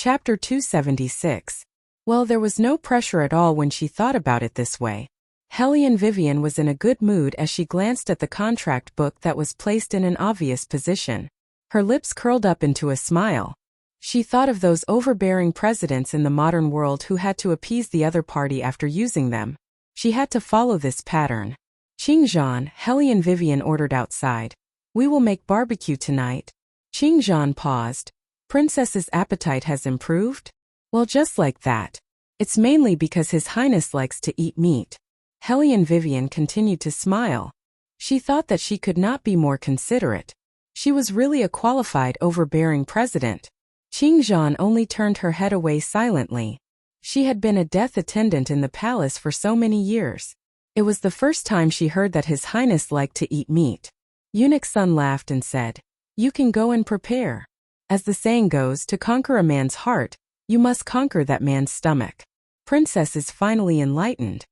Chapter 276. Well, there was no pressure at all when she thought about it this way. Hellion Vivian was in a good mood as she glanced at the contract book that was placed in an obvious position. Her lips curled up into a smile. She thought of those overbearing presidents in the modern world who had to appease the other party after using them. She had to follow this pattern. Qingzhan, Hellion Vivian ordered outside. We will make barbecue tonight. Qingzhan paused. Princess's appetite has improved? Well, just like that. It's mainly because His Highness likes to eat meat. Hellion Vivian continued to smile. She thought that she could not be more considerate. She was really a qualified overbearing president. Qingzhan only turned her head away silently. She had been a death attendant in the palace for so many years. It was the first time she heard that His Highness liked to eat meat. Eunuch Sun laughed and said, "You can go and prepare. As the saying goes, to conquer a man's heart, you must conquer that man's stomach." Princess is finally enlightened.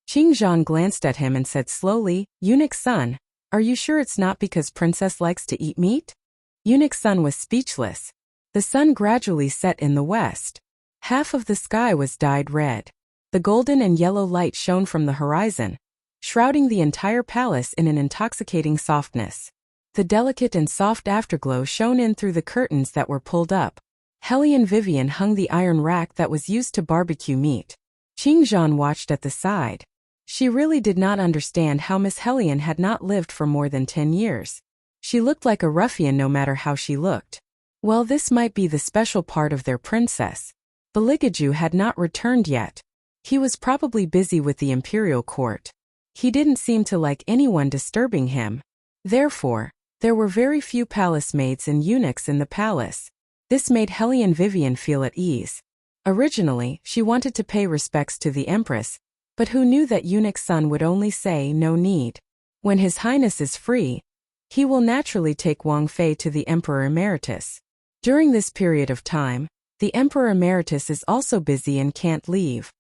Qingzhan glanced at him and said slowly, "Eunuch Sun, are you sure it's not because Princess likes to eat meat?" Eunuch Sun was speechless. The sun gradually set in the west. Half of the sky was dyed red. The golden and yellow light shone from the horizon, shrouding the entire palace in an intoxicating softness. The delicate and soft afterglow shone in through the curtains that were pulled up. Hellion Vivian hung the iron rack that was used to barbecue meat. Qingzhan watched at the side. She really did not understand how Miss Hellion had not lived for more than 10 years. She looked like a ruffian no matter how she looked. Well, this might be the special part of their princess. Beligaju had not returned yet. He was probably busy with the imperial court. He didn't seem to like anyone disturbing him. Therefore, there were very few palace maids and eunuchs in the palace. This made Hellion Vivian feel at ease. Originally, she wanted to pay respects to the Empress, but who knew that Eunuch Sun would only say no need. When His Highness is free, he will naturally take Wang Fei to the Emperor Emeritus. During this period of time, the Emperor Emeritus is also busy and can't leave.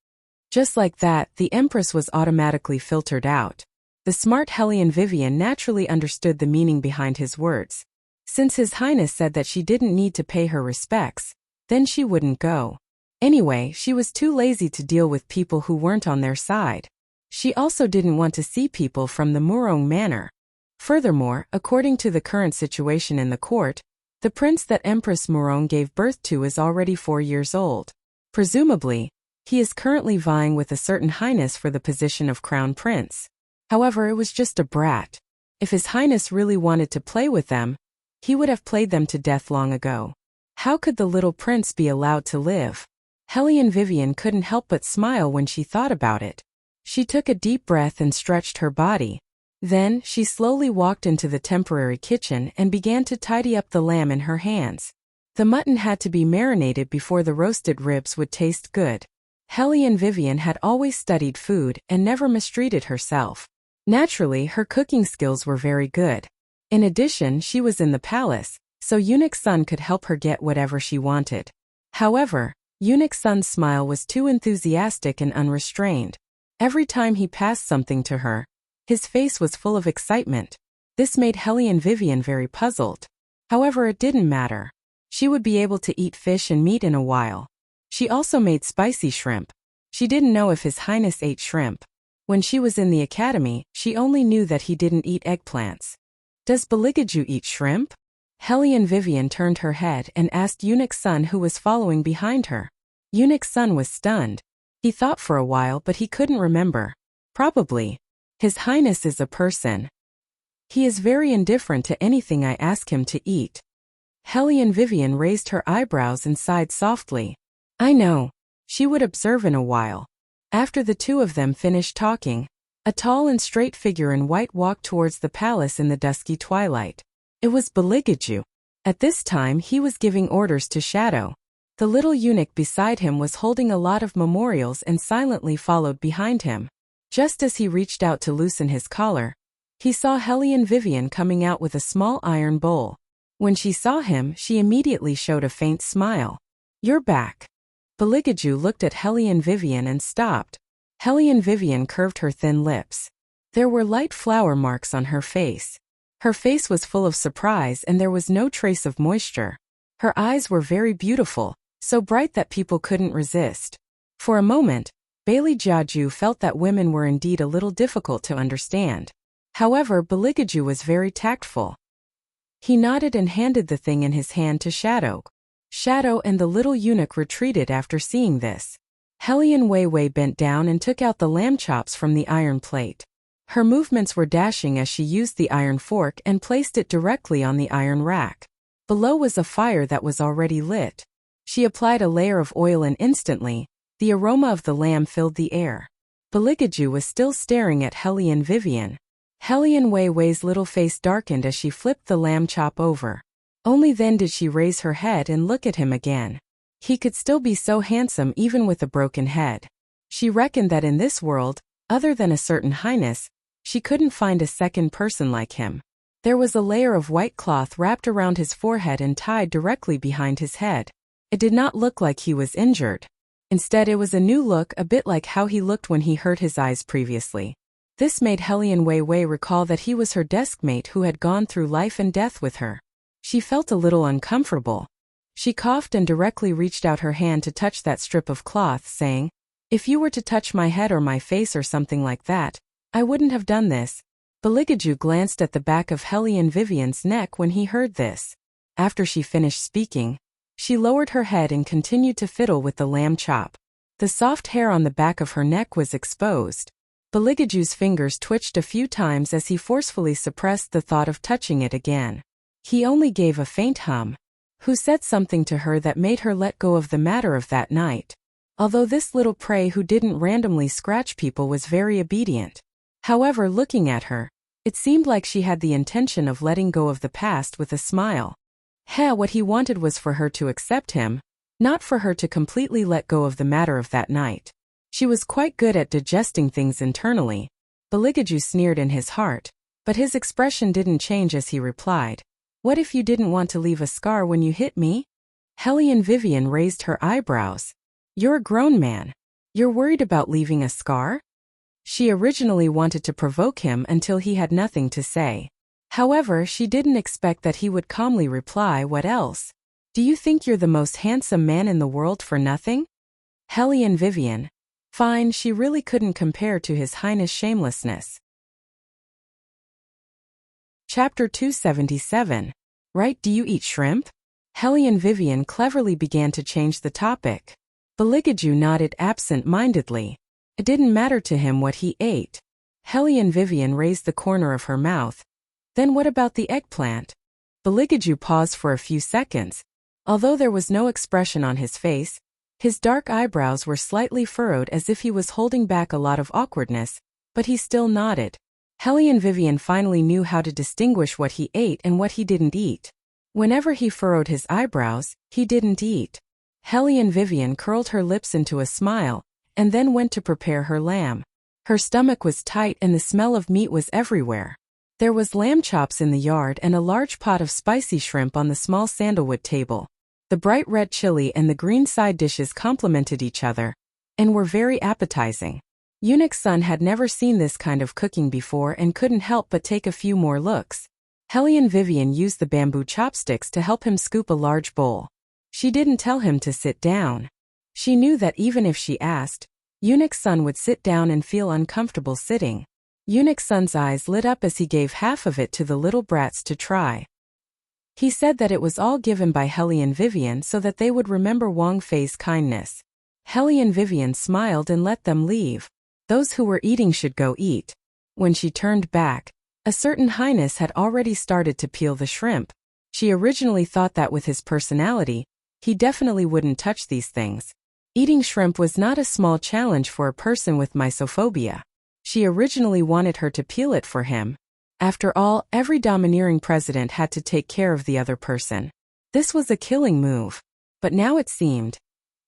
Just like that, the Empress was automatically filtered out. The smart Hellion Vivian naturally understood the meaning behind his words. Since His Highness said that she didn't need to pay her respects, then she wouldn't go. Anyway, she was too lazy to deal with people who weren't on their side. She also didn't want to see people from the Murong manor. Furthermore, according to the current situation in the court, the prince that Empress Murong gave birth to is already 4 years old. Presumably, he is currently vying with a certain highness for the position of crown prince. However, it was just a brat. If His Highness really wanted to play with them, he would have played them to death long ago. How could the little prince be allowed to live? Hellion Vivian couldn't help but smile when she thought about it. She took a deep breath and stretched her body. Then, she slowly walked into the temporary kitchen and began to tidy up the lamb in her hands. The mutton had to be marinated before the roasted ribs would taste good. Hellion Vivian had always studied food and never mistreated herself. Naturally, her cooking skills were very good. In addition, she was in the palace, so Eunuch Sun could help her get whatever she wanted. However, Eunuch Sun's smile was too enthusiastic and unrestrained. Every time he passed something to her, his face was full of excitement. This made Hellion Vivian very puzzled. However, it didn't matter. She would be able to eat fish and meat in a while. She also made spicy shrimp. She didn't know if His Highness ate shrimp. When she was in the academy, she only knew that he didn't eat eggplants. Does Beligaju eat shrimp? Hellion Vivian turned her head and asked Eunuch Sun, who was following behind her. Eunuch Sun was stunned. He thought for a while, but he couldn't remember. Probably. His Highness is a person. He is very indifferent to anything I ask him to eat. Hellion Vivian raised her eyebrows and sighed softly. I know. She would observe in a while. After the two of them finished talking, a tall and straight figure in white walked towards the palace in the dusky twilight. It was Beligaju. At this time he was giving orders to Shadow. The little eunuch beside him was holding a lot of memorials and silently followed behind him. Just as he reached out to loosen his collar, he saw Hellion Vivian coming out with a small iron bowl. When she saw him, she immediately showed a faint smile. You're back. Beligaju looked at Hellion Vivian and stopped. Hellion Vivian curved her thin lips. There were light flower marks on her face. Her face was full of surprise and there was no trace of moisture. Her eyes were very beautiful, so bright that people couldn't resist. For a moment, Bailey Jiaju felt that women were indeed a little difficult to understand. However, Baligaju was very tactful. He nodded and handed the thing in his hand to Shadow. Shadow and the little eunuch retreated after seeing this. Hellion Wei Wei bent down and took out the lamb chops from the iron plate. Her movements were dashing as she used the iron fork and placed it directly on the iron rack. Below was a fire that was already lit. She applied a layer of oil and instantly, the aroma of the lamb filled the air. Baligaju was still staring at Hellion Vivian. Hellion Wei Wei's little face darkened as she flipped the lamb chop over. Only then did she raise her head and look at him again. He could still be so handsome even with a broken head. She reckoned that in this world, other than a certain highness, she couldn't find a second person like him. There was a layer of white cloth wrapped around his forehead and tied directly behind his head. It did not look like he was injured. Instead, it was a new look, a bit like how he looked when he hurt his eyes previously. This made Hellion Wei Wei recall that he was her deskmate who had gone through life and death with her. She felt a little uncomfortable. She coughed and directly reached out her hand to touch that strip of cloth, saying, "If you were to touch my head or my face or something like that, I wouldn't have done this." Baligaju glanced at the back of Hellion Vivian's neck when he heard this. After she finished speaking, she lowered her head and continued to fiddle with the lamb chop. The soft hair on the back of her neck was exposed. Baligaju's fingers twitched a few times as he forcefully suppressed the thought of touching it again. He only gave a faint hum. Who said something to her that made her let go of the matter of that night. Although this little prey who didn't randomly scratch people was very obedient. However, looking at her, it seemed like she had the intention of letting go of the past with a smile. What he wanted was for her to accept him, not for her to completely let go of the matter of that night. She was quite good at digesting things internally. Baligaju sneered in his heart, but his expression didn't change as he replied, "What if you didn't want to leave a scar when you hit me?" Hellion Vivian raised her eyebrows. "You're a grown man. You're worried about leaving a scar?" She originally wanted to provoke him until he had nothing to say. However, she didn't expect that he would calmly reply, "What else? Do you think you're the most handsome man in the world for nothing?" Hellion Vivian. Fine, she really couldn't compare to His Highness' shamelessness. Chapter 277. Right, do you eat shrimp? Hellion Vivian cleverly began to change the topic. Baligaju nodded absent-mindedly. It didn't matter to him what he ate. Hellion Vivian raised the corner of her mouth. "Then what about the eggplant?" Baligaju paused for a few seconds. Although there was no expression on his face, his dark eyebrows were slightly furrowed as if he was holding back a lot of awkwardness, but he still nodded. Hellion Vivian finally knew how to distinguish what he ate and what he didn't eat. Whenever he furrowed his eyebrows, he didn't eat. Hellion Vivian curled her lips into a smile, and then went to prepare her lamb. Her stomach was tight and the smell of meat was everywhere. There was lamb chops in the yard and a large pot of spicy shrimp on the small sandalwood table. The bright red chili and the green side dishes complemented each other, and were very appetizing. Eunuch's son had never seen this kind of cooking before and couldn't help but take a few more looks. Hellion Vivian used the bamboo chopsticks to help him scoop a large bowl. She didn't tell him to sit down. She knew that even if she asked, Eunuch's son would sit down and feel uncomfortable sitting. Eunuch's son's eyes lit up as he gave half of it to the little brats to try. He said that it was all given by Hellion Vivian so that they would remember Wang Fei's kindness. Hellion Vivian smiled and let them leave. Those who were eating should go eat. When she turned back, a certain highness had already started to peel the shrimp. She originally thought that with his personality, he definitely wouldn't touch these things. Eating shrimp was not a small challenge for a person with mysophobia. She originally wanted her to peel it for him. After all, every domineering president had to take care of the other person. This was a killing move. But now it seemed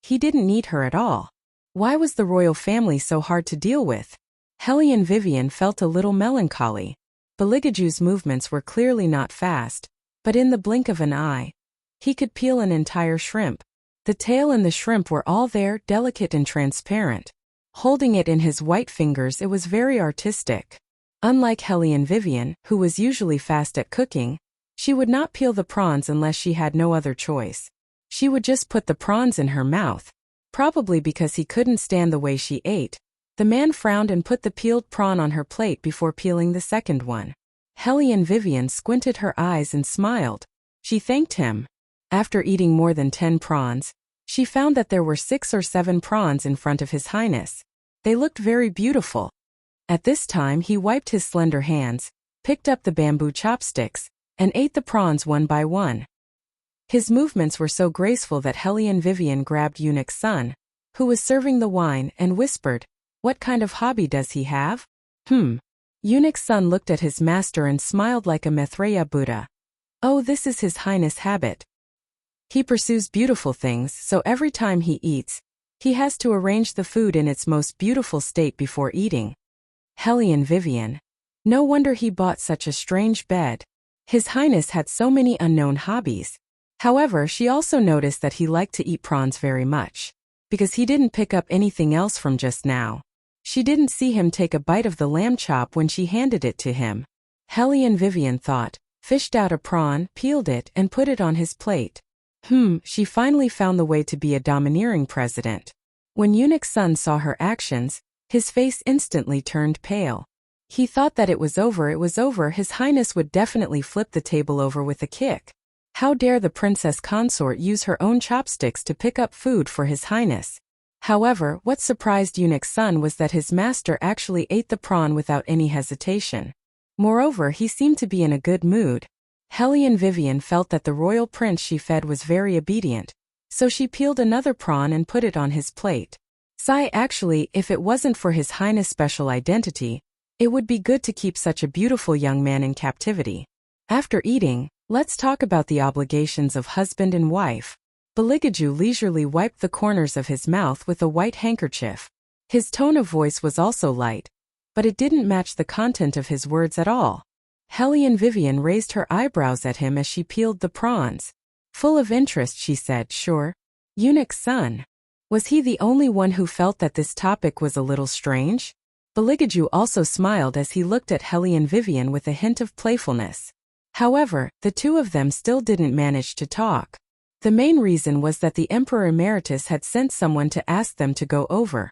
he didn't need her at all. Why was the royal family so hard to deal with? Hellion Vivian felt a little melancholy. Baligaju's movements were clearly not fast, but in the blink of an eye, he could peel an entire shrimp. The tail and the shrimp were all there, delicate and transparent. Holding it in his white fingers, it was very artistic. Unlike Hellion Vivian, who was usually fast at cooking, she would not peel the prawns unless she had no other choice. She would just put the prawns in her mouth. Probably because he couldn't stand the way she ate. The man frowned and put the peeled prawn on her plate before peeling the second one. Hellion Vivian squinted her eyes and smiled. She thanked him. After eating more than 10 prawns, she found that there were 6 or 7 prawns in front of His Highness. They looked very beautiful. At this time he wiped his slender hands, picked up the bamboo chopsticks, and ate the prawns one by one. His movements were so graceful that Hellion Vivian grabbed Eunuch's son, who was serving the wine, and whispered, "What kind of hobby does he have?" Eunuch's son looked at his master and smiled like a Maitreya Buddha. "Oh, this is His Highness' habit. He pursues beautiful things, so every time he eats, he has to arrange the food in its most beautiful state before eating." Hellion Vivian. No wonder he bought such a strange bed. His Highness had so many unknown hobbies. However, she also noticed that he liked to eat prawns very much. Because he didn't pick up anything else from just now. She didn't see him take a bite of the lamb chop when she handed it to him. Hellion Vivian thought, fished out a prawn, peeled it, and put it on his plate. She finally found the way to be a domineering president. When Eunuch's son saw her actions, his face instantly turned pale. He thought that it was over, His Highness would definitely flip the table over with a kick. How dare the Princess Consort use her own chopsticks to pick up food for His Highness? However, what surprised Eunuch's son was that his master actually ate the prawn without any hesitation. Moreover, he seemed to be in a good mood. Hellion Vivian felt that the royal prince she fed was very obedient, so she peeled another prawn and put it on his plate. Actually, if it wasn't for His Highness' special identity, it would be good to keep such a beautiful young man in captivity. After eating, let's talk about the obligations of husband and wife. Baligaju leisurely wiped the corners of his mouth with a white handkerchief. His tone of voice was also light, but it didn't match the content of his words at all. Hellion Vivian raised her eyebrows at him as she peeled the prawns. Full of interest, she said, "Sure." Eunuch's son. Was he the only one who felt that this topic was a little strange? Baligaju also smiled as he looked at Hellion Vivian with a hint of playfulness. However, the two of them still didn't manage to talk. The main reason was that the Emperor Emeritus had sent someone to ask them to go over.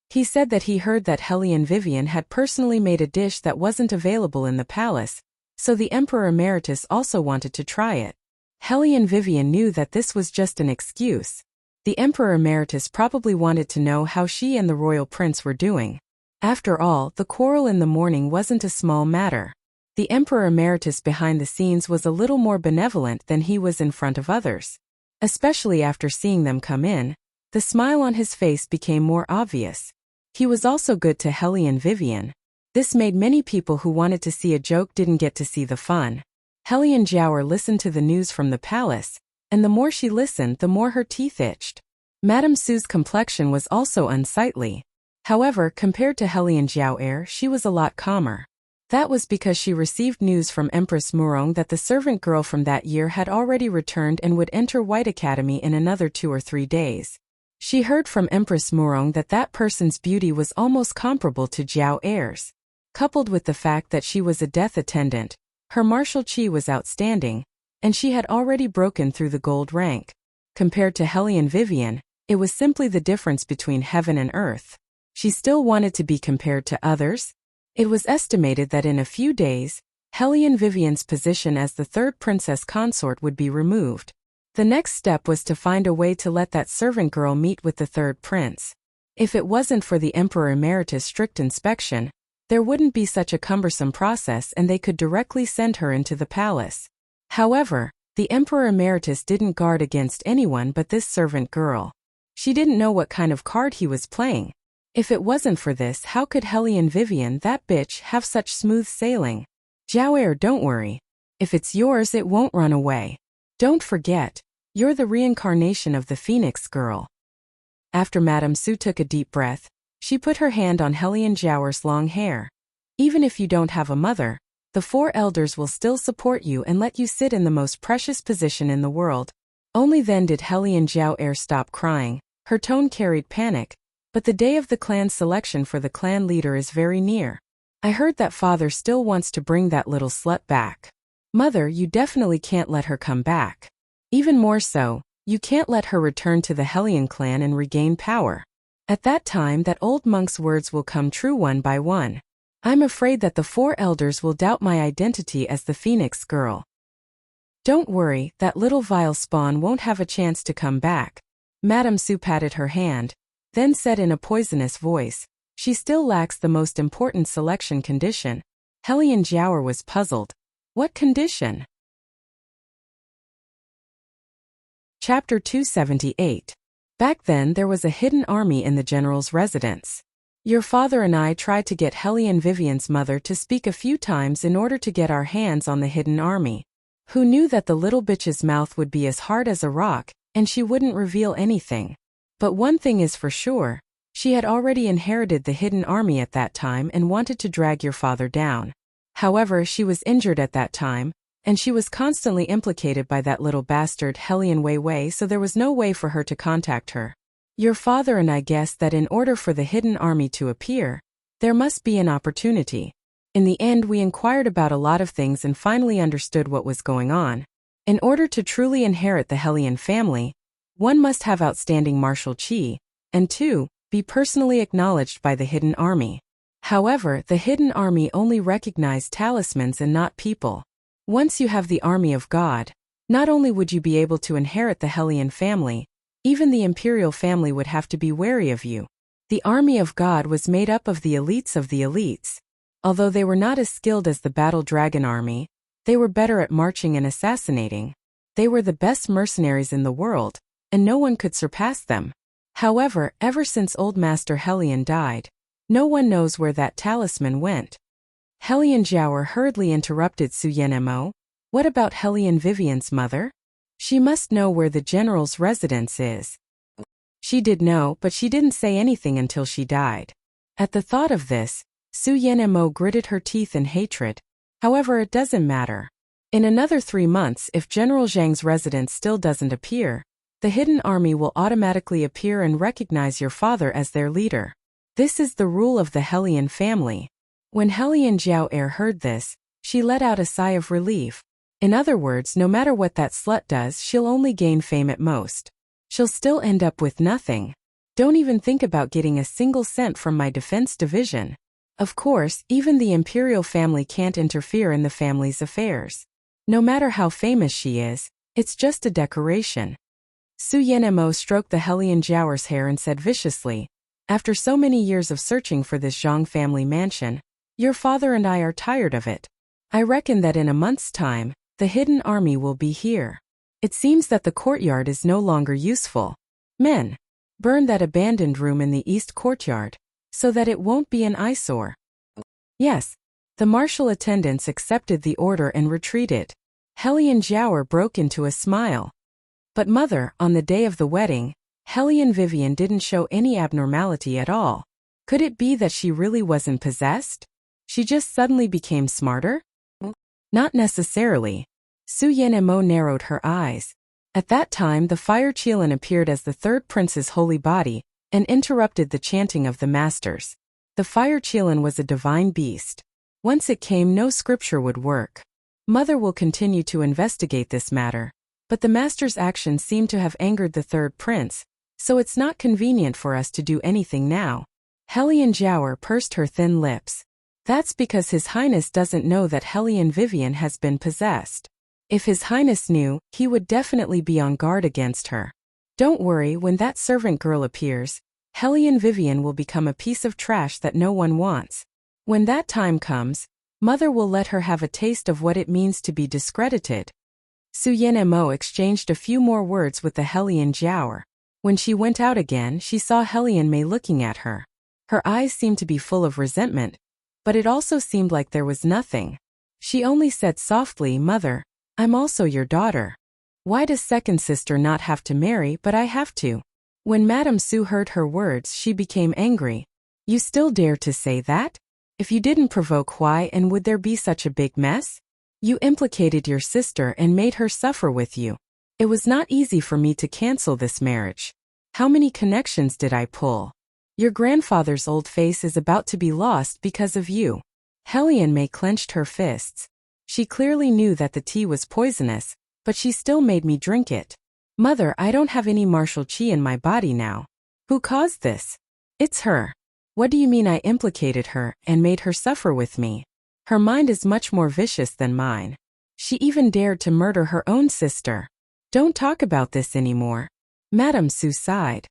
He said that he heard that Hellion Vivian had personally made a dish that wasn't available in the palace, so the Emperor Emeritus also wanted to try it. Hellion Vivian knew that this was just an excuse. The Emperor Emeritus probably wanted to know how she and the royal prince were doing. After all, the quarrel in the morning wasn't a small matter. The Emperor Emeritus behind the scenes was a little more benevolent than he was in front of others. Especially after seeing them come in, the smile on his face became more obvious. He was also good to Hellion Vivian. This made many people who wanted to see a joke didn't get to see the fun. Hellion Jiaoer listened to the news from the palace, and the more she listened, the more her teeth itched. Madame Su's complexion was also unsightly. However, compared to Hellion Jiaoer, she was a lot calmer. That was because she received news from Empress Murong that the servant girl from that year had already returned and would enter White Academy in another 2 or 3 days. She heard from Empress Murong that that person's beauty was almost comparable to Jiao Er's. Coupled with the fact that she was a death attendant, her martial chi was outstanding, and she had already broken through the gold rank. Compared to Hellion Vivian, it was simply the difference between heaven and earth. She still wanted to be compared to others. It was estimated that in a few days, Hellion Vivian's position as the third princess consort would be removed. The next step was to find a way to let that servant girl meet with the third prince. If it wasn't for the Emperor Emeritus' strict inspection, there wouldn't be such a cumbersome process and they could directly send her into the palace. However, the Emperor Emeritus didn't guard against anyone but this servant girl. She didn't know what kind of card he was playing. If it wasn't for this, how could Hellion Vivian, that bitch, have such smooth sailing? Jiaoer, don't worry. If it's yours, it won't run away. Don't forget, you're the reincarnation of the Phoenix girl. After Madame Su took a deep breath, she put her hand on Hellion Jiaoer's long hair. Even if you don't have a mother, the 4 elders will still support you and let you sit in the most precious position in the world. Only then did Hellion Jiaoer stop crying. Her tone carried panic. But the day of the clan selection for the clan leader is very near. I heard that father still wants to bring that little slut back. Mother, you definitely can't let her come back. Even more so, You can't let her return to the Hellion clan and regain power. At that time that old monk's words will come true one by one. I'm afraid that the 4 elders will doubt my identity as the Phoenix girl. Don't worry, that little vile spawn won't have a chance to come back. Madame Su patted her hand, then said in a poisonous voice, she still lacks the most important selection condition. Hellion Jiaoer was puzzled. What condition? Chapter 278. Back then there was a hidden army in the general's residence. Your father and I tried to get Hellion Vivian's mother to speak a few times in order to get our hands on the hidden army. Who knew that the little bitch's mouth would be as hard as a rock, and she wouldn't reveal anything. But one thing is for sure, she had already inherited the hidden army at that time and wanted to drag your father down. However, she was injured at that time, and she was constantly implicated by that little bastard Hellion Wei, so there was no way for her to contact her. Your father and I guessed that in order for the hidden army to appear, there must be an opportunity. In the end, we inquired about a lot of things and finally understood what was going on. In order to truly inherit the Hellion family, one must have outstanding martial qi, and 2, be personally acknowledged by the hidden army. However, the hidden army only recognized talismans and not people. Once you have the army of God, not only would you be able to inherit the Hellion family, even the imperial family would have to be wary of you. The army of God was made up of the elites of the elites. Although they were not as skilled as the battle dragon army, they were better at marching and assassinating. They were the best mercenaries in the world, and no one could surpass them. However, ever since old Master Hellion died, no one knows where that talisman went. Hellion Jiaoer hurriedly interrupted Su Yanemo. What about Hellion Vivian's mother? She must know where the general's residence is. She did know, but she didn't say anything until she died. At the thought of this, Su Yanemo gritted her teeth in hatred. However, it doesn't matter. In another 3 months, if General Zhang's residence still doesn't appear, the hidden army will automatically appear and recognize your father as their leader. This is the rule of the Hellion family. When Hellion Jiaoer heard this, she let out a sigh of relief. In other words, no matter what that slut does, she'll only gain fame at most. She'll still end up with nothing. Don't even think about getting a single cent from my defense division. Of course, even the imperial family can't interfere in the family's affairs. No matter how famous she is, it's just a decoration. Su Yanemo stroked the Hellion Jiaoer's hair and said viciously, after so many years of searching for this Zhang family mansion, your father and I are tired of it. I reckon that in a month's time, the hidden army will be here. It seems that the courtyard is no longer useful. Men, burn that abandoned room in the east courtyard, so that it won't be an eyesore. Yes, the martial attendants accepted the order and retreated. Hellion Jiaoer broke into a smile. But mother, on the day of the wedding, Hellion Vivian didn't show any abnormality at all. Could it be that she really wasn't possessed? She just suddenly became smarter? Not necessarily. Su Yanemo narrowed her eyes. At that time the fire Qilin appeared as the third prince's holy body, and interrupted the chanting of the masters. The fire Qilin was a divine beast. Once it came, no scripture would work. Mother will continue to investigate this matter, but the master's actions seem to have angered the third prince, so it's not convenient for us to do anything now. Hellion Jiaoer pursed her thin lips. That's because His Highness doesn't know that Hellion Vivian has been possessed. If His Highness knew, he would definitely be on guard against her. Don't worry, when that servant girl appears, Hellion Vivian will become a piece of trash that no one wants. When that time comes, Mother will let her have a taste of what it means to be discredited. Su Yanemo exchanged a few more words with the Hellion Jiaoer. When she went out again, she saw Hellion Mei looking at her. Her eyes seemed to be full of resentment, but it also seemed like there was nothing. She only said softly, Mother, I'm also your daughter. Why does second sister not have to marry but I have to? When Madame Su heard her words, she became angry. You still dare to say that? If you didn't provoke, why and would there be such a big mess? You implicated your sister and made her suffer with you. It was not easy for me to cancel this marriage. How many connections did I pull? Your grandfather's old face is about to be lost because of you. Hellion Mei clenched her fists. She clearly knew that the tea was poisonous, but she still made me drink it. Mother, I don't have any martial chi in my body now. Who caused this? It's her. What do you mean I implicated her and made her suffer with me? Her mind is much more vicious than mine. She even dared to murder her own sister. Don't talk about this anymore. Madame Su sighed.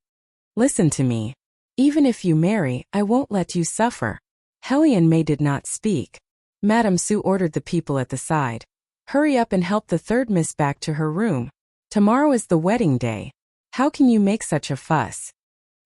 Listen to me. Even if you marry, I won't let you suffer. Hellion Mei did not speak. Madame Su ordered the people at the side. Hurry up and help the third miss back to her room. Tomorrow is the wedding day. How can you make such a fuss?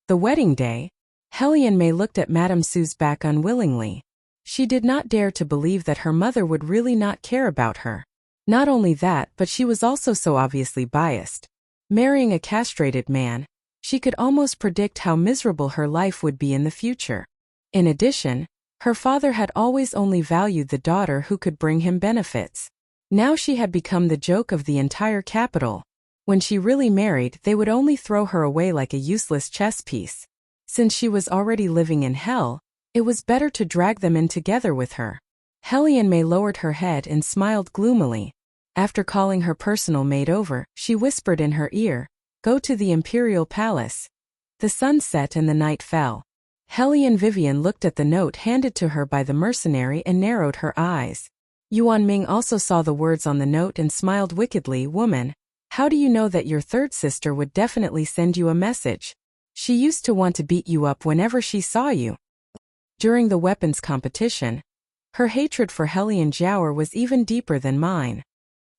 The wedding day? Hellion Mei looked at Madame Su's back unwillingly. She did not dare to believe that her mother would really not care about her. Not only that, but she was also so obviously biased. Marrying a castrated man, she could almost predict how miserable her life would be in the future. In addition, her father had always only valued the daughter who could bring him benefits. Now she had become the joke of the entire capital. When she really married, they would only throw her away like a useless chess piece. Since she was already living in hell, it was better to drag them in together with her. Hellion Mei lowered her head and smiled gloomily. After calling her personal maid over, she whispered in her ear, "Go to the imperial palace." The sun set and the night fell. Hellion Vivian looked at the note handed to her by the mercenary and narrowed her eyes. Yuan Ming also saw the words on the note and smiled wickedly. "Woman, how do you know that your third sister would definitely send you a message? She used to want to beat you up whenever she saw you." During the weapons competition, her hatred for Hellion Jiaoer was even deeper than mine.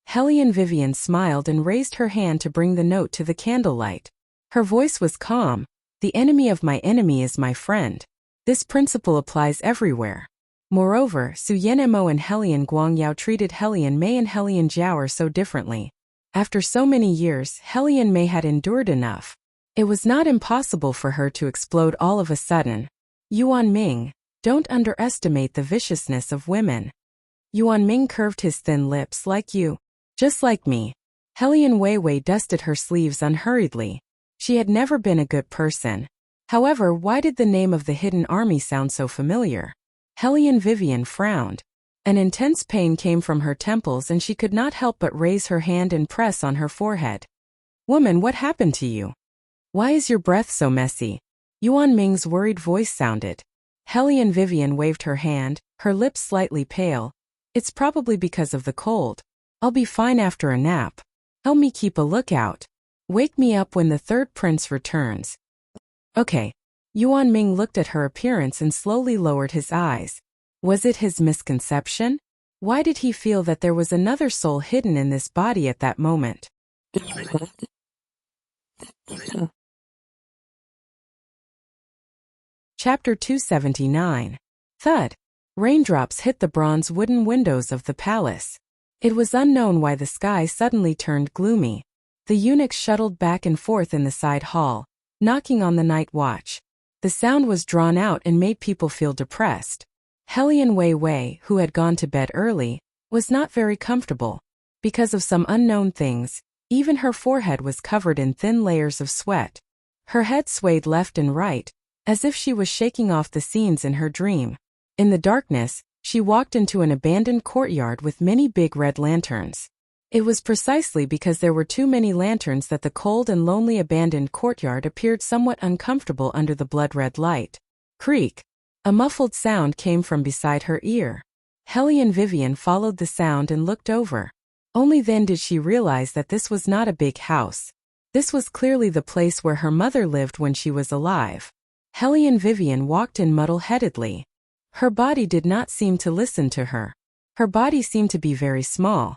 Hellion Vivian smiled and raised her hand to bring the note to the candlelight. Her voice was calm. "The enemy of my enemy is my friend. This principle applies everywhere." Moreover, Su Yanemo and Hellion Guangyao treated Hellion Mei and Hellion Jiaoer so differently. After so many years, Hellion Mei had endured enough. It was not impossible for her to explode all of a sudden. Yuan Ming, don't underestimate the viciousness of women. Yuan Ming curved his thin lips. "Like you. Just like me." Hellion Weiwei dusted her sleeves unhurriedly. She had never been a good person. However, why did the name of the hidden army sound so familiar? Hellion Vivian frowned. An intense pain came from her temples and she could not help but raise her hand and press on her forehead. "Woman, what happened to you? Why is your breath so messy?" Yuan Ming's worried voice sounded. Hellion Vivian waved her hand, her lips slightly pale. "It's probably because of the cold. I'll be fine after a nap. Help me keep a lookout. Wake me up when the third prince returns." "Okay." Yuan Ming looked at her appearance and slowly lowered his eyes. Was it his misconception? Why did he feel that there was another soul hidden in this body at that moment? Chapter 279. Thud. Raindrops hit the bronze wooden windows of the palace. It was unknown why the sky suddenly turned gloomy. The eunuchs shuttled back and forth in the side hall, knocking on the night watch. The sound was drawn out and made people feel depressed. Hellion Weiwei, who had gone to bed early, was not very comfortable. Because of some unknown things, even her forehead was covered in thin layers of sweat. Her head swayed left and right, as if she was shaking off the scenes in her dream. In the darkness, she walked into an abandoned courtyard with many big red lanterns. It was precisely because there were too many lanterns that the cold and lonely abandoned courtyard appeared somewhat uncomfortable under the blood-red light. Creak. A muffled sound came from beside her ear. Hellion Vivian followed the sound and looked over. Only then did she realize that this was not a big house. This was clearly the place where her mother lived when she was alive. Hellion Vivian walked in muddle-headedly. Her body did not seem to listen to her. Her body seemed to be very small.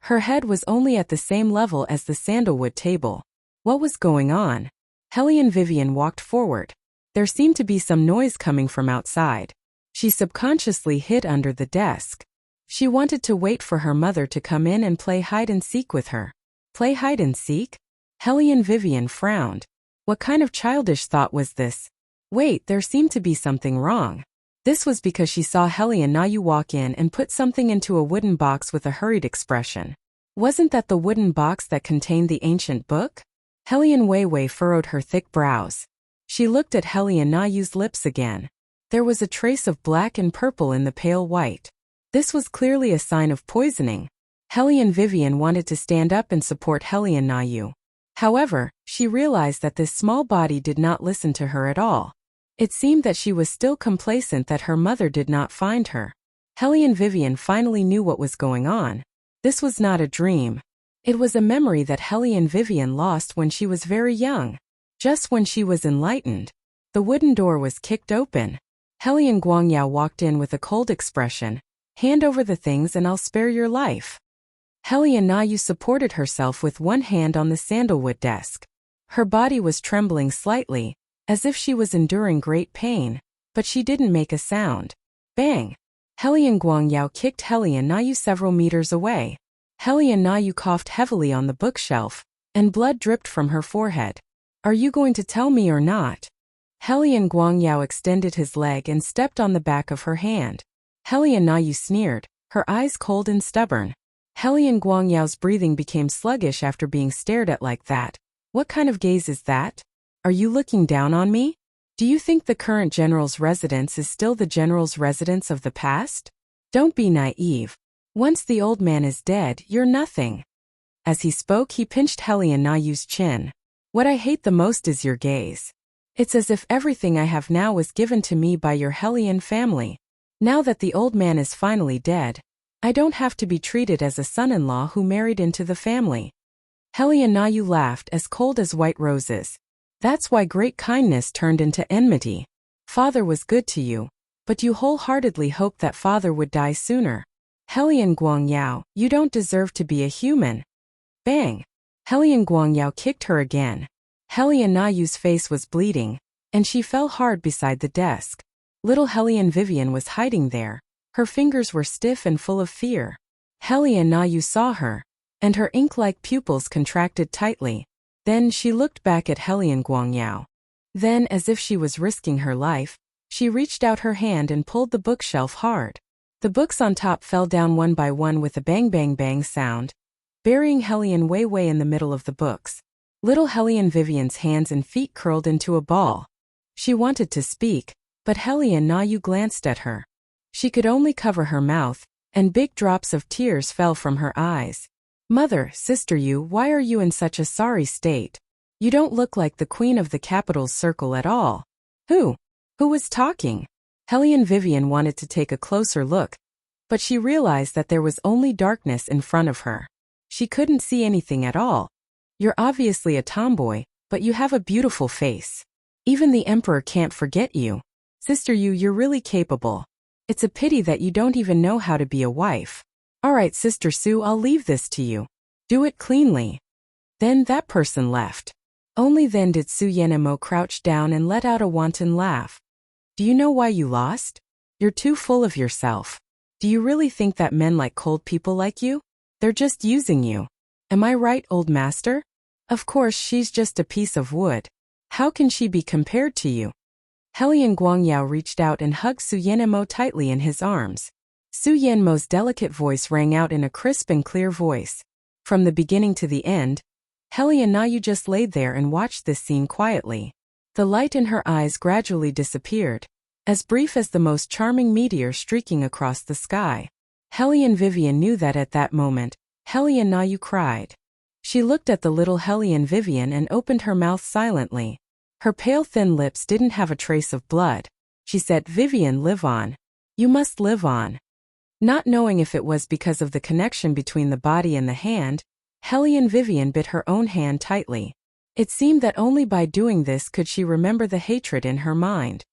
Her head was only at the same level as the sandalwood table. What was going on? Hellion Vivian walked forward. There seemed to be some noise coming from outside. She subconsciously hid under the desk. She wanted to wait for her mother to come in and play hide-and-seek with her. Play hide-and-seek? Hellion Vivian frowned. What kind of childish thought was this? Wait, there seemed to be something wrong. This was because she saw Hellion Nayu walk in and put something into a wooden box with a hurried expression. Wasn't that the wooden box that contained the ancient book? Hellion Weiwei furrowed her thick brows. She looked at Hellion Nayu's lips again. There was a trace of black and purple in the pale white. This was clearly a sign of poisoning. Hellion Vivian wanted to stand up and support Hellion Nayu. However, she realized that this small body did not listen to her at all. It seemed that she was still complacent that her mother did not find her. Hellion Vivian finally knew what was going on. This was not a dream. It was a memory that Hellion Vivian lost when she was very young. Just when she was enlightened. The wooden door was kicked open. Hellion Guangyao walked in with a cold expression. Hand over the things and I'll spare your life. Hellion Nayu supported herself with one hand on the sandalwood desk. Her body was trembling slightly, as if she was enduring great pain, but she didn't make a sound. Bang! Hellion Guangyao kicked Hellion Nayu several meters away. Hellion Nayu coughed heavily on the bookshelf, and blood dripped from her forehead. Are you going to tell me or not? Hellion Guangyao extended his leg and stepped on the back of her hand. Hellion Nayu sneered, her eyes cold and stubborn. Hellion Guangyao's breathing became sluggish after being stared at like that. What kind of gaze is that? Are you looking down on me? Do you think the current general's residence is still the general's residence of the past? Don't be naive. Once the old man is dead, you're nothing. As he spoke, he pinched Hellion Nayu's chin. What I hate the most is your gaze. It's as if everything I have now was given to me by your Hellion family. Now that the old man is finally dead, I don't have to be treated as a son-in-law who married into the family. Hellion Nayu laughed as cold as white roses. That's why great kindness turned into enmity. Father was good to you, but you wholeheartedly hoped that father would die sooner. Hellion Guangyao, you don't deserve to be a human. Bang! Hellion Guangyao kicked her again. Hellion Nayu's face was bleeding, and she fell hard beside the desk. Little Hellion Vivian was hiding there. Her fingers were stiff and full of fear. Hellion Nayu saw her, and her ink-like pupils contracted tightly. Then she looked back at Hellion Guangyao. Then, as if she was risking her life, she reached out her hand and pulled the bookshelf hard. The books on top fell down one by one with a bang-bang-bang sound, burying Hellion way in the middle of the books. Little Hellion Vivian's hands and feet curled into a ball. She wanted to speak, but Hellion Nayu glanced at her. She could only cover her mouth, and big drops of tears fell from her eyes. Mother, sister, why are you in such a sorry state? You don't look like the queen of the capital's circle at all. Who was talking? Hellion Vivian wanted to take a closer look, but she realized that there was only darkness in front of her. She couldn't see anything at all. You're obviously a tomboy, but you have a beautiful face. Even the emperor can't forget you. Sister, you're really capable. It's a pity that you don't even know how to be a wife. Alright, Sister Su, I'll leave this to you. Do it cleanly. Then that person left. Only then did Su Yenemo crouch down and let out a wanton laugh. Do you know why you lost? You're too full of yourself. Do you really think that men like cold people like you? They're just using you. Am I right, old master? Of course, she's just a piece of wood. How can she be compared to you? Hellion Guangyao reached out and hugged Su Yenemo tightly in his arms. Su Yenmo's delicate voice rang out in a crisp and clear voice. From the beginning to the end, Hellion Nayu just laid there and watched this scene quietly. The light in her eyes gradually disappeared, as brief as the most charming meteor streaking across the sky. Hellion Vivian knew that at that moment, Hellion Nayu cried. She looked at the little Hellion Vivian and opened her mouth silently. Her pale thin lips didn't have a trace of blood. She said, Vivian, live on. You must live on. Not knowing if it was because of the connection between the body and the hand, Hellion Vivian bit her own hand tightly. It seemed that only by doing this could she remember the hatred in her mind.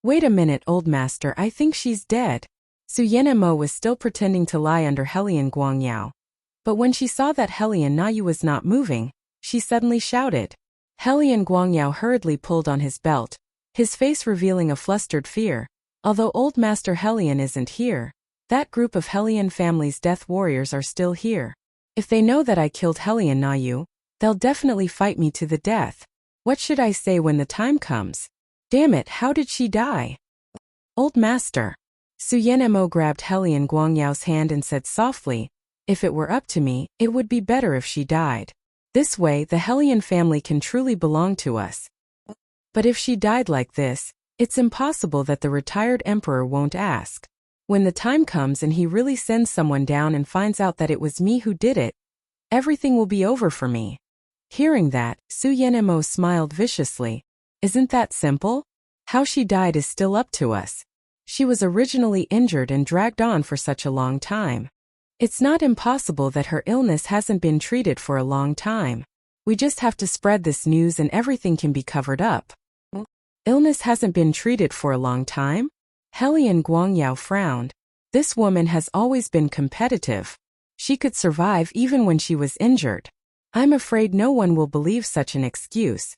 Wait a minute, old master, I think she's dead. Su Yenemo was still pretending to lie under Hellion Guangyao. But when she saw that Hellion Nayu was not moving, she suddenly shouted. Hellion Guangyao hurriedly pulled on his belt, his face revealing a flustered fear. Although old master Hellion isn't here, that group of Hellion family's death warriors are still here. If they know that I killed Hellion Nayu, they'll definitely fight me to the death. What should I say when the time comes? Damn it, how did she die? Old master. Su Yenemo grabbed Hellion Guangyao's hand and said softly, if it were up to me, it would be better if she died. This way, the Hellion family can truly belong to us. But if she died like this, it's impossible that the retired emperor won't ask. When the time comes and he really sends someone down and finds out that it was me who did it, everything will be over for me. Hearing that, Su Yenemo smiled viciously. Isn't that simple? How she died is still up to us. She was originally injured and dragged on for such a long time. It's not impossible that her illness hasn't been treated for a long time. We just have to spread this news and everything can be covered up. Illness hasn't been treated for a long time? Helian Guangyao frowned. This woman has always been competitive. She could survive even when she was injured. I'm afraid no one will believe such an excuse.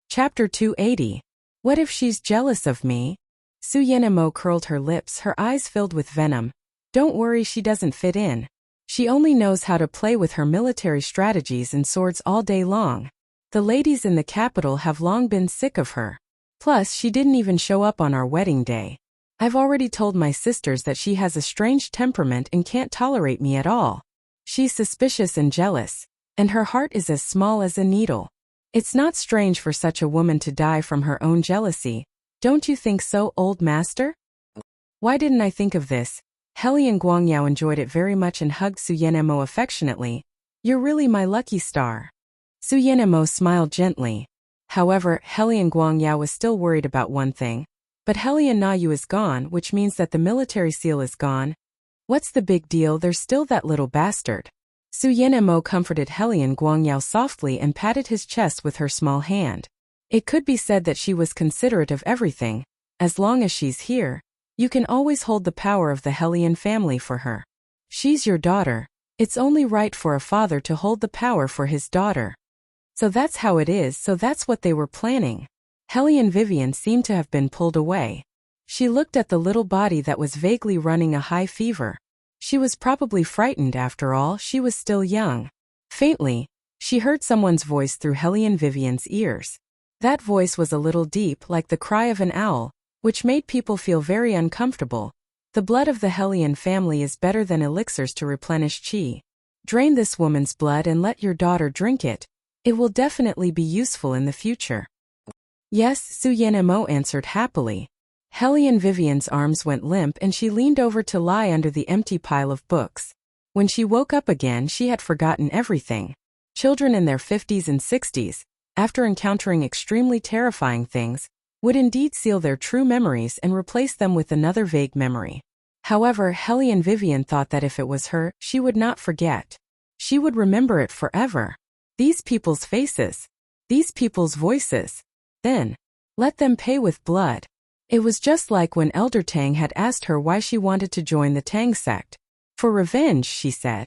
Chapter 280. What if she's jealous of me? Su Yenemo curled her lips, her eyes filled with venom. Don't worry, she doesn't fit in. She only knows how to play with her military strategies and swords all day long. The ladies in the capital have long been sick of her. Plus, she didn't even show up on our wedding day. I've already told my sisters that she has a strange temperament and can't tolerate me at all. She's suspicious and jealous, and her heart is as small as a needle. It's not strange for such a woman to die from her own jealousy. Don't you think so, old master? Why didn't I think of this? Helian Guangyao enjoyed it very much and hugged Su Yenemo affectionately. You're really my lucky star. Su Yenemo smiled gently. However, Helian Guangyao was still worried about one thing. But Helian Nayu is gone, which means that the military seal is gone. What's the big deal? There's still that little bastard. Su Yenemo comforted Helian Guangyao softly and patted his chest with her small hand. It could be said that she was considerate of everything. As long as she's here, you can always hold the power of the Helian family for her. She's your daughter. It's only right for a father to hold the power for his daughter. So that's how it is, so that's what they were planning. Helian Vivian seemed to have been pulled away. She looked at the little body that was vaguely running a high fever. She was probably frightened after all, she was still young. Faintly, she heard someone's voice through Helian Vivian's ears. That voice was a little deep, like the cry of an owl, which made people feel very uncomfortable. The blood of the Helian family is better than elixirs to replenish qi. Drain this woman's blood and let your daughter drink it. It will definitely be useful in the future. Yes, Su Yenemo answered happily. Helian Vivian's arms went limp and she leaned over to lie under the empty pile of books. When she woke up again, she had forgotten everything. Children in their 50s and 60s, after encountering extremely terrifying things, would indeed seal their true memories and replace them with another vague memory. However, Helian Vivian thought that if it was her, she would not forget. She would remember it forever. These people's faces. These people's voices. Then, let them pay with blood. It was just like when Elder Tang had asked her why she wanted to join the Tang sect. For revenge, she said.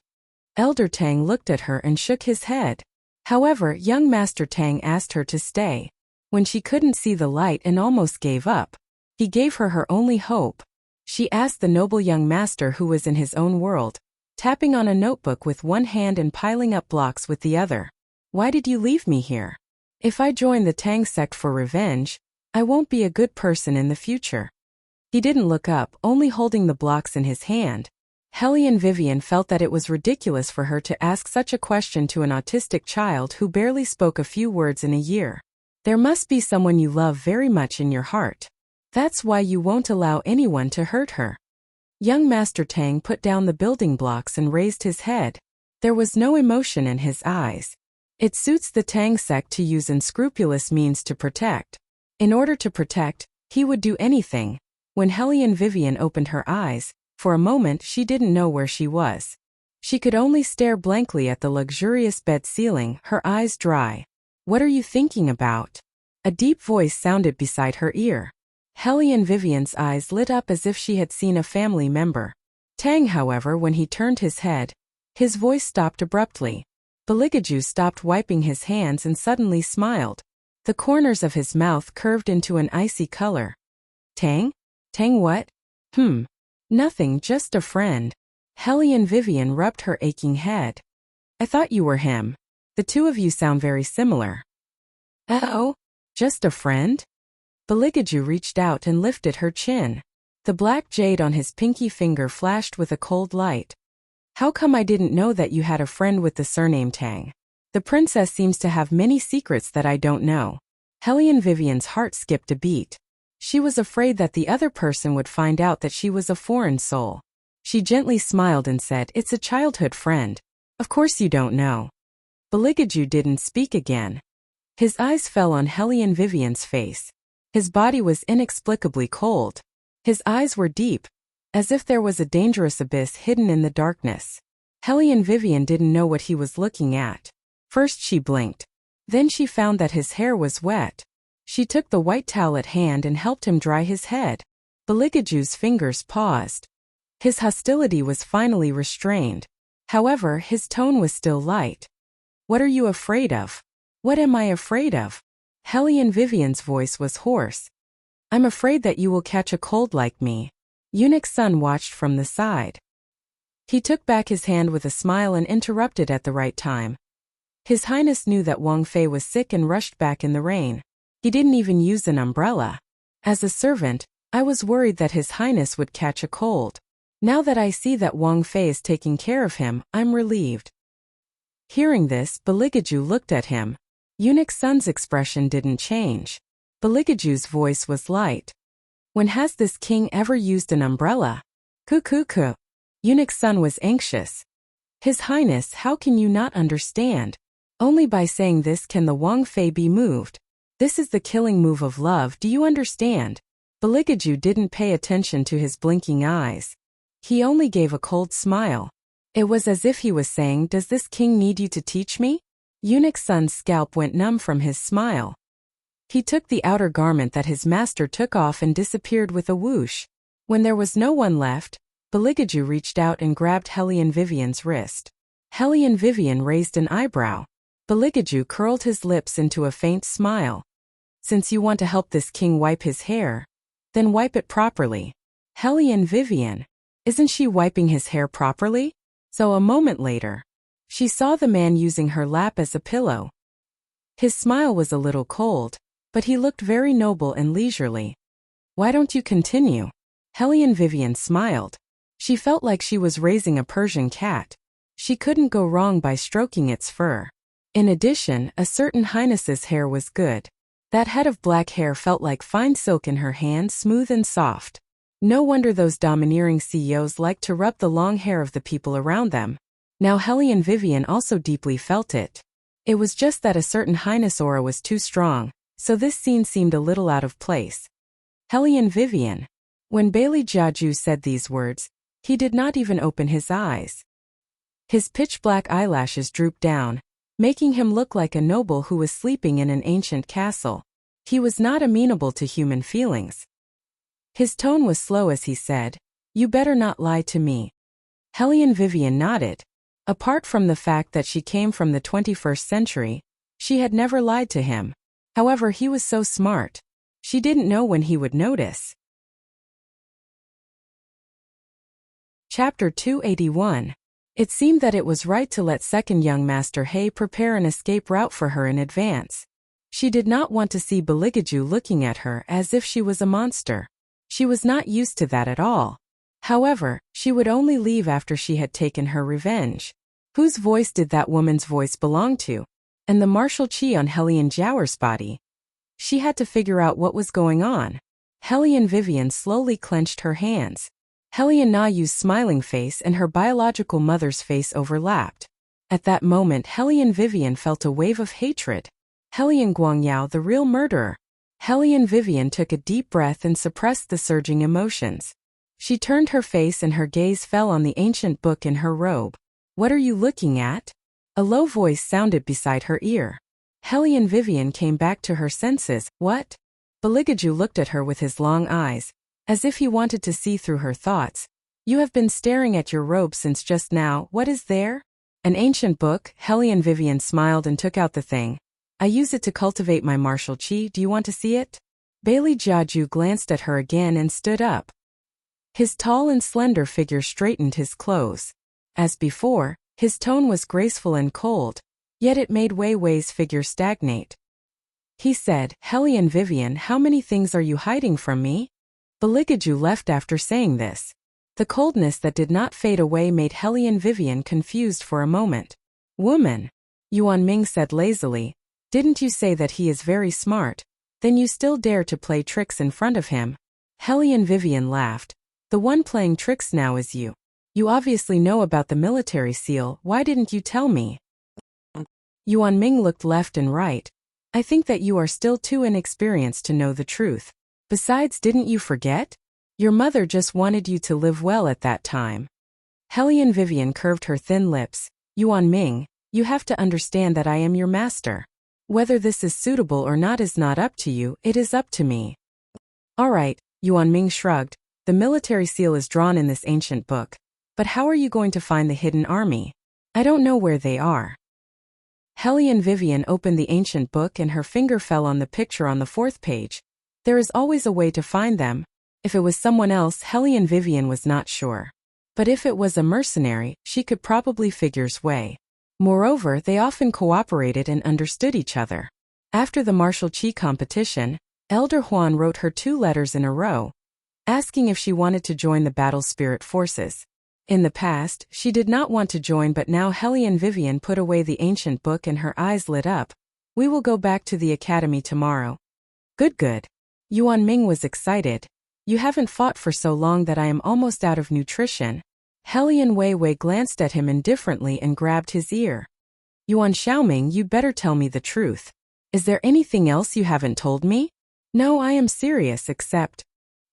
Elder Tang looked at her and shook his head. However, young Master Tang asked her to stay. When she couldn't see the light and almost gave up, he gave her her only hope. She asked the noble young master who was in his own world, tapping on a notebook with one hand and piling up blocks with the other. Why did you leave me here? If I join the Tang sect for revenge, I won't be a good person in the future. He didn't look up, only holding the blocks in his hand. Helian Vivian felt that it was ridiculous for her to ask such a question to an autistic child who barely spoke a few words in a year. There must be someone you love very much in your heart. That's why you won't allow anyone to hurt her. Young Master Tang put down the building blocks and raised his head. There was no emotion in his eyes. It suits the Tang sect to use unscrupulous means to protect. In order to protect, he would do anything. When Helian Vivian opened her eyes, for a moment she didn't know where she was. She could only stare blankly at the luxurious bed ceiling, her eyes dry. What are you thinking about? A deep voice sounded beside her ear. Helian Vivian's eyes lit up as if she had seen a family member. Tang, however, when he turned his head, his voice stopped abruptly. Beligaju stopped wiping his hands and suddenly smiled. The corners of his mouth curved into an icy color. Tang? Tang what? Nothing, just a friend. Helian Vivian rubbed her aching head. I thought you were him. The two of you sound very similar. Oh? Just a friend? Beligaju reached out and lifted her chin. The black jade on his pinky finger flashed with a cold light. How come I didn't know that you had a friend with the surname Tang? The princess seems to have many secrets that I don't know. Helian Vivian's heart skipped a beat. She was afraid that the other person would find out that she was a foreign soul. She gently smiled and said, "It's a childhood friend." Of course you don't know. Beligaju didn't speak again. His eyes fell on Hellion Vivian's face. His body was inexplicably cold. His eyes were deep, as if there was a dangerous abyss hidden in the darkness. Hellion Vivian didn't know what he was looking at. First she blinked. Then she found that his hair was wet. She took the white towel at hand and helped him dry his head. Beligaju's fingers paused. His hostility was finally restrained. However, his tone was still light. What are you afraid of? What am I afraid of? Hellion Vivian's voice was hoarse. I'm afraid that you will catch a cold like me. Eunuch Sun watched from the side. He took back his hand with a smile and interrupted at the right time. His Highness knew that Wang Fei was sick and rushed back in the rain. He didn't even use an umbrella. As a servant, I was worried that His Highness would catch a cold. Now that I see that Wang Fei is taking care of him, I'm relieved. Hearing this, Beligaju looked at him. Eunuch Sun's expression didn't change. Beligaju's voice was light. When has this king ever used an umbrella? Kukuku. Eunuch Sun was anxious. His Highness, how can you not understand? Only by saying this can the Wang Fei be moved. This is the killing move of love, do you understand? Beligaju didn't pay attention to his blinking eyes. He only gave a cold smile. It was as if he was saying, does this king need you to teach me? Eunuch Sun's scalp went numb from his smile. He took the outer garment that his master took off and disappeared with a whoosh. When there was no one left, Beligaju reached out and grabbed Hellion Vivian's wrist. Hellion Vivian raised an eyebrow. Beligaju curled his lips into a faint smile. Since you want to help this king wipe his hair, then wipe it properly. Hellion Vivian, isn't she wiping his hair properly? So a moment later, she saw the man using her lap as a pillow. His smile was a little cold, but he looked very noble and leisurely. Why don't you continue? Hellion Vivian smiled. She felt like she was raising a Persian cat. She couldn't go wrong by stroking its fur. In addition, a certain highness's hair was good. That head of black hair felt like fine silk in her hand, smooth and soft. No wonder those domineering CEOs liked to rub the long hair of the people around them. Now Hellion Vivian also deeply felt it. It was just that a certain highness aura was too strong, so this scene seemed a little out of place. Hellion Vivian. When Bailey Jiaju said these words, he did not even open his eyes. His pitch-black eyelashes drooped down, making him look like a noble who was sleeping in an ancient castle. He was not amenable to human feelings. His tone was slow as he said, "You better not lie to me." Hellion Vivian nodded. Apart from the fact that she came from the 21st century, she had never lied to him. However, he was so smart. She didn't know when he would notice. Chapter 281. It seemed that it was right to let second young Master He prepare an escape route for her in advance. She did not want to see Beligaju looking at her as if she was a monster. She was not used to that at all. However, she would only leave after she had taken her revenge. Whose voice did that woman's voice belong to? And the martial chi on Hellion Jiaoer's body? She had to figure out what was going on. Hellion Vivian slowly clenched her hands. Hellion Na Yu's smiling face and her biological mother's face overlapped. At that moment Hellion Vivian felt a wave of hatred. Hellion Guangyao, the real murderer. Hellion Vivian took a deep breath and suppressed the surging emotions. She turned her face and her gaze fell on the ancient book in her robe. What are you looking at? A low voice sounded beside her ear. Hellion Vivian came back to her senses. What? Beligaju looked at her with his long eyes, as if he wanted to see through her thoughts. You have been staring at your robe since just now. What is there? An ancient book. Hellion Vivian smiled and took out the thing. I use it to cultivate my martial chi. Do you want to see it? Bailey Jiaju glanced at her again and stood up. His tall and slender figure straightened his clothes. As before, his tone was graceful and cold, yet it made Wei Wei's figure stagnate. He said, Hellion Vivian, how many things are you hiding from me? Beligaju left after saying this. The coldness that did not fade away made Hellion Vivian confused for a moment. Woman, Yuan Ming said lazily, didn't you say that he is very smart? Then you still dare to play tricks in front of him? Hellion Vivian laughed. The one playing tricks now is you. You obviously know about the military seal, why didn't you tell me? Yuan Ming looked left and right. I think that you are still too inexperienced to know the truth. Besides, didn't you forget? Your mother just wanted you to live well at that time. Hellion Vivian curved her thin lips. Yuan Ming, you have to understand that I am your master. Whether this is suitable or not is not up to you, it is up to me. Alright, Yuan Ming shrugged. The military seal is drawn in this ancient book. But how are you going to find the hidden army? I don't know where they are. Hellion Vivian opened the ancient book and her finger fell on the picture on the 4th page. There is always a way to find them. If it was someone else, Hellion Vivian was not sure. But if it was a mercenary, she could probably figure's way. Moreover, they often cooperated and understood each other. After the martial chi competition, Elder Huan wrote her 2 letters in a row, asking if she wanted to join the battle spirit forces. In the past, she did not want to join, but now Hellion Vivian put away the ancient book and her eyes lit up. We will go back to the academy tomorrow. Good. Yuan Ming was excited. You haven't fought for so long that I am almost out of nutrition. Hellion Weiwei glanced at him indifferently and grabbed his ear. Yuan Xiaoming, you better tell me the truth. Is there anything else you haven't told me? No, I am serious, except...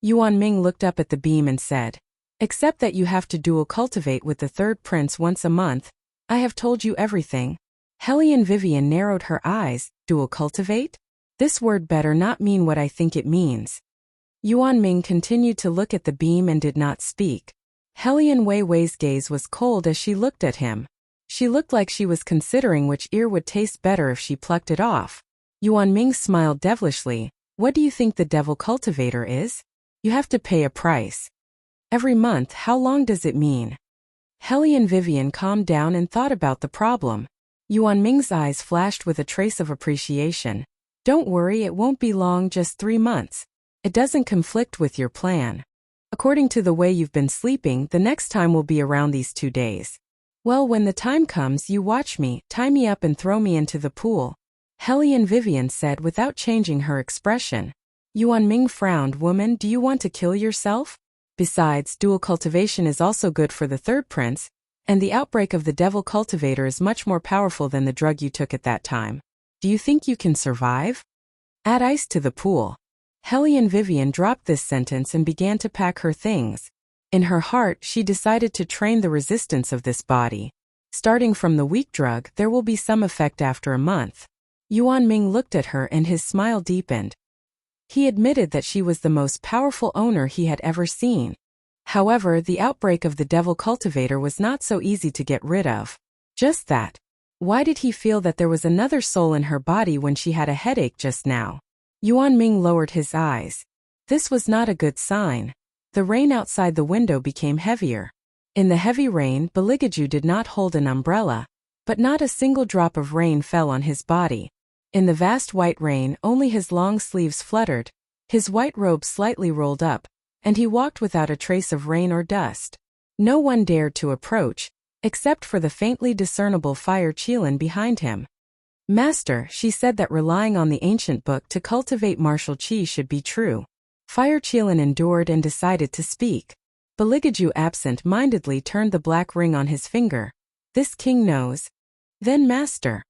Yuan Ming looked up at the beam and said, except that you have to dual cultivate with the 3rd prince once a month. I have told you everything. Hellion Vivian narrowed her eyes. Dual cultivate? This word better not mean what I think it means. Yuan Ming continued to look at the beam and did not speak. Hellion Weiwei's gaze was cold as she looked at him. She looked like she was considering which ear would taste better if she plucked it off. Yuan Ming smiled devilishly. What do you think the devil cultivator is? You have to pay a price. Every month, how long does it mean? Hellion Vivian calmed down and thought about the problem. Yuan Ming's eyes flashed with a trace of appreciation. Don't worry, it won't be long, just 3 months. It doesn't conflict with your plan. According to the way you've been sleeping, the next time will be around these 2 days. Well, when the time comes, you watch me, tie me up and throw me into the pool. Hellion Vivian said without changing her expression. Yuan Ming frowned. Woman, do you want to kill yourself? Besides, dual cultivation is also good for the 3rd prince, and the outbreak of the devil cultivator is much more powerful than the drug you took at that time. Do you think you can survive? Add ice to the pool. Hellion Vivian dropped this sentence and began to pack her things. In her heart, she decided to train the resistance of this body. Starting from the weak drug, there will be some effect after a month. Yuan Ming looked at her and his smile deepened. He admitted that she was the most powerful owner he had ever seen. However, the outbreak of the devil cultivator was not so easy to get rid of. Just that. Why did he feel that there was another soul in her body when she had a headache just now? Yuan Ming lowered his eyes. This was not a good sign. The rain outside the window became heavier. In the heavy rain, Beligaju did not hold an umbrella, but not a single drop of rain fell on his body. In the vast white rain, only his long sleeves fluttered, his white robe slightly rolled up, and he walked without a trace of rain or dust. No one dared to approach, except for the faintly discernible Fire Qilin behind him. Master, she said that relying on the ancient book to cultivate martial chi should be true. Fire Qilin endured and decided to speak. Beligaju absent-mindedly turned the black ring on his finger. This king knows. Then master.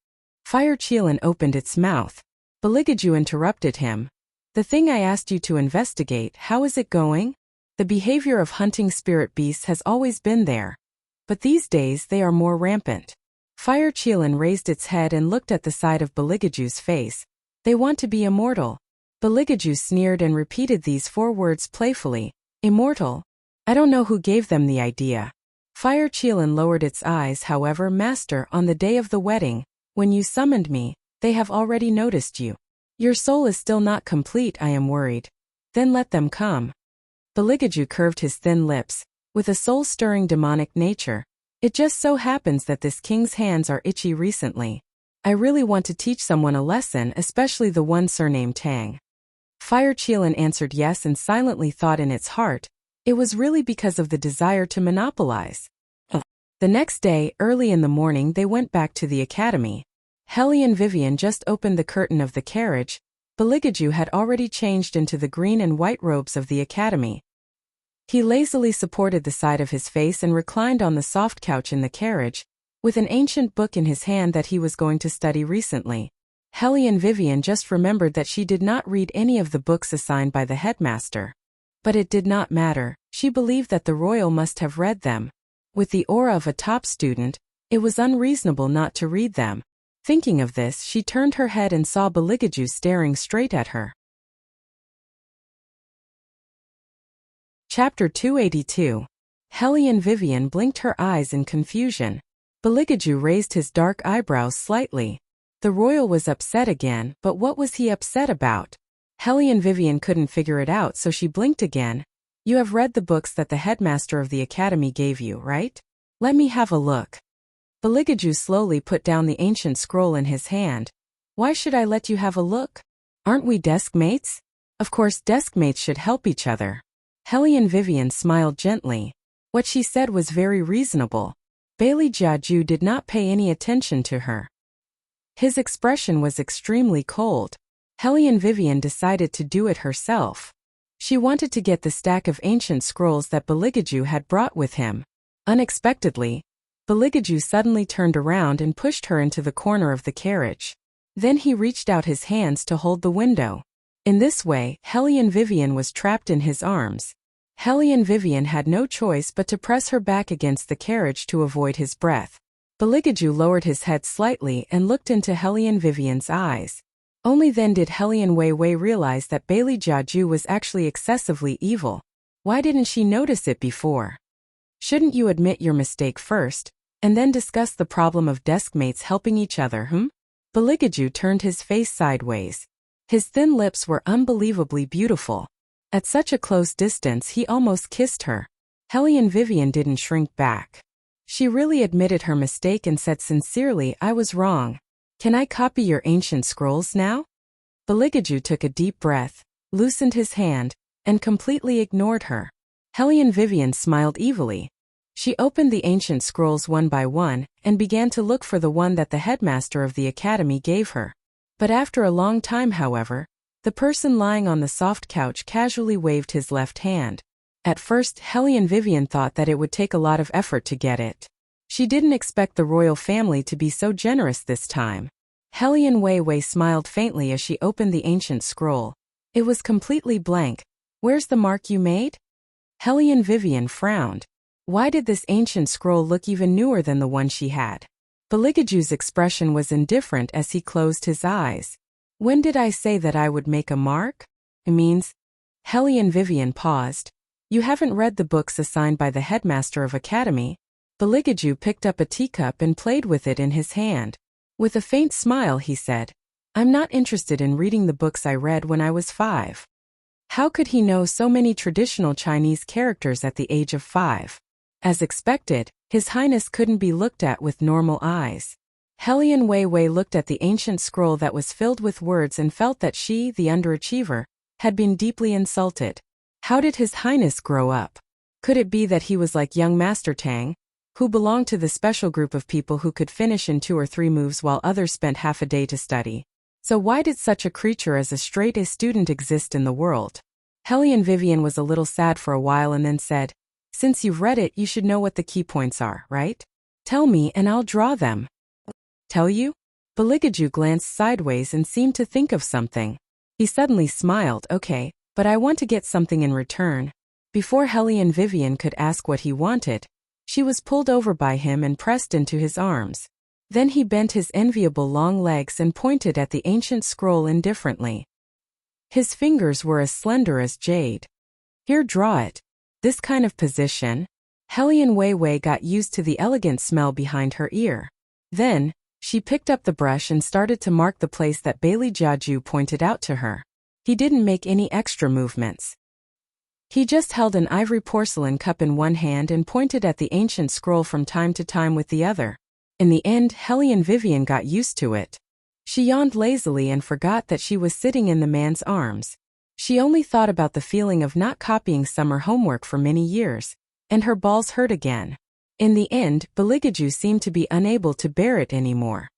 Fire Qilin opened its mouth. Beligaju interrupted him. The thing I asked you to investigate, how is it going? The behavior of hunting spirit beasts has always been there. But these days they are more rampant. Fire Qilin raised its head and looked at the side of Beligaju's face. They want to be immortal. Beligaju sneered and repeated these 4 words playfully. Immortal? I don't know who gave them the idea. Fire Qilin lowered its eyes. However, master, on the day of the wedding, when you summoned me, they have already noticed you. Your soul is still not complete, I am worried. Then let them come. Beligaju curved his thin lips. With a soul-stirring demonic nature, it just so happens that this king's hands are itchy recently. I really want to teach someone a lesson, especially the one surnamed Tang. Fire Qilin answered yes and silently thought in its heart, it was really because of the desire to monopolize. The next day, early in the morning, they went back to the academy. Hellion Vivian just opened the curtain of the carriage. Beligaju had already changed into the green and white robes of the academy. He lazily supported the side of his face and reclined on the soft couch in the carriage, with an ancient book in his hand that he was going to study recently. Helene Vivian just remembered that she did not read any of the books assigned by the headmaster. But it did not matter, she believed that the royal must have read them. With the aura of a top student, it was unreasonable not to read them. Thinking of this, she turned her head and saw Beligaju staring straight at her. Chapter 282. Helene Vivian blinked her eyes in confusion. Beligaju raised his dark eyebrows slightly. The royal was upset again, but what was he upset about? Helene Vivian couldn't figure it out, so she blinked again. You have read the books that the headmaster of the academy gave you, right? Let me have a look. Beligaju slowly put down the ancient scroll in his hand. Why should I let you have a look? Aren't we desk mates? Of course desk mates should help each other. Helene Vivian smiled gently. What she said was very reasonable. Bailey Jiaju did not pay any attention to her. His expression was extremely cold. Helene Vivian decided to do it herself. She wanted to get the stack of ancient scrolls that Beligaju had brought with him. Unexpectedly, Beligaju suddenly turned around and pushed her into the corner of the carriage. Then he reached out his hands to hold the window. In this way, Helene Vivian was trapped in his arms. Helene Vivian had no choice but to press her back against the carriage to avoid his breath. Beligaju lowered his head slightly and looked into Helene Vivian's eyes. Only then did Helene Wei realize that Bailey Jiaju was actually excessively evil. Why didn't she notice it before? Shouldn't you admit your mistake first, and then discuss the problem of desk mates helping each other, Beligaju turned his face sideways. His thin lips were unbelievably beautiful. At such a close distance he almost kissed her. Helene Vivian didn't shrink back. She really admitted her mistake and said sincerely, I was wrong. Can I copy your ancient scrolls now? Beligaju took a deep breath, loosened his hand, and completely ignored her. Helene Vivian smiled evilly. She opened the ancient scrolls one by one and began to look for the one that the headmaster of the academy gave her. But after a long time, however, the person lying on the soft couch casually waved his left hand. At first, Helene Vivian thought that it would take a lot of effort to get it. She didn't expect the royal family to be so generous this time. Helene Wei smiled faintly as she opened the ancient scroll. It was completely blank. Where's the mark you made? Helene Vivian frowned. Why did this ancient scroll look even newer than the one she had? Beligaju's expression was indifferent as he closed his eyes. When did I say that I would make a mark? It means... Helene Vivian paused. You haven't read the books assigned by the headmaster of academy? Beligaju picked up a teacup and played with it in his hand. With a faint smile he said, I'm not interested in reading the books I read when I was 5. How could he know so many traditional Chinese characters at the age of 5? As expected, His Highness couldn't be looked at with normal eyes. Helene Wei looked at the ancient scroll that was filled with words and felt that she, the underachiever, had been deeply insulted. How did His Highness grow up? Could it be that he was like young Master Tang, who belonged to the special group of people who could finish in 2 or 3 moves while others spent half a day to study? So why did such a creature as a straight-A student exist in the world? Helene Vivian was a little sad for a while and then said, Since you've read it, you should know what the key points are, right? Tell me and I'll draw them. Tell you? Beligaju glanced sideways and seemed to think of something. He suddenly smiled, okay, but I want to get something in return. Before Helene Vivian could ask what he wanted, she was pulled over by him and pressed into his arms. Then he bent his enviable long legs and pointed at the ancient scroll indifferently. His fingers were as slender as jade. Here, draw it. This kind of position. Helene Wei got used to the elegant smell behind her ear. Then, she picked up the brush and started to mark the place that Bailey Jiaju pointed out to her. He didn't make any extra movements. He just held an ivory porcelain cup in one hand and pointed at the ancient scroll from time to time with the other. In the end, Helene Vivian got used to it. She yawned lazily and forgot that she was sitting in the man's arms. She only thought about the feeling of not copying summer homework for many years, and her balls hurt again. In the end, Beligaju seemed to be unable to bear it anymore.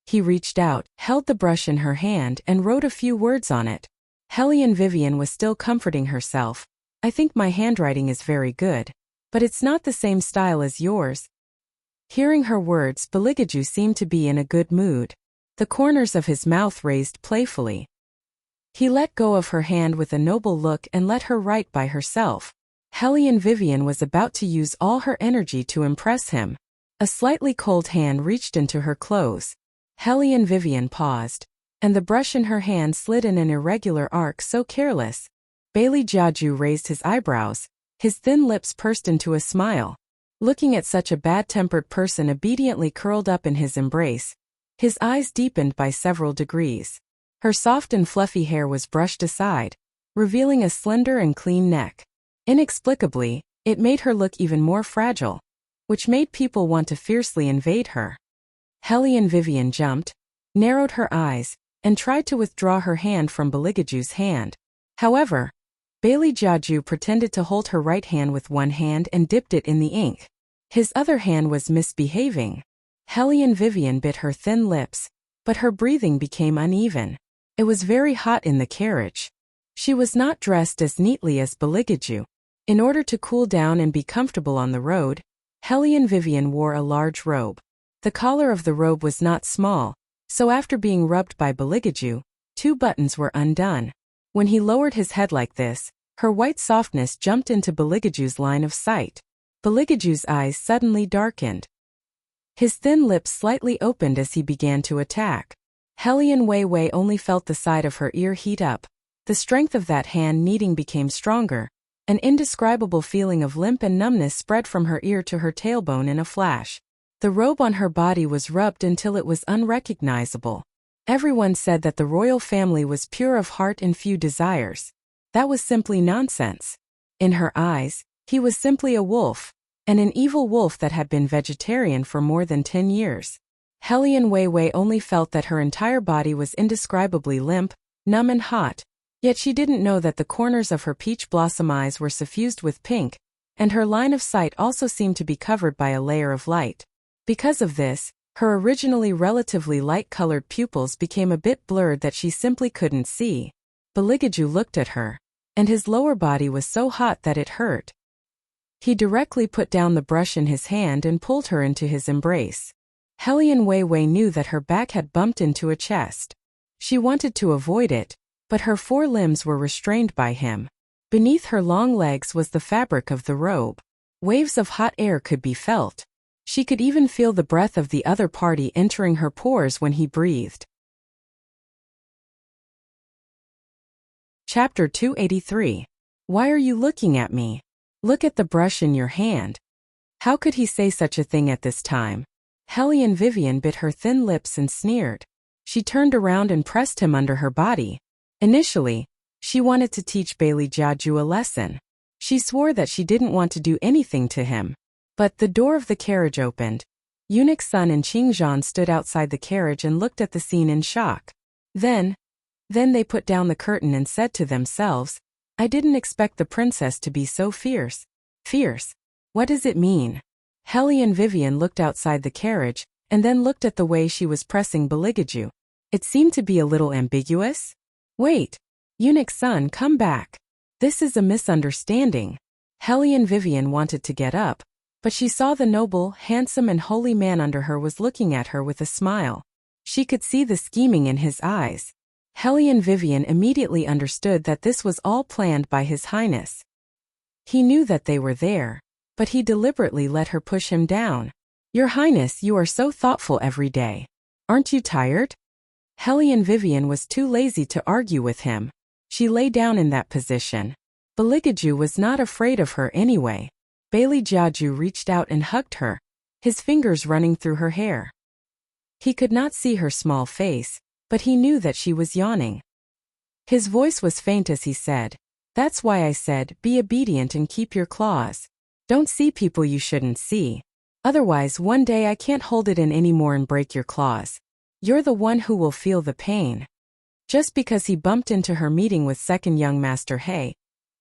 He reached out, held the brush in her hand and wrote a few words on it. Helene Vivian was still comforting herself. I think my handwriting is very good. But it's not the same style as yours. Hearing her words, Beligaju seemed to be in a good mood. The corners of his mouth raised playfully. He let go of her hand with a noble look and let her write by herself. Hellion Vivian was about to use all her energy to impress him. A slightly cold hand reached into her clothes. Hellion Vivian paused, and the brush in her hand slid in an irregular arc so careless. Bailey Jiaju raised his eyebrows. His thin lips pursed into a smile. Looking at such a bad-tempered person obediently curled up in his embrace, his eyes deepened by several degrees. Her soft and fluffy hair was brushed aside, revealing a slender and clean neck. Inexplicably, it made her look even more fragile, which made people want to fiercely invade her. Hellion Vivian jumped, narrowed her eyes, and tried to withdraw her hand from Beligaju's hand. However, Bailey Jiaju pretended to hold her right hand with one hand and dipped it in the ink. His other hand was misbehaving. Hellion Vivian bit her thin lips, but her breathing became uneven. It was very hot in the carriage. She was not dressed as neatly as Beligaju. In order to cool down and be comfortable on the road, Hellion Vivian wore a large robe. The collar of the robe was not small, so after being rubbed by Beligaju, 2 buttons were undone. When he lowered his head like this, her white softness jumped into Beligaju's line of sight. Beligaju's eyes suddenly darkened. His thin lips slightly opened as he began to attack. Hellion Weiwei only felt the side of her ear heat up. The strength of that hand kneading became stronger. An indescribable feeling of limp and numbness spread from her ear to her tailbone in a flash. The robe on her body was rubbed until it was unrecognizable. Everyone said that the royal family was pure of heart and few desires. That was simply nonsense. In her eyes, he was simply a wolf, and an evil wolf that had been vegetarian for more than 10 years. Hellion Weiwei only felt that her entire body was indescribably limp, numb and hot, yet she didn't know that the corners of her peach blossom eyes were suffused with pink, and her line of sight also seemed to be covered by a layer of light. Because of this, her originally relatively light-colored pupils became a bit blurred that she simply couldn't see. Beligaju looked at her, and his lower body was so hot that it hurt. He directly put down the brush in his hand and pulled her into his embrace. Hellion Weiwei knew that her back had bumped into a chest. She wanted to avoid it, but her 4 limbs were restrained by him. Beneath her long legs was the fabric of the robe. Waves of hot air could be felt. She could even feel the breath of the other party entering her pores when he breathed. Chapter 283. Why are you looking at me? Look at the brush in your hand. How could he say such a thing at this time? Hellion Vivian bit her thin lips and sneered. She turned around and pressed him under her body. Initially, she wanted to teach Bailey Jiaju a lesson. She swore that she didn't want to do anything to him. But the door of the carriage opened. Eunuch Sun and Qingzhan stood outside the carriage and looked at the scene in shock. Then they put down the curtain and said to themselves, I didn't expect the princess to be so fierce. Fierce? What does it mean? Hellion Vivian looked outside the carriage, and then looked at the way she was pressing Beligaju. It seemed to be a little ambiguous. Wait. Eunuch Sun, come back. This is a misunderstanding. Hellion Vivian wanted to get up, but she saw the noble, handsome and holy man under her was looking at her with a smile. She could see the scheming in his eyes. Hellion Vivian immediately understood that this was all planned by His Highness. He knew that they were there, but he deliberately let her push him down. Your Highness, you are so thoughtful every day. Aren't you tired? Hellion Vivian was too lazy to argue with him. She lay down in that position. Beligaju was not afraid of her anyway. Bailey Jiaju reached out and hugged her, his fingers running through her hair. He could not see her small face, but he knew that she was yawning. His voice was faint as he said, That's why I said, be obedient and keep your claws. Don't see people you shouldn't see. Otherwise one day I can't hold it in anymore and break your claws. You're the one who will feel the pain. Just because he bumped into her meeting with second young Master He,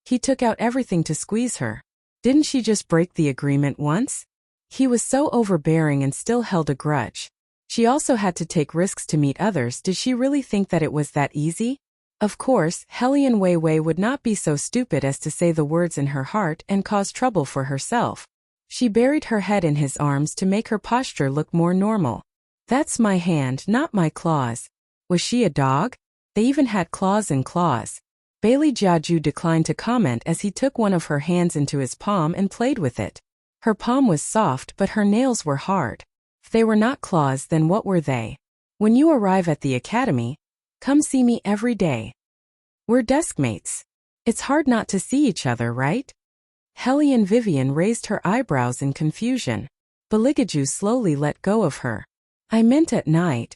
he took out everything to squeeze her. Didn't she just break the agreement once? He was so overbearing and still held a grudge. She also had to take risks to meet others. Did she really think that it was that easy? Of course, Helian Weiwei would not be so stupid as to say the words in her heart and cause trouble for herself. She buried her head in his arms to make her posture look more normal. That's my hand, not my claws. Was she a dog? They even had claws and claws. Bailey Jiaju declined to comment as he took one of her hands into his palm and played with it. Her palm was soft but her nails were hard. If they were not claws, then what were they? When you arrive at the academy, come see me every day. We're deskmates. It's hard not to see each other, right? Helian Vivian raised her eyebrows in confusion. Baligaju slowly let go of her. I meant at night.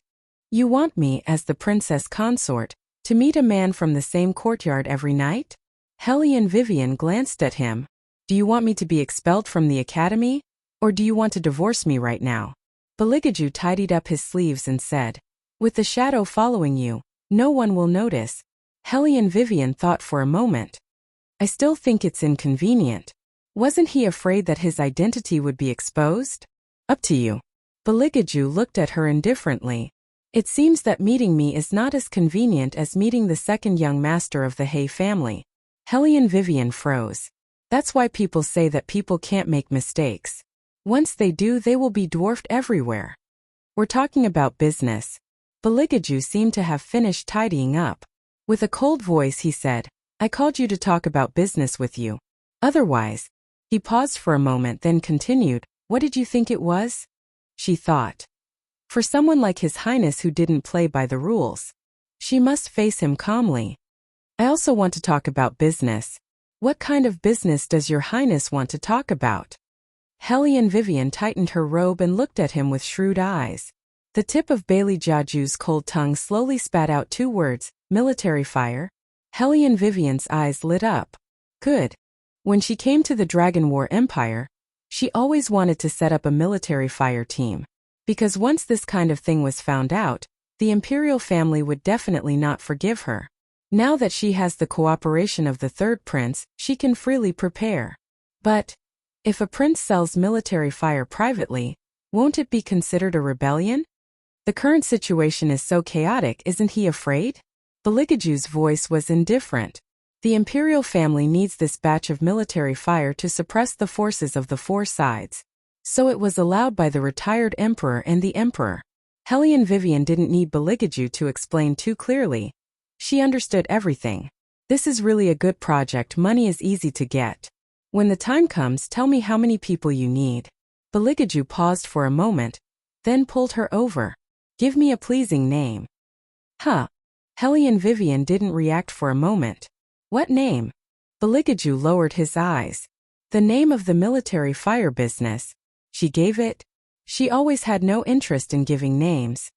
You want me, as the princess consort, to meet a man from the same courtyard every night? Helian Vivian glanced at him. Do you want me to be expelled from the academy? Or do you want to divorce me right now? Baligaju tidied up his sleeves and said, with the shadow following you, no one will notice. Helian Vivian thought for a moment. I still think it's inconvenient. Wasn't he afraid that his identity would be exposed? Up to you. Baligaju looked at her indifferently. It seems that meeting me is not as convenient as meeting the second young master of the He family. Helian Vivian froze. That's why people say that people can't make mistakes. Once they do, they will be dwarfed everywhere. We're talking about business. Baligaju seemed to have finished tidying up. With a cold voice he said, I called you to talk about business with you. Otherwise, he paused for a moment then continued, what did you think it was? She thought. For someone like His Highness who didn't play by the rules, she must face him calmly. I also want to talk about business. What kind of business does Your Highness want to talk about? Helian Vivian tightened her robe and looked at him with shrewd eyes. The tip of Bailey Jiaju's cold tongue slowly spat out two words, military fire. Helian Vivian's eyes lit up. Good. When she came to the Dragon War Empire, she always wanted to set up a military fire team. Because once this kind of thing was found out, the imperial family would definitely not forgive her. Now that she has the cooperation of the third prince, she can freely prepare. But if a prince sells military fire privately, won't it be considered a rebellion? The current situation is so chaotic, isn't he afraid? Baligaju's voice was indifferent. The imperial family needs this batch of military fire to suppress the forces of the four sides. So it was allowed by the retired emperor and the emperor. Helian Vivian didn't need Baligaju to explain too clearly. She understood everything. This is really a good project. Money is easy to get. When the time comes, tell me how many people you need. Baligaju paused for a moment, then pulled her over. Give me a pleasing name. Huh. Helian Vivian didn't react for a moment. What name? Baligaju lowered his eyes. The name of the military fire business. She gave it. She always had no interest in giving names.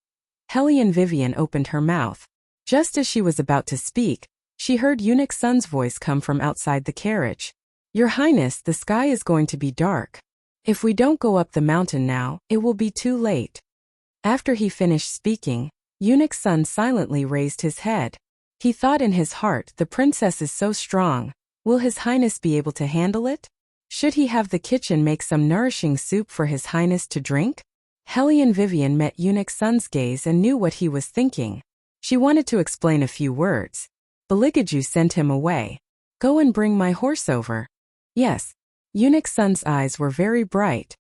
Helian Vivian opened her mouth. Just as she was about to speak, she heard Eunuch Sun's voice come from outside the carriage. Your Highness, the sky is going to be dark. If we don't go up the mountain now, it will be too late. After he finished speaking, Eunuch Sun silently raised his head. He thought in his heart, the princess is so strong. Will His Highness be able to handle it? Should he have the kitchen make some nourishing soup for His Highness to drink? Helian Vivian met Eunuch Sun's gaze and knew what he was thinking. She wanted to explain a few words. Baligaju sent him away. Go and bring my horse over. Yes. Eunuch Sun's eyes were very bright.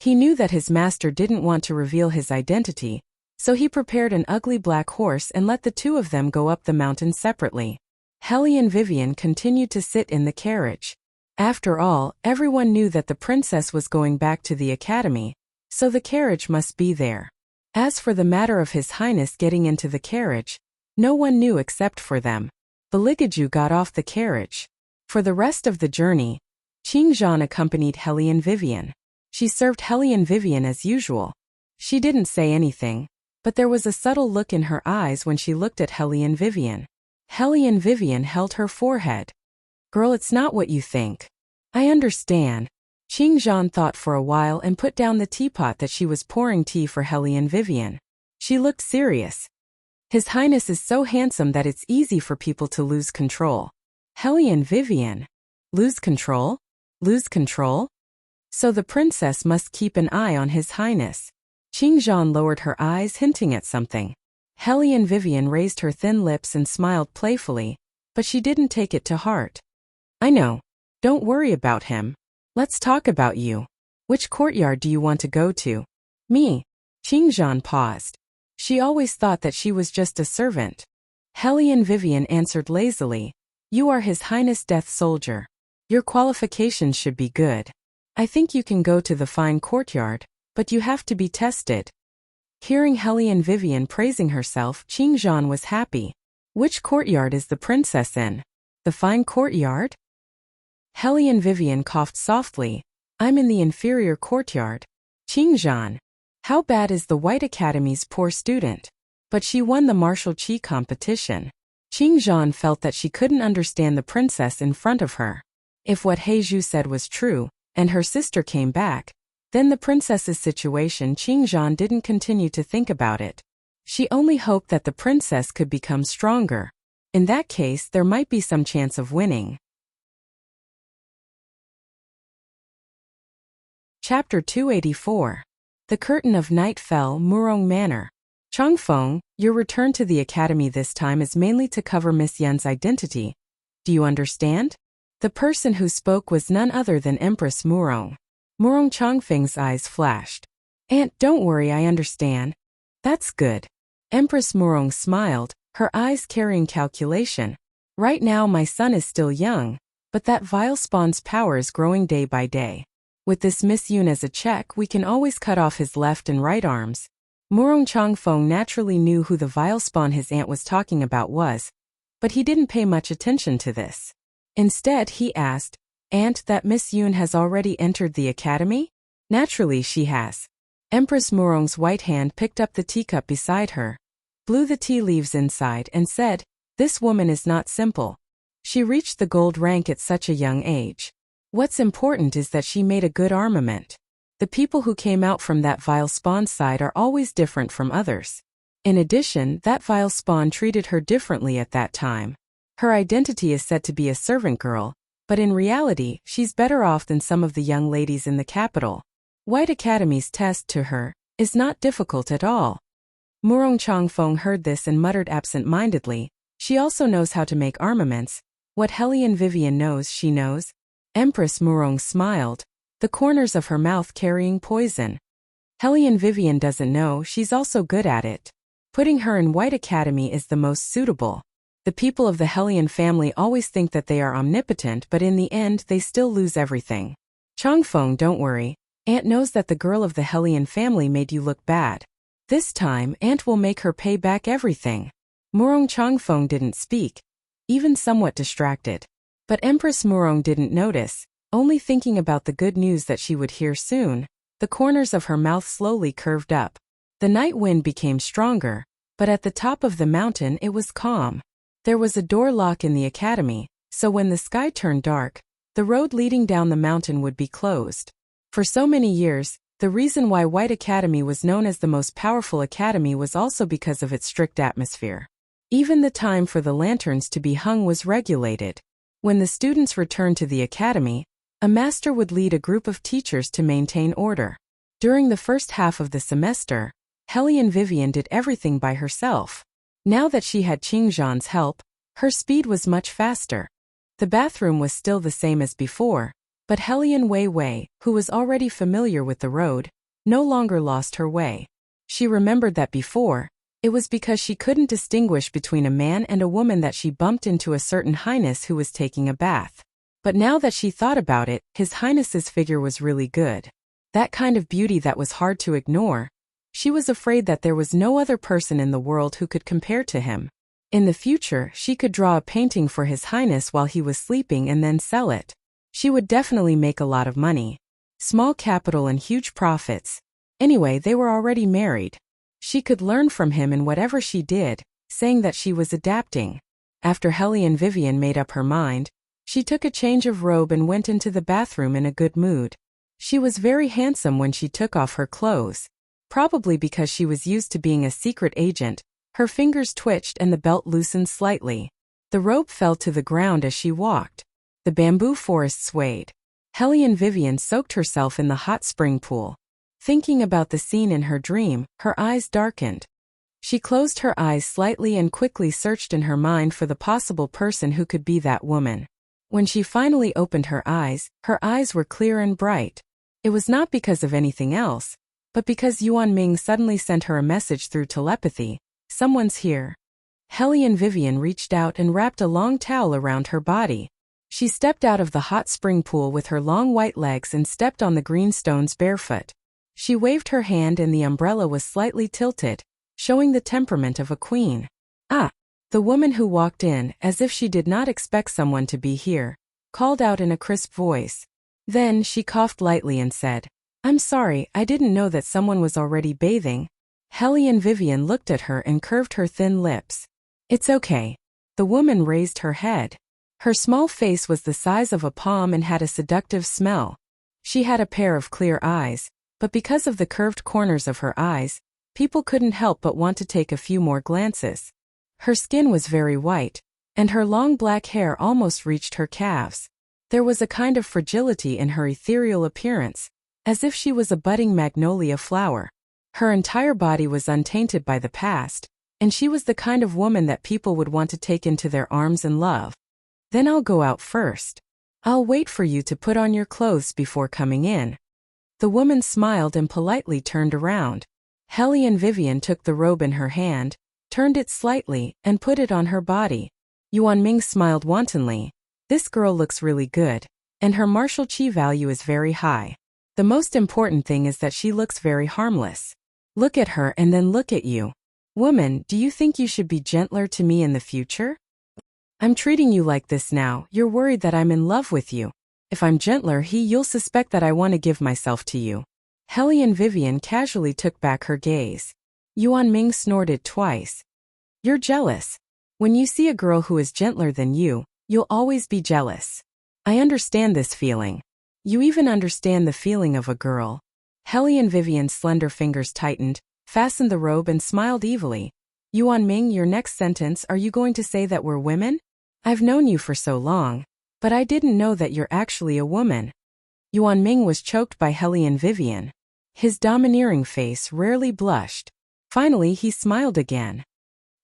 He knew that his master didn't want to reveal his identity, so he prepared an ugly black horse and let the two of them go up the mountain separately. Helian Vivian continued to sit in the carriage. After all, everyone knew that the princess was going back to the academy, so the carriage must be there. As for the matter of His Highness getting into the carriage, no one knew except for them. Baligaju got off the carriage. For the rest of the journey, Qingzhan accompanied Helian Vivian. She served Helian Vivian as usual. She didn't say anything, but there was a subtle look in her eyes when she looked at Helian Vivian. Helian Vivian held her forehead. Girl, it's not what you think. I understand. Qingzhan thought for a while and put down the teapot that she was pouring tea for Helian Vivian. She looked serious. His Highness is so handsome that it's easy for people to lose control. Helian Vivian. Lose control? Lose control? So the princess must keep an eye on His Highness. Qingzhan lowered her eyes, hinting at something. Hellion Vivian raised her thin lips and smiled playfully, but she didn't take it to heart. I know. Don't worry about him. Let's talk about you. Which courtyard do you want to go to? Me. Qingzhan paused. She always thought that she was just a servant. Hellion Vivian answered lazily. You are His Highness Death Soldier. Your qualifications should be good. I think you can go to the fine courtyard, but you have to be tested. Hearing Hellion Vivian praising herself, Qingzhan was happy. Which courtyard is the princess in? The fine courtyard? Hellion Vivian coughed softly. I'm in the inferior courtyard. Qingzhan. How bad is the White Academy's poor student? But she won the martial qi competition. Qingzhan felt that she couldn't understand the princess in front of her. If what Heizhu said was true, and her sister came back, then the princess's situation, Qingzhan didn't continue to think about it. She only hoped that the princess could become stronger. In that case, there might be some chance of winning. Chapter 284. The curtain of night fell, Murong Manor. Changfeng, your return to the academy this time is mainly to cover Miss Yan's identity. Do you understand? The person who spoke was none other than Empress Murong. Murong Changfeng's eyes flashed. Aunt, don't worry, I understand. That's good. Empress Murong smiled, her eyes carrying calculation. Right now my son is still young, but that vile spawn's power is growing day by day. With this Miss Yun as a check, we can always cut off his left and right arms. Murong Changfeng naturally knew who the vile spawn his aunt was talking about was, but he didn't pay much attention to this. Instead, he asked, Aunt, that Miss Yun has already entered the academy? Naturally she has. Empress Murong's white hand picked up the teacup beside her, blew the tea leaves inside and said, This woman is not simple. She reached the gold rank at such a young age. What's important is that she made a good armament. The people who came out from that vile spawn side are always different from others. In addition, that vile spawn treated her differently at that time. Her identity is said to be a servant girl, but in reality, she's better off than some of the young ladies in the capital. White Academy's test to her is not difficult at all. Murong Changfeng heard this and muttered absent-mindedly. She also knows how to make armaments. What Hellion Vivian knows, she knows. Empress Murong smiled, the corners of her mouth carrying poison. Hellion Vivian doesn't know she's also good at it. Putting her in White Academy is the most suitable. The people of the Hellion family always think that they are omnipotent, but in the end they still lose everything. Changfeng, don't worry. Aunt knows that the girl of the Hellion family made you look bad. This time, Aunt will make her pay back everything. Murong Changfeng didn't speak, even somewhat distracted. But Empress Murong didn't notice, only thinking about the good news that she would hear soon. The corners of her mouth slowly curved up. The night wind became stronger, but at the top of the mountain it was calm. There was a door lock in the academy, so when the sky turned dark, the road leading down the mountain would be closed. For so many years, the reason why White Academy was known as the most powerful academy was also because of its strict atmosphere. Even the time for the lanterns to be hung was regulated. When the students returned to the academy, a master would lead a group of teachers to maintain order. During the first half of the semester, Hellion Vivian did everything by herself. Now that she had Qingzhan's help, her speed was much faster. The bathroom was still the same as before, but Hellion Wei, who was already familiar with the road, no longer lost her way. She remembered that before, it was because she couldn't distinguish between a man and a woman that she bumped into a certain highness who was taking a bath. But now that she thought about it, His Highness's figure was really good. That kind of beauty that was hard to ignore. She was afraid that there was no other person in the world who could compare to him. In the future, she could draw a painting for His Highness while he was sleeping and then sell it. She would definitely make a lot of money. Small capital and huge profits. Anyway, they were already married. She could learn from him in whatever she did, saying that she was adapting. After Hellion Vivian made up her mind, she took a change of robe and went into the bathroom in a good mood. She was very handsome when she took off her clothes. Probably because she was used to being a secret agent, her fingers twitched and the belt loosened slightly. The robe fell to the ground as she walked. The bamboo forest swayed. Hellion Vivian soaked herself in the hot spring pool. Thinking about the scene in her dream, her eyes darkened. She closed her eyes slightly and quickly searched in her mind for the possible person who could be that woman. When she finally opened her eyes were clear and bright. It was not because of anything else, but because Yuan Ming suddenly sent her a message through telepathy. Someone's here. Hellion Vivian reached out and wrapped a long towel around her body. She stepped out of the hot spring pool with her long white legs and stepped on the green stones barefoot. She waved her hand and the umbrella was slightly tilted, showing the temperament of a queen. Ah! The woman who walked in, as if she did not expect someone to be here, called out in a crisp voice. Then she coughed lightly and said, "I'm sorry, I didn't know that someone was already bathing." Hellion Vivian looked at her and curved her thin lips. "It's okay." The woman raised her head. Her small face was the size of a palm and had a seductive smell. She had a pair of clear eyes, but because of the curved corners of her eyes, people couldn't help but want to take a few more glances. Her skin was very white, and her long black hair almost reached her calves. There was a kind of fragility in her ethereal appearance, as if she was a budding magnolia flower. Her entire body was untainted by the past, and she was the kind of woman that people would want to take into their arms and love. "Then I'll go out first. I'll wait for you to put on your clothes before coming in." The woman smiled and politely turned around. Hellion Vivian took the robe in her hand, turned it slightly, and put it on her body. Yuan Ming smiled wantonly. "This girl looks really good, and her martial chi value is very high. The most important thing is that she looks very harmless. Look at her and then look at you. Woman, do you think you should be gentler to me in the future? I'm treating you like this now, you're worried that I'm in love with you. If I'm gentler, you'll suspect that I want to give myself to you." Hellion Vivian casually took back her gaze. Yuan Ming snorted twice. "You're jealous. When you see a girl who is gentler than you, you'll always be jealous. I understand this feeling. You even understand the feeling of a girl." Hellion Vivian's slender fingers tightened, fastened the robe and smiled evilly. "Yuan Ming, your next sentence, are you going to say that we're women? I've known you for so long, but I didn't know that you're actually a woman." Yuan Ming was choked by Hellion Vivian. His domineering face rarely blushed. Finally, he smiled again.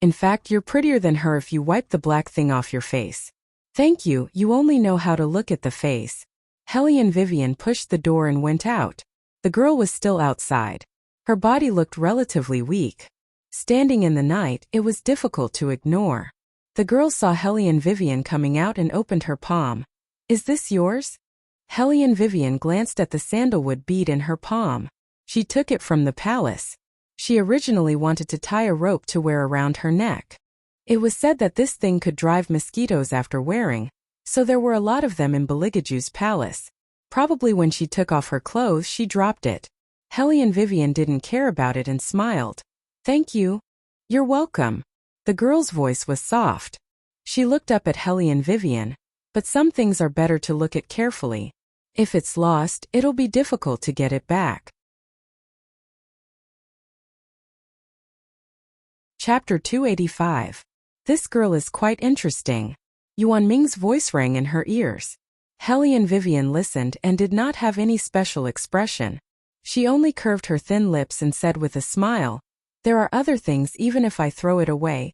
"In fact, you're prettier than her if you wipe the black thing off your face." "Thank you, you only know how to look at the face." Hellion Vivian pushed the door and went out. The girl was still outside. Her body looked relatively weak. Standing in the night, it was difficult to ignore. The girl saw Hellion Vivian coming out and opened her palm. "Is this yours?" Hellion Vivian glanced at the sandalwood bead in her palm. She took it from the palace. She originally wanted to tie a rope to wear around her neck. It was said that this thing could drive mosquitoes after wearing, so there were a lot of them in Beligaju's palace. Probably when she took off her clothes she dropped it. Hellion Vivian didn't care about it and smiled. "Thank you." "You're welcome." The girl's voice was soft. She looked up at Hellion Vivian. "But some things are better to look at carefully. If it's lost, it'll be difficult to get it back." Chapter 285. This girl is quite interesting. Yuan Ming's voice rang in her ears. Hellion Vivian listened and did not have any special expression. She only curved her thin lips and said with a smile, "There are other things even if I throw it away."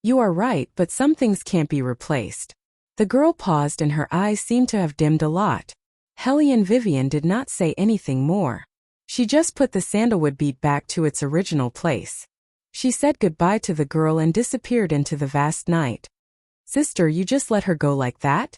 "You are right, but some things can't be replaced." The girl paused and her eyes seemed to have dimmed a lot. Hellion Vivian did not say anything more. She just put the sandalwood bead back to its original place. She said goodbye to the girl and disappeared into the vast night. "Sister, you just let her go like that?"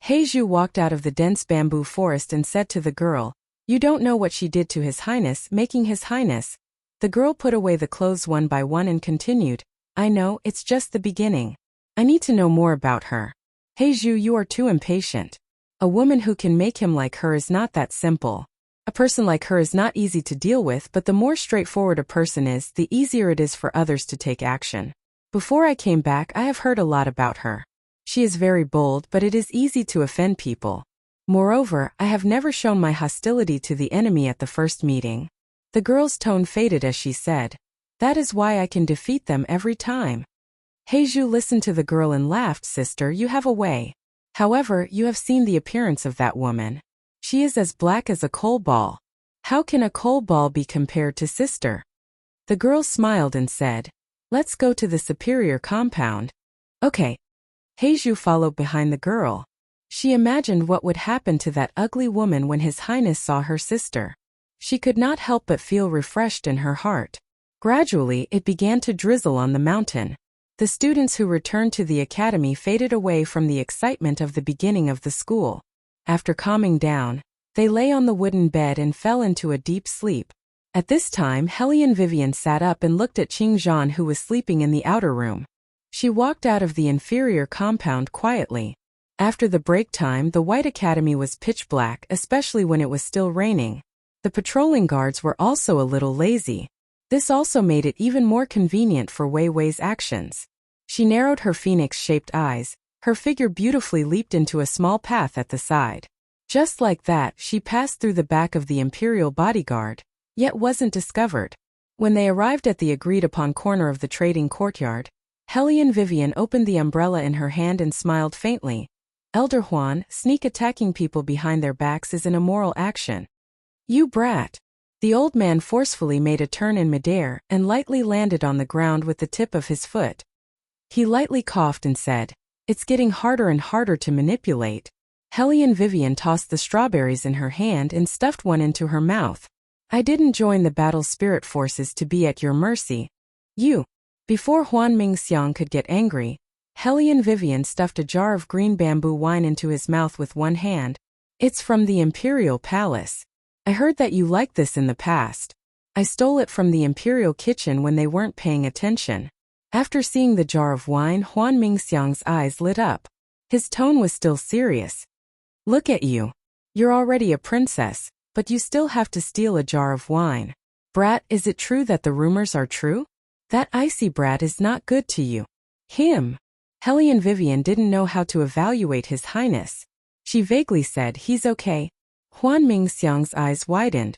Heizhu walked out of the dense bamboo forest and said to the girl, "You don't know what she did to His Highness, making His Highness." The girl put away the clothes one by one and continued, "I know, it's just the beginning. I need to know more about her." "Heizhu, you are too impatient. A woman who can make him like her is not that simple. A person like her is not easy to deal with, but the more straightforward a person is, the easier it is for others to take action. Before I came back, I have heard a lot about her. She is very bold, but it is easy to offend people. Moreover, I have never shown my hostility to the enemy at the first meeting." The girl's tone faded as she said, "That is why I can defeat them every time." Heizhu listened to the girl and laughed. "Sister, you have a way. However, you have seen the appearance of that woman. She is as black as a coal ball. How can a coal ball be compared to sister?" The girl smiled and said, Let's go to the superior compound. Okay. Heizhu followed behind the girl. She imagined what would happen to that ugly woman when His Highness saw her sister. She could not help but feel refreshed in her heart. Gradually, it began to drizzle on the mountain. The students who returned to the academy faded away from the excitement of the beginning of the school. After calming down, they lay on the wooden bed and fell into a deep sleep. At this time, Hellion Vivian sat up and looked at Qing Zhan, who was sleeping in the outer room. She walked out of the inferior compound quietly. After the break time, the White Academy was pitch black, especially when it was still raining. The patrolling guards were also a little lazy. This also made it even more convenient for Wei Wei's actions. She narrowed her phoenix-shaped eyes. Her figure beautifully leaped into a small path at the side. Just like that, she passed through the back of the Imperial bodyguard, yet wasn't discovered. When they arrived at the agreed-upon corner of the trading courtyard, Hellion Vivian opened the umbrella in her hand and smiled faintly. Elder Huan, sneak attacking people behind their backs is an immoral action. You brat! The old man forcefully made a turn in midair and lightly landed on the ground with the tip of his foot. He lightly coughed and said, "It's getting harder and harder to manipulate." Hellion Vivian tossed the strawberries in her hand and stuffed one into her mouth. I didn't join the battle spirit forces to be at your mercy. You. Before Huan Mingxiang could get angry, Hellion Vivian stuffed a jar of green bamboo wine into his mouth with one hand. It's from the Imperial Palace. I heard that you liked this in the past. I stole it from the Imperial kitchen when they weren't paying attention. After seeing the jar of wine, Huan Mingxiang's eyes lit up. His tone was still serious. Look at you. You're already a princess, but you still have to steal a jar of wine. Brat, is it true that the rumors are true? That icy brat is not good to you. Him. Hellion Vivian didn't know how to evaluate His Highness. She vaguely said, "He's okay." Huan Mingxiang's eyes widened.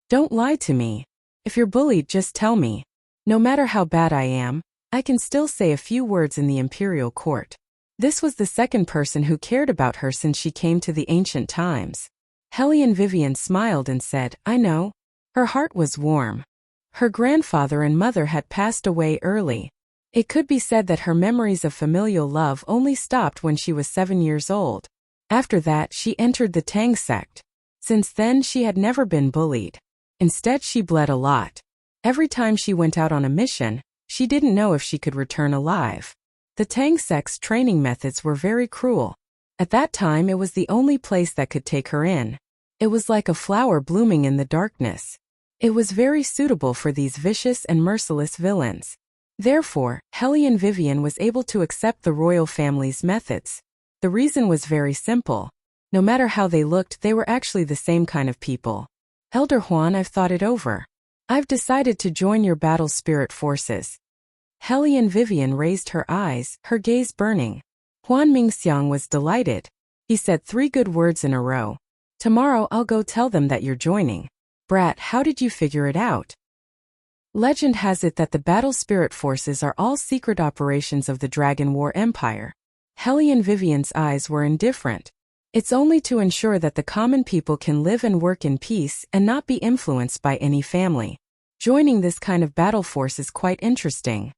Don't lie to me. If you're bullied, just tell me. No matter how bad I am, I can still say a few words in the imperial court. This was the second person who cared about her since she came to the ancient times. Hellion Vivian smiled and said, "I know." Her heart was warm. Her grandfather and mother had passed away early. It could be said that her memories of familial love only stopped when she was 7 years old. After that, she entered the Tang sect. Since then, she had never been bullied. Instead, she bled a lot. Every time she went out on a mission, she didn't know if she could return alive. The Tang sect's training methods were very cruel. At that time, it was the only place that could take her in. It was like a flower blooming in the darkness. It was very suitable for these vicious and merciless villains. Therefore, Hellion Vivian was able to accept the royal family's methods. The reason was very simple. No matter how they looked, they were actually the same kind of people. Elder Huan, I've thought it over. I've decided to join your battle spirit forces. Hellion Vivian raised her eyes, her gaze burning. Huan Mingxiang was delighted. He said 3 good words in a row. Tomorrow I'll go tell them that you're joining. Brat, how did you figure it out? Legend has it that the battle spirit forces are all secret operations of the Dragon War Empire. Hellion Vivian's eyes were indifferent. It's only to ensure that the common people can live and work in peace and not be influenced by any family. Joining this kind of battle force is quite interesting.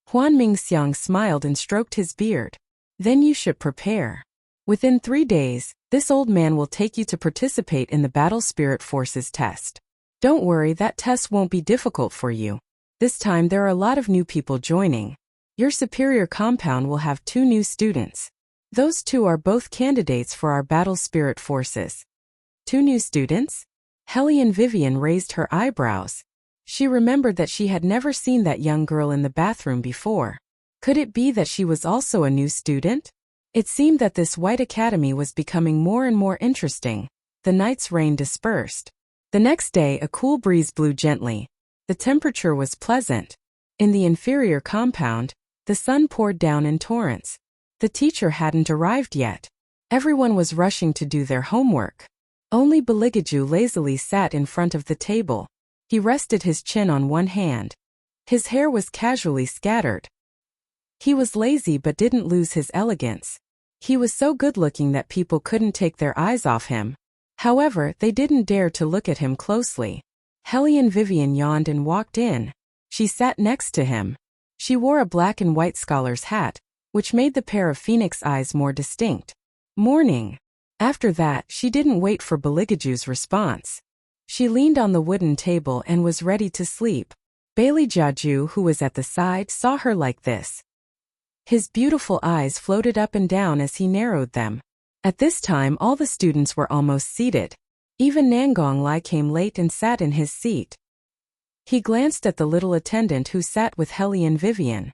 Huan Mingxiang smiled and stroked his beard. Then you should prepare. Within 3 days, this old man will take you to participate in the Battle Spirit Forces test. Don't worry, that test won't be difficult for you. This time there are a lot of new people joining. Your superior compound will have 2 new students. Those 2 are both candidates for our Battle Spirit Forces. 2 new students? Hellion Vivian raised her eyebrows. She remembered that she had never seen that young girl in the bathroom before. Could it be that she was also a new student? It seemed that this White Academy was becoming more and more interesting. The night's rain dispersed. The next day, a cool breeze blew gently. The temperature was pleasant. In the inferior compound, the sun poured down in torrents. The teacher hadn't arrived yet. Everyone was rushing to do their homework. Only Beligaju lazily sat in front of the table. He rested his chin on one hand. His hair was casually scattered. He was lazy but didn't lose his elegance. He was so good-looking that people couldn't take their eyes off him. However, they didn't dare to look at him closely. Hellion Vivian yawned and walked in. She sat next to him. She wore a black and white scholar's hat, which made the pair of phoenix eyes more distinct. Morning. After that, she didn't wait for Beligaju's response. She leaned on the wooden table and was ready to sleep. Bailey Jiaju, who was at the side, saw her like this. His beautiful eyes floated up and down as he narrowed them. At this time all the students were almost seated. Even Nangong Lai came late and sat in his seat. He glanced at the little attendant who sat with Hellion Vivian.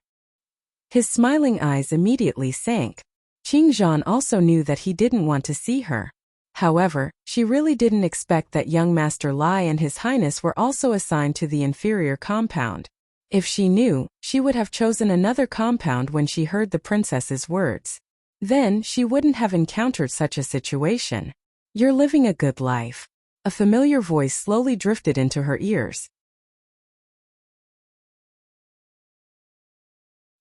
His smiling eyes immediately sank. Qingzhan also knew that he didn't want to see her. However, she really didn't expect that young Master Lai and His Highness were also assigned to the inferior compound. If she knew, she would have chosen another compound when she heard the princess's words. Then, she wouldn't have encountered such a situation. You're living a good life. A familiar voice slowly drifted into her ears.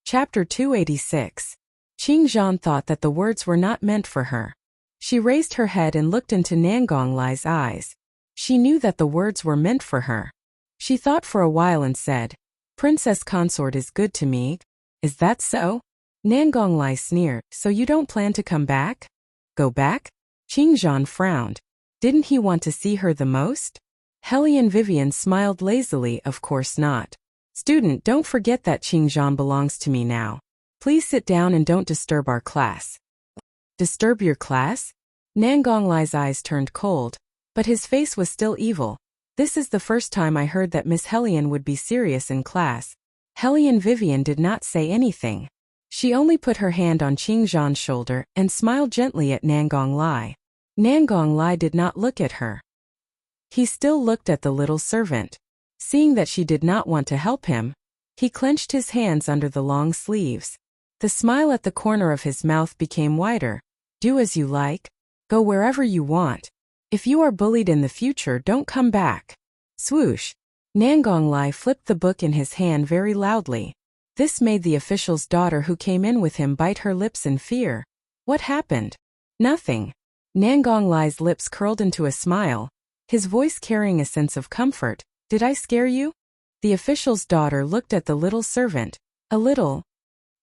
Chapter 286. Qingzhan thought that the words were not meant for her. She raised her head and looked into Nangong Lai's eyes. She knew that the words were meant for her. She thought for a while and said, Princess Consort is good to me. Is that so? Nangong Lai sneered, so you don't plan to come back? Go back? Qingzhan frowned. Didn't he want to see her the most? Hellion Vivian smiled lazily, of course not. Student, don't forget that Qingzhan belongs to me now. Please sit down and don't disturb our class. Disturb your class? Nangong Lai's eyes turned cold, but his face was still evil. This is the first time I heard that Miss Hellion would be serious in class. Hellion Vivian did not say anything. She only put her hand on Qingzhan's shoulder and smiled gently at Nangong Lai. Nangong Lai did not look at her. He still looked at the little servant. Seeing that she did not want to help him, he clenched his hands under the long sleeves. The smile at the corner of his mouth became wider. Do as you like. Go wherever you want. If you are bullied in the future, don't come back. Swoosh. Nangong Lai flipped the book in his hand very loudly. This made the official's daughter who came in with him bite her lips in fear. What happened? Nothing. Nangong Lai's lips curled into a smile, his voice carrying a sense of comfort. Did I scare you? The official's daughter looked at the little servant. A little.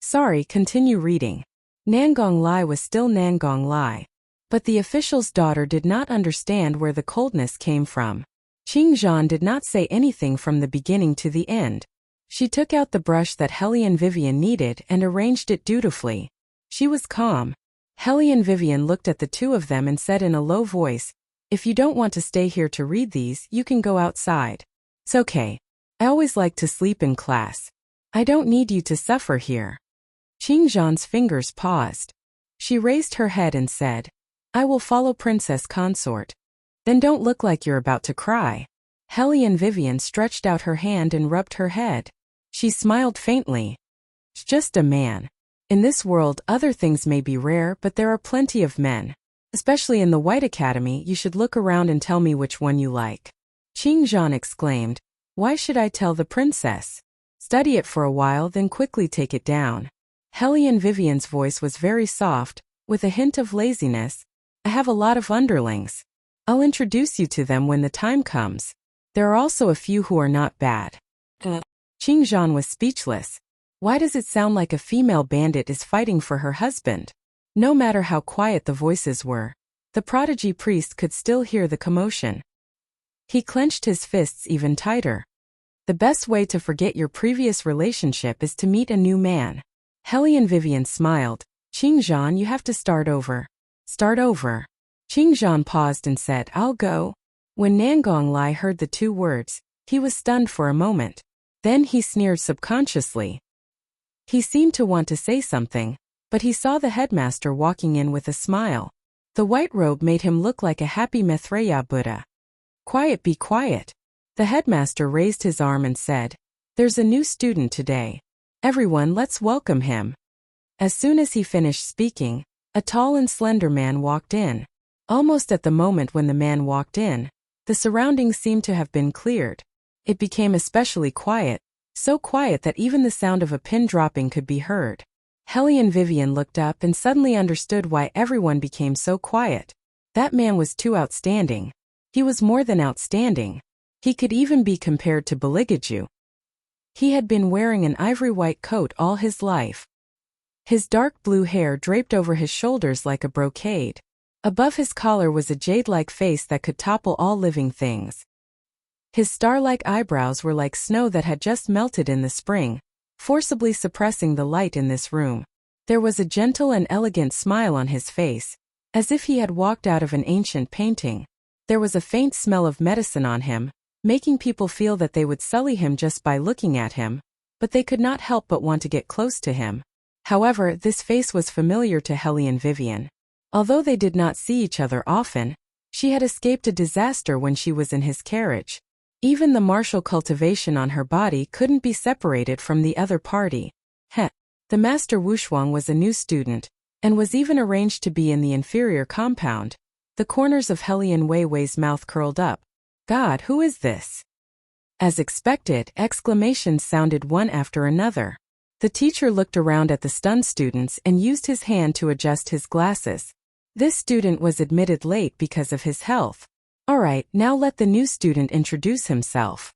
Sorry, continue reading. Nangong Lai was still Nangong Lai. But the official's daughter did not understand where the coldness came from. Qingzhan did not say anything from the beginning to the end. She took out the brush that Hellion Vivian needed and arranged it dutifully. She was calm. Hellion Vivian looked at the two of them and said in a low voice, If you don't want to stay here to read these, you can go outside. It's okay. I always like to sleep in class. I don't need you to suffer here. Qingzhan's fingers paused. She raised her head and said, I will follow Princess Consort. Then don't look like you're about to cry. Hellion Vivian stretched out her hand and rubbed her head. She smiled faintly. It's just a man. In this world, other things may be rare, but there are plenty of men. Especially in the White Academy, you should look around and tell me which one you like. Qingzhan exclaimed, Why should I tell the princess? Study it for a while, then quickly take it down. Hellion Vivian's voice was very soft, with a hint of laziness. I have a lot of underlings. I'll introduce you to them when the time comes. There are also a few who are not bad. Qingzhan was speechless. Why does it sound like a female bandit is fighting for her husband? No matter how quiet the voices were, the prodigy priest could still hear the commotion. He clenched his fists even tighter. The best way to forget your previous relationship is to meet a new man. Hellion Vivian smiled. Qingzhan, you have to start over. Start over. Qingzhan paused and said, I'll go. When Nangong Lai heard the two words, he was stunned for a moment. Then he sneered subconsciously. He seemed to want to say something, but he saw the headmaster walking in with a smile. The white robe made him look like a happy Maitreya Buddha. Quiet, be quiet. The headmaster raised his arm and said, There's a new student today. Everyone, let's welcome him. As soon as he finished speaking, a tall and slender man walked in. Almost at the moment when the man walked in, the surroundings seemed to have been cleared. It became especially quiet, so quiet that even the sound of a pin dropping could be heard. Hellion Vivian looked up and suddenly understood why everyone became so quiet. That man was too outstanding. He was more than outstanding. He could even be compared to Beligaju. He had been wearing an ivory-white coat all his life. His dark blue hair draped over his shoulders like a brocade. Above his collar was a jade-like face that could topple all living things. His star-like eyebrows were like snow that had just melted in the spring, forcibly suppressing the light in this room. There was a gentle and elegant smile on his face, as if he had walked out of an ancient painting. There was a faint smell of medicine on him, making people feel that they would sully him just by looking at him, but they could not help but want to get close to him. However, this face was familiar to Hellion Vivian. Although they did not see each other often, she had escaped a disaster when she was in his carriage. Even the martial cultivation on her body couldn't be separated from the other party. The Master Wushuang was a new student, and was even arranged to be in the inferior compound. The corners of Hellion Weiwei's mouth curled up. God, who is this? As expected, exclamations sounded one after another. The teacher looked around at the stunned students and used his hand to adjust his glasses. This student was admitted late because of his health. Alright, now let the new student introduce himself.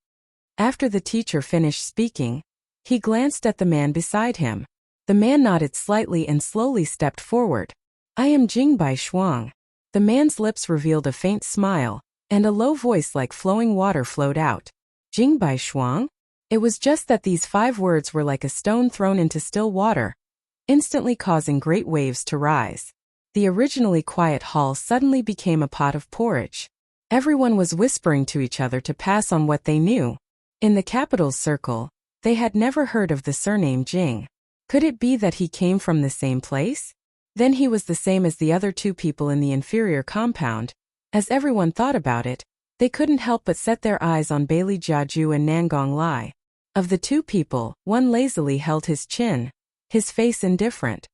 After the teacher finished speaking, he glanced at the man beside him. The man nodded slightly and slowly stepped forward. I am Jingbai Shuang. The man's lips revealed a faint smile, and a low voice like flowing water flowed out. Jingbai Shuang? It was just that these 5 words were like a stone thrown into still water, instantly causing great waves to rise. The originally quiet hall suddenly became a pot of porridge. Everyone was whispering to each other to pass on what they knew. In the capital's circle, they had never heard of the surname Jing. Could it be that he came from the same place? Then he was the same as the other 2 people in the inferior compound. As everyone thought about it, they couldn't help but set their eyes on Bailey Jiaju and Nangong Lai. Of the 2 people, one lazily held his chin, his face indifferent.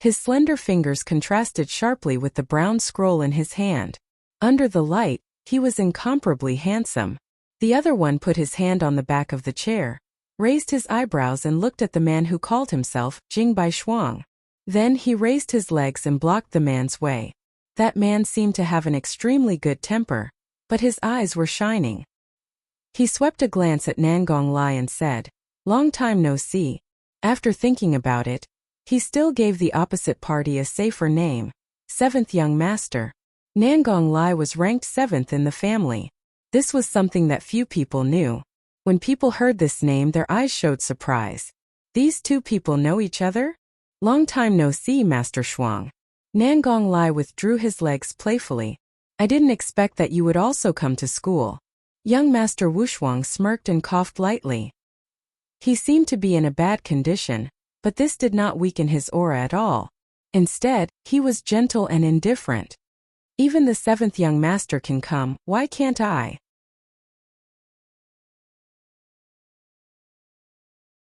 His slender fingers contrasted sharply with the brown scroll in his hand. Under the light, he was incomparably handsome. The other one put his hand on the back of the chair, raised his eyebrows and looked at the man who called himself Jingbai Shuang. Then he raised his legs and blocked the man's way. That man seemed to have an extremely good temper, but his eyes were shining. He swept a glance at Nangong Lai and said, "Long time no see." After thinking about it, he still gave the opposite party a safer name, 7th Young Master. Nangong Lai was ranked 7th in the family. This was something that few people knew. When people heard this name, their eyes showed surprise. These 2 people know each other? Long time no see, Master Shuang. Nangong Lai withdrew his legs playfully. I didn't expect that you would also come to school. Young Master Wushuang smirked and coughed lightly. He seemed to be in a bad condition, but this did not weaken his aura at all. Instead, he was gentle and indifferent. Even the 7th Young Master can come, why can't I?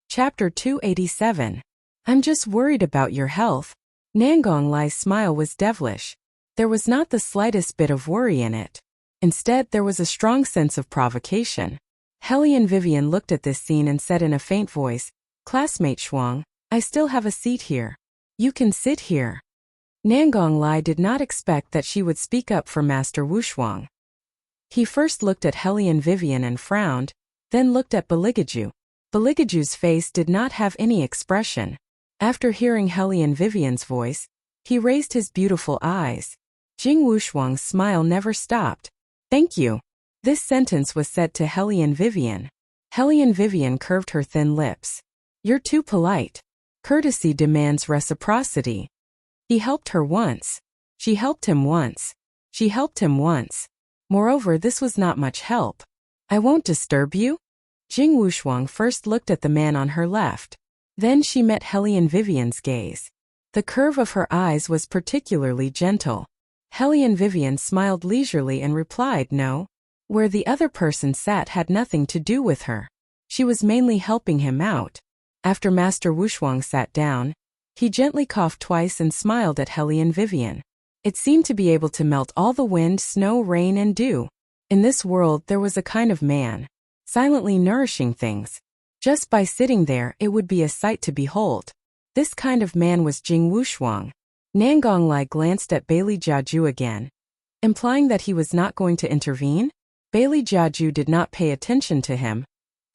Chapter 287. I'm just worried about your health. Nangong Lai's smile was devilish. There was not the slightest bit of worry in it. Instead, there was a strong sense of provocation. Hellion Vivian looked at this scene and said in a faint voice, Classmate Shuang, I still have a seat here. You can sit here. Nangong Lai did not expect that she would speak up for Master Wushuang. He first looked at Hellion Vivian and frowned, then looked at Baligaju. Baligaju's face did not have any expression. After hearing Hellion Vivian's voice, he raised his beautiful eyes. Jing Wushuang's smile never stopped. Thank you. This sentence was said to Hellion Vivian. Hellion Vivian curved her thin lips. You're too polite. Courtesy demands reciprocity. He helped her once. She helped him once. She helped him once. Moreover, this was not much help. I won't disturb you? Jing Wushuang first looked at the man on her left. Then she met Hellion Vivian's gaze. The curve of her eyes was particularly gentle. Hellion Vivian smiled leisurely and replied no. Where the other person sat had nothing to do with her. She was mainly helping him out. After Master Wushuang sat down, he gently coughed twice and smiled at Hellion Vivian. It seemed to be able to melt all the wind, snow, rain, and dew. In this world there was a kind of man, silently nourishing things. Just by sitting there, it would be a sight to behold. This kind of man was Jing Wushuang. Nangong Lai glanced at Bailey Jiaju again, implying that he was not going to intervene. Bailey Jiaju did not pay attention to him,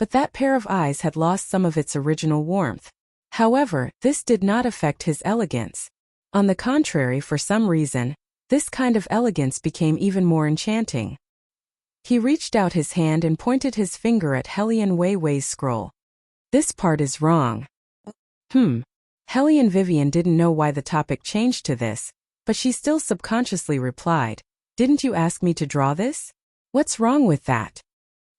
but that pair of eyes had lost some of its original warmth. However, this did not affect his elegance. On the contrary, for some reason, this kind of elegance became even more enchanting. He reached out his hand and pointed his finger at Helian Weiwei's scroll. This part is wrong. Helian Vivian didn't know why the topic changed to this, but she still subconsciously replied, "Didn't you ask me to draw this? What's wrong with that?"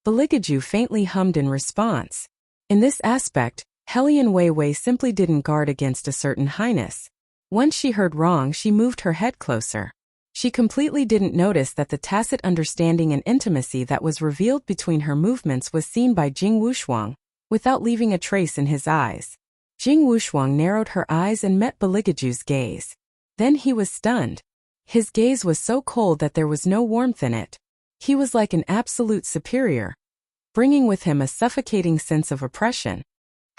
Beligaju faintly hummed in response. In this aspect, Helian Weiwei simply didn't guard against a certain highness. Once she heard wrong, she moved her head closer. She completely didn't notice that the tacit understanding and intimacy that was revealed between her movements was seen by Jing Wushuang, without leaving a trace in his eyes. Jing Wushuang narrowed her eyes and met Beligaju's gaze. Then he was stunned. His gaze was so cold that there was no warmth in it. He was like an absolute superior, bringing with him a suffocating sense of oppression.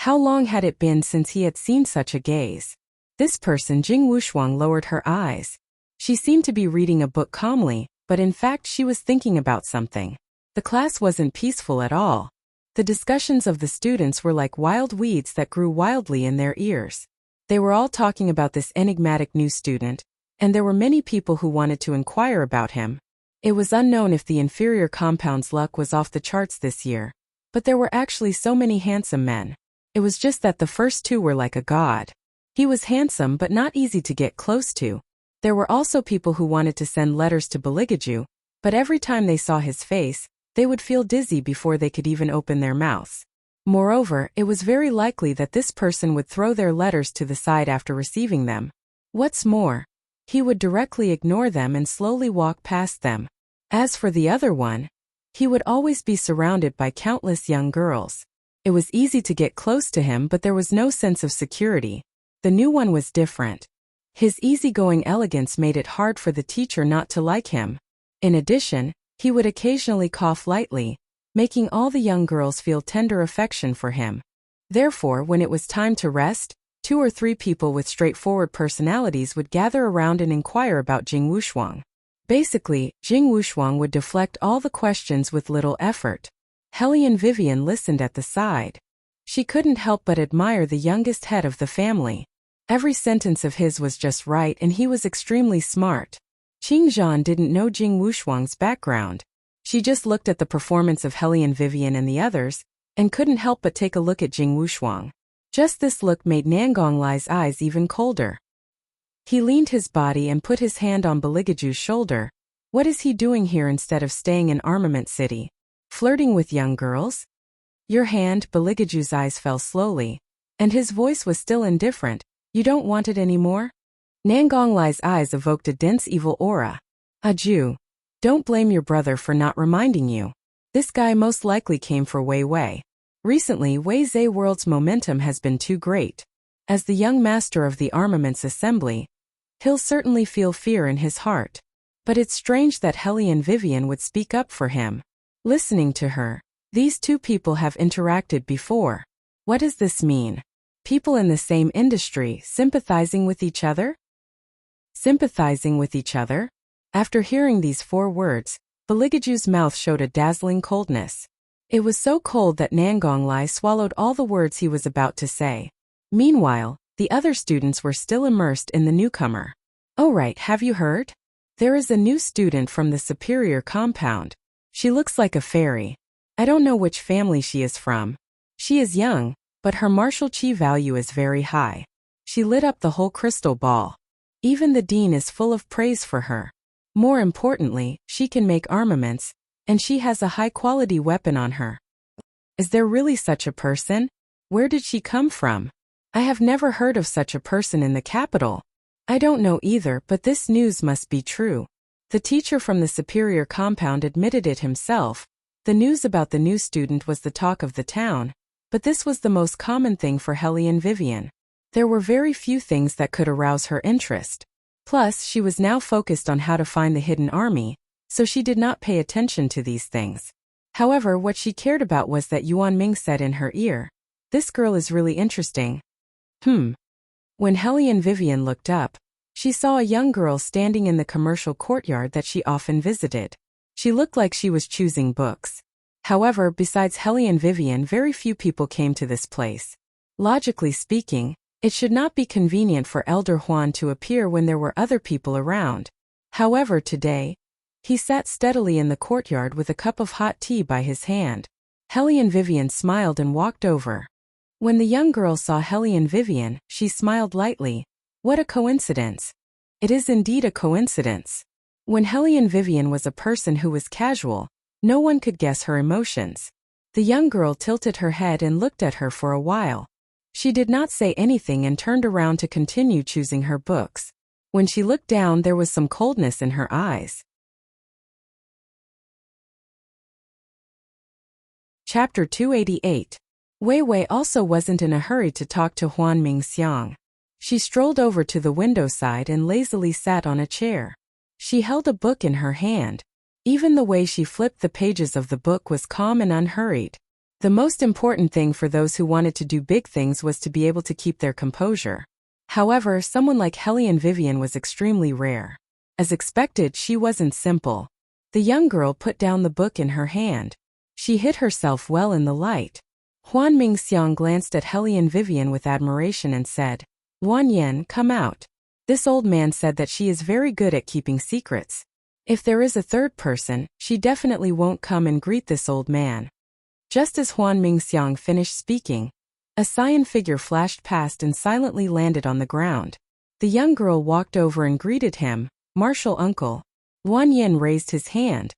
How long had it been since he had seen such a gaze? This person, Jing Wushuang, lowered her eyes. She seemed to be reading a book calmly, but in fact she was thinking about something. The class wasn't peaceful at all. The discussions of the students were like wild weeds that grew wildly in their ears. They were all talking about this enigmatic new student, and there were many people who wanted to inquire about him. It was unknown if the inferior compound's luck was off the charts this year, but there were actually so many handsome men. It was just that the first two were like a god. He was handsome but not easy to get close to. There were also people who wanted to send letters to Beligaju, but every time they saw his face, they would feel dizzy before they could even open their mouths. Moreover, it was very likely that this person would throw their letters to the side after receiving them. What's more, he would directly ignore them and slowly walk past them. As for the other one, he would always be surrounded by countless young girls. It was easy to get close to him, but there was no sense of security. The new one was different. His easygoing elegance made it hard for the teacher not to like him. In addition, he would occasionally cough lightly, making all the young girls feel tender affection for him. Therefore, when it was time to rest, 2 or 3 people with straightforward personalities would gather around and inquire about Jing Wushuang. Basically, Jing Wushuang would deflect all the questions with little effort. Helian Vivian listened at the side. She couldn't help but admire the youngest head of the family. Every sentence of his was just right and he was extremely smart. Qing Zhan didn't know Jing Wushuang's background. She just looked at the performance of Helian Vivian and the others, and couldn't help but take a look at Jing Wushuang. Just this look made Nangonglai's eyes even colder. He leaned his body and put his hand on Beligaju's shoulder. What is he doing here instead of staying in Armament City? Flirting with young girls? Your hand. Beligaju's eyes fell slowly, and his voice was still indifferent. You don't want it anymore? Nangonglai's eyes evoked a dense evil aura. Aju. Don't blame your brother for not reminding you. This guy most likely came for Wei Wei. Recently, Wei Zhe World's momentum has been too great. As the young master of the Armaments Assembly, he'll certainly feel fear in his heart. But it's strange that Helian Vivian would speak up for him. Listening to her, these two people have interacted before. What does this mean? People in the same industry sympathizing with each other? Sympathizing with each other? After hearing these 4 words, Beligaju's mouth showed a dazzling coldness. It was so cold that Nangonglai swallowed all the words he was about to say. Meanwhile, the other students were still immersed in the newcomer. Oh right, have you heard? There is a new student from the superior compound. She looks like a fairy. I don't know which family she is from. She is young, but her martial chi value is very high. She lit up the whole crystal ball. Even the dean is full of praise for her. More importantly, she can make armaments, and she has a high-quality weapon on her. Is there really such a person? Where did she come from? I have never heard of such a person in the capital. I don't know either, but this news must be true. The teacher from the superior compound admitted it himself. The news about the new student was the talk of the town. But this was the most common thing for Helian Vivian. There were very few things that could arouse her interest. Plus, she was now focused on how to find the hidden army, so she did not pay attention to these things. However, what she cared about was that Yuan Ming said in her ear, "This girl is really interesting." When Helian Vivian looked up, she saw a young girl standing in the commercial courtyard that she often visited. She looked like she was choosing books. However, besides Helly and Vivian, very few people came to this place. Logically speaking, it should not be convenient for Elder Huan to appear when there were other people around. However, today, he sat steadily in the courtyard with a cup of hot tea by his hand. Helly and Vivian smiled and walked over. When the young girl saw Helly and Vivian, she smiled lightly. What a coincidence. It is indeed a coincidence. When Helly and Vivian was a person who was casual, no one could guess her emotions. The young girl tilted her head and looked at her for a while. She did not say anything and turned around to continue choosing her books. When she looked down, there was some coldness in her eyes. Chapter 288. Wei Wei also wasn't in a hurry to talk to Huan Mingxiang. She strolled over to the window side and lazily sat on a chair. She held a book in her hand. Even the way she flipped the pages of the book was calm and unhurried. The most important thing for those who wanted to do big things was to be able to keep their composure. However, someone like Helly and Vivian was extremely rare. As expected, she wasn't simple. The young girl put down the book in her hand. She hid herself well in the light. Huan Mingxiang glanced at Helly and Vivian with admiration and said, "Wan Yen, come out." This old man said that she is very good at keeping secrets. If there is a third person, she definitely won't come and greet this old man. Just as Huan Mingxiang finished speaking, a cyan figure flashed past and silently landed on the ground. The young girl walked over and greeted him, "Martial uncle." Wan Yen raised his hand.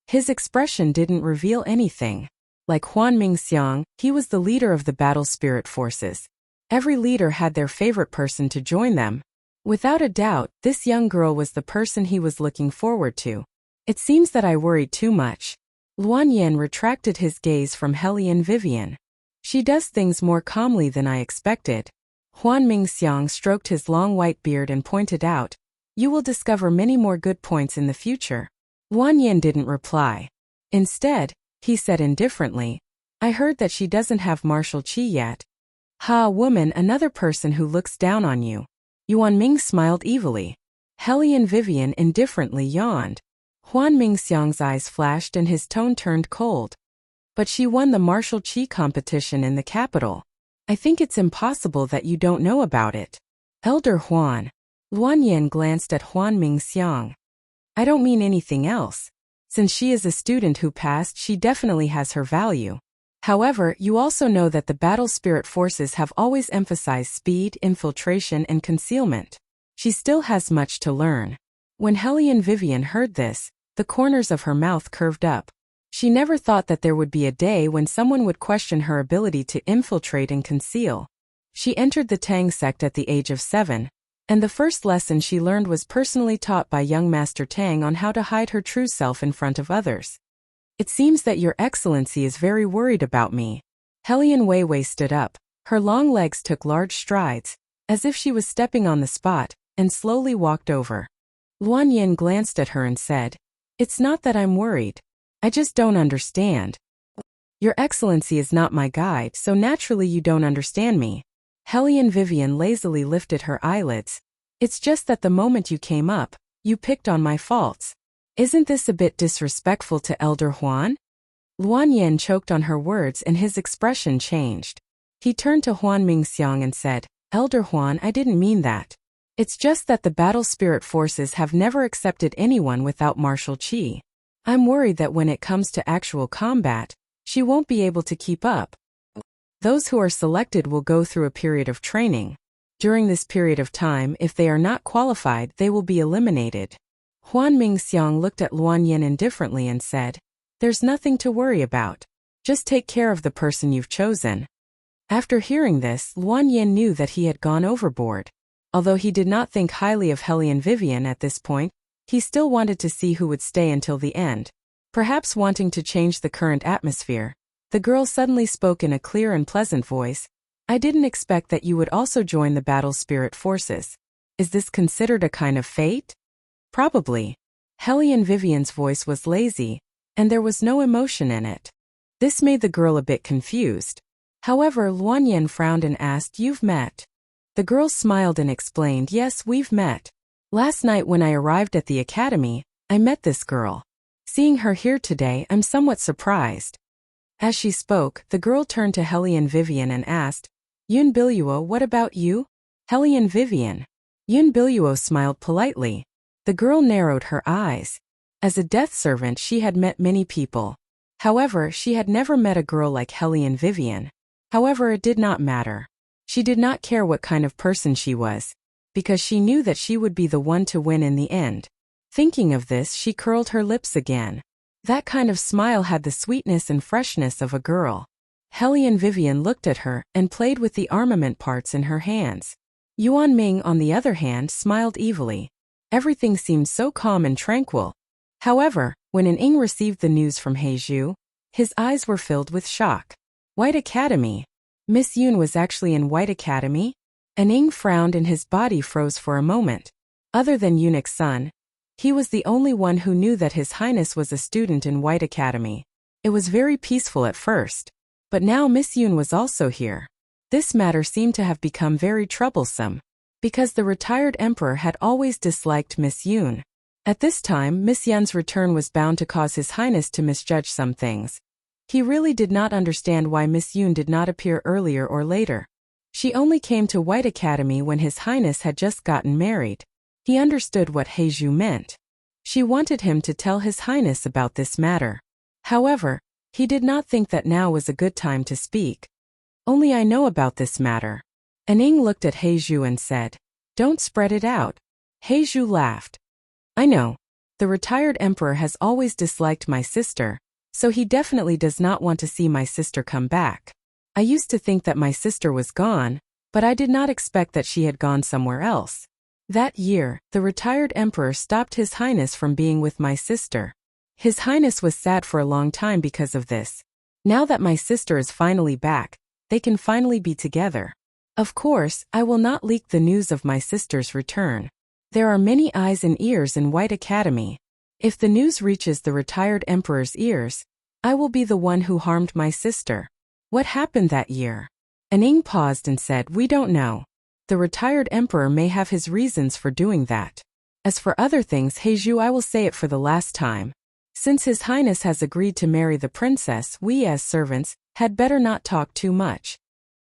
His expression didn't reveal anything. Like Huan Mingxiang, he was the leader of the battle spirit forces. Every leader had their favorite person to join them. Without a doubt, this young girl was the person he was looking forward to. It seems that I worried too much. Wan Yen retracted his gaze from Helly and Vivian. She does things more calmly than I expected. Huan Mingxiang stroked his long white beard and pointed out, "You will discover many more good points in the future." Wan Yen didn't reply. Instead, he said indifferently, "I heard that she doesn't have martial qi yet." "Ha, woman, another person who looks down on you." Yuan Ming smiled evilly. Helly and Vivian indifferently yawned. Huan Mingxiang's eyes flashed and his tone turned cold. "But she won the martial qi competition in the capital. I think it's impossible that you don't know about it." "Elder Huan." Wan Yen glanced at Huan Mingxiang. "I don't mean anything else. Since she is a student who passed, she definitely has her value. However, you also know that the battle spirit forces have always emphasized speed, infiltration, and concealment. She still has much to learn." When Helly and Vivian heard this, the corners of her mouth curved up. She never thought that there would be a day when someone would question her ability to infiltrate and conceal. She entered the Tang sect at the age of 7, and the first lesson she learned was personally taught by young Master Tang on how to hide her true self in front of others. "It seems that Your Excellency is very worried about me." Hellion Wei Wei stood up. Her long legs took large strides, as if she was stepping on the spot, and slowly walked over. Luan Yin glanced at her and said, "It's not that I'm worried. I just don't understand. Your Excellency is not my guide, so naturally you don't understand me." Hellion Vivian lazily lifted her eyelids. "It's just that the moment you came up, you picked on my faults. Isn't this a bit disrespectful to Elder Huan?" Luan Yin choked on her words and his expression changed. He turned to Huan Mingxiang and said, "Elder Huan, I didn't mean that. It's just that the battle spirit forces have never accepted anyone without martial qi. I'm worried that when it comes to actual combat, she won't be able to keep up. Those who are selected will go through a period of training. During this period of time, if they are not qualified, they will be eliminated." Huan Mingxiang looked at Luan Yin indifferently and said, "There's nothing to worry about. Just take care of the person you've chosen." After hearing this, Luan Yin knew that he had gone overboard. Although he did not think highly of Hellion Vivian at this point, he still wanted to see who would stay until the end. Perhaps wanting to change the current atmosphere, the girl suddenly spoke in a clear and pleasant voice. "I didn't expect that you would also join the battle spirit forces. Is this considered a kind of fate?" "Probably." Hellion Vivian's voice was lazy, and there was no emotion in it. This made the girl a bit confused. However, Luan Yin frowned and asked, "You've met?" The girl smiled and explained, "Yes, we've met. Last night when I arrived at the academy, I met this girl. Seeing her here today, I'm somewhat surprised. As she spoke, the girl turned to Hellion Vivian and asked, Yun Biluo, what about you? Hellion Vivian. Yun Biluo smiled politely. The girl narrowed her eyes. As a death servant, she had met many people. However, she had never met a girl like Hellion Vivian. However, it did not matter. She did not care what kind of person she was, because she knew that she would be the one to win in the end. Thinking of this, she curled her lips again. That kind of smile had the sweetness and freshness of a girl. Hellion Vivian looked at her and played with the armament parts in her hands. Yuan Ming, on the other hand, smiled evilly. Everything seemed so calm and tranquil. However, when An Ing received the news from Heizhu, his eyes were filled with shock. White Academy? Miss Yun was actually in White Academy? An Ing frowned and his body froze for a moment. Other than Eunuch Sun, he was the only one who knew that His Highness was a student in White Academy. It was very peaceful at first. But now Miss Yun was also here. This matter seemed to have become very troublesome, because the retired emperor had always disliked Miss Yun. At this time, Miss Yun's return was bound to cause His Highness to misjudge some things. He really did not understand why Miss Yun did not appear earlier or later. She only came to White Academy when His Highness had just gotten married. He understood what Heizhu meant. She wanted him to tell His Highness about this matter. However, he did not think that now was a good time to speak. Only I know about this matter. An Ing looked at Heizhu and said, Don't spread it out. Heizhu laughed. I know. The retired emperor has always disliked my sister, so he definitely does not want to see my sister come back. I used to think that my sister was gone, but I did not expect that she had gone somewhere else. That year, the retired emperor stopped His Highness from being with my sister. His Highness was sad for a long time because of this. Now that my sister is finally back, they can finally be together. Of course, I will not leak the news of my sister's return. There are many eyes and ears in White Academy. If the news reaches the retired emperor's ears, I will be the one who harmed my sister. What happened that year? An Ing paused and said, We don't know. The retired emperor may have his reasons for doing that. As for other things, Heizhu, I will say it for the last time. Since His Highness has agreed to marry the princess, we as servants had better not talk too much.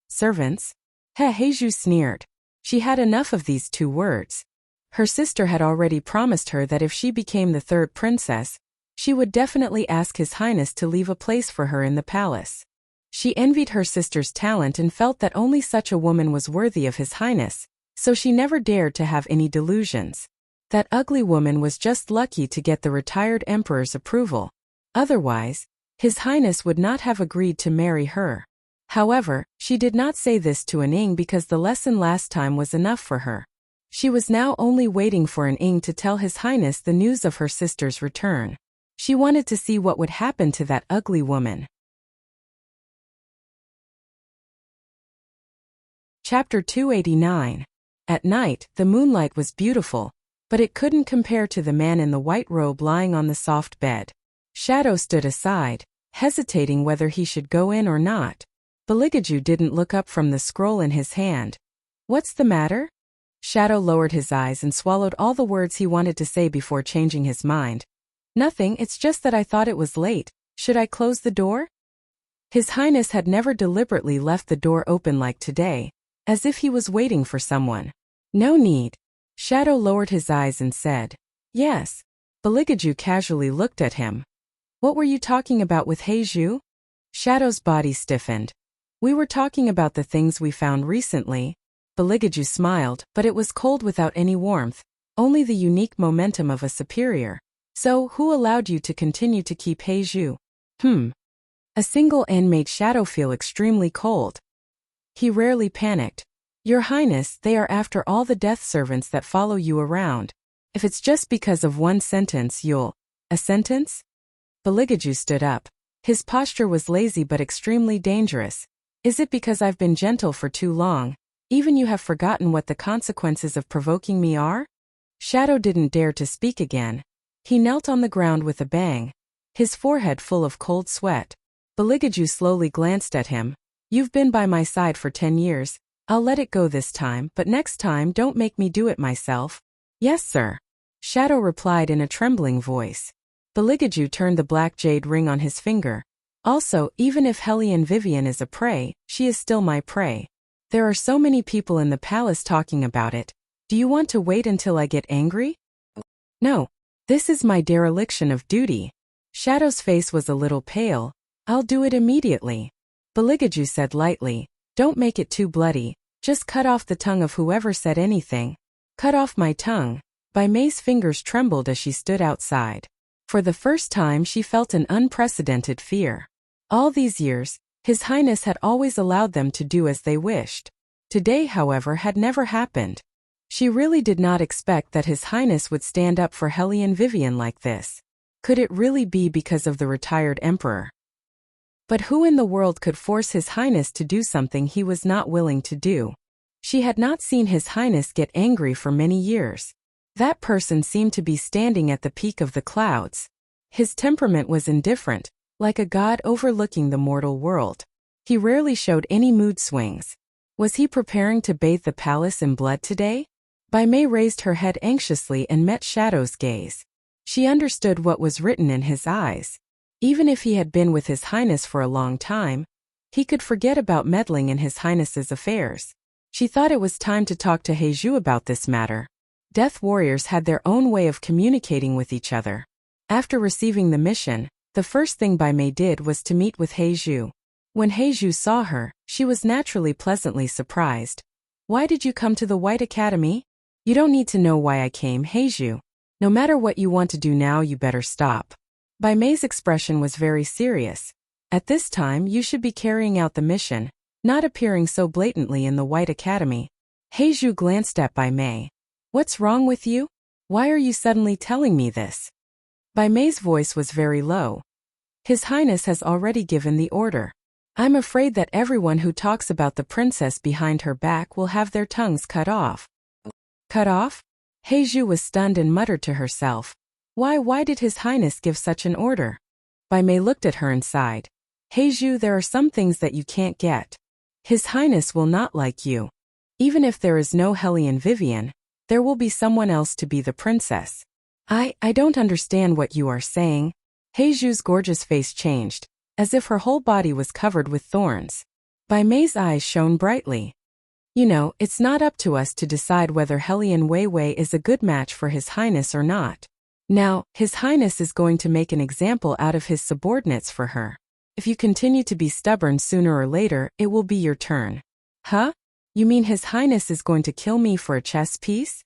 Servants? Heizhu sneered. She had enough of these two words. Her sister had already promised her that if she became the third princess, she would definitely ask His Highness to leave a place for her in the palace. She envied her sister's talent and felt that only such a woman was worthy of His Highness, so she never dared to have any delusions. That ugly woman was just lucky to get the retired emperor's approval. Otherwise, His Highness would not have agreed to marry her. However, she did not say this to An Ing because the lesson last time was enough for her. She was now only waiting for An Ing to tell His Highness the news of her sister's return. She wanted to see what would happen to that ugly woman. Chapter 289. At night, the moonlight was beautiful, but it couldn't compare to the man in the white robe lying on the soft bed. Shadow stood aside, hesitating whether he should go in or not. Beligaju didn't look up from the scroll in his hand. What's the matter? Shadow lowered his eyes and swallowed all the words he wanted to say before changing his mind. Nothing, it's just that I thought it was late. Should I close the door? His Highness had never deliberately left the door open like today, as if he was waiting for someone. No need. Shadow lowered his eyes and said, Yes. Beligaju casually looked at him. What were you talking about with Heizhu? Shadow's body stiffened. We were talking about the things we found recently. Beligaju smiled, but it was cold without any warmth, only the unique momentum of a superior. So, who allowed you to continue to keep Heizhu? A single N made Shadow feel extremely cold. He rarely panicked. Your Highness, they are after all the death servants that follow you around. If it's just because of one sentence you'll... A sentence? Beligaju stood up. His posture was lazy but extremely dangerous. Is it because I've been gentle for too long? Even you have forgotten what the consequences of provoking me are? Shadow didn't dare to speak again. He knelt on the ground with a bang, his forehead full of cold sweat. Beligaju slowly glanced at him. You've been by my side for 10 years. I'll let it go this time, but next time don't make me do it myself. Yes, sir. Shadow replied in a trembling voice. Baligaju turned the black jade ring on his finger. Also, even if Hellion Vivian is a prey, she is still my prey. There are so many people in the palace talking about it. Do you want to wait until I get angry? No. This is my dereliction of duty. Shadow's face was a little pale. I'll do it immediately. Baligaju said lightly. Don't make it too bloody. Just cut off the tongue of whoever said anything. Cut off my tongue. Bai Mei's fingers trembled as she stood outside. For the first time she felt an unprecedented fear. All these years, His Highness had always allowed them to do as they wished. Today, however, had never happened. She really did not expect that His Highness would stand up for Hellion Vivian like this. Could it really be because of the retired emperor? But who in the world could force His Highness to do something he was not willing to do? She had not seen His Highness get angry for many years. That person seemed to be standing at the peak of the clouds. His temperament was indifferent, like a god overlooking the mortal world. He rarely showed any mood swings. Was he preparing to bathe the palace in blood today? Bai Mei raised her head anxiously and met Shadow's gaze. She understood what was written in his eyes. Even if he had been with His Highness for a long time, he could forget about meddling in His Highness's affairs. She thought it was time to talk to Heizhu about this matter. Death warriors had their own way of communicating with each other. After receiving the mission, the first thing Bai Mei did was to meet with Heizhu. When Heizhu saw her, she was naturally pleasantly surprised. Why did you come to the White Academy? You don't need to know why I came, Heizhu. No matter what you want to do now, you better stop. Bai Mei's expression was very serious. At this time, you should be carrying out the mission, not appearing so blatantly in the White Academy. Heizhu glanced at Bai Mei. What's wrong with you? Why are you suddenly telling me this? Bai Mei's voice was very low. His Highness has already given the order. I'm afraid that everyone who talks about the princess behind her back will have their tongues cut off. Cut off? Heizhu was stunned and muttered to herself. Why did His Highness give such an order? Bai Mei looked at her and sighed. Heizhu, there are some things that you can't get. His Highness will not like you. Even if there is no Hellion Vivian, there will be someone else to be the princess. I don't understand what you are saying. Heizhu's gorgeous face changed, as if her whole body was covered with thorns. Bai Mei's eyes shone brightly. You know, it's not up to us to decide whether Hellion Weiwei is a good match for His Highness or not. Now, His Highness is going to make an example out of his subordinates for her. If you continue to be stubborn, sooner or later, it will be your turn. Huh? You mean His Highness is going to kill me for a chess piece?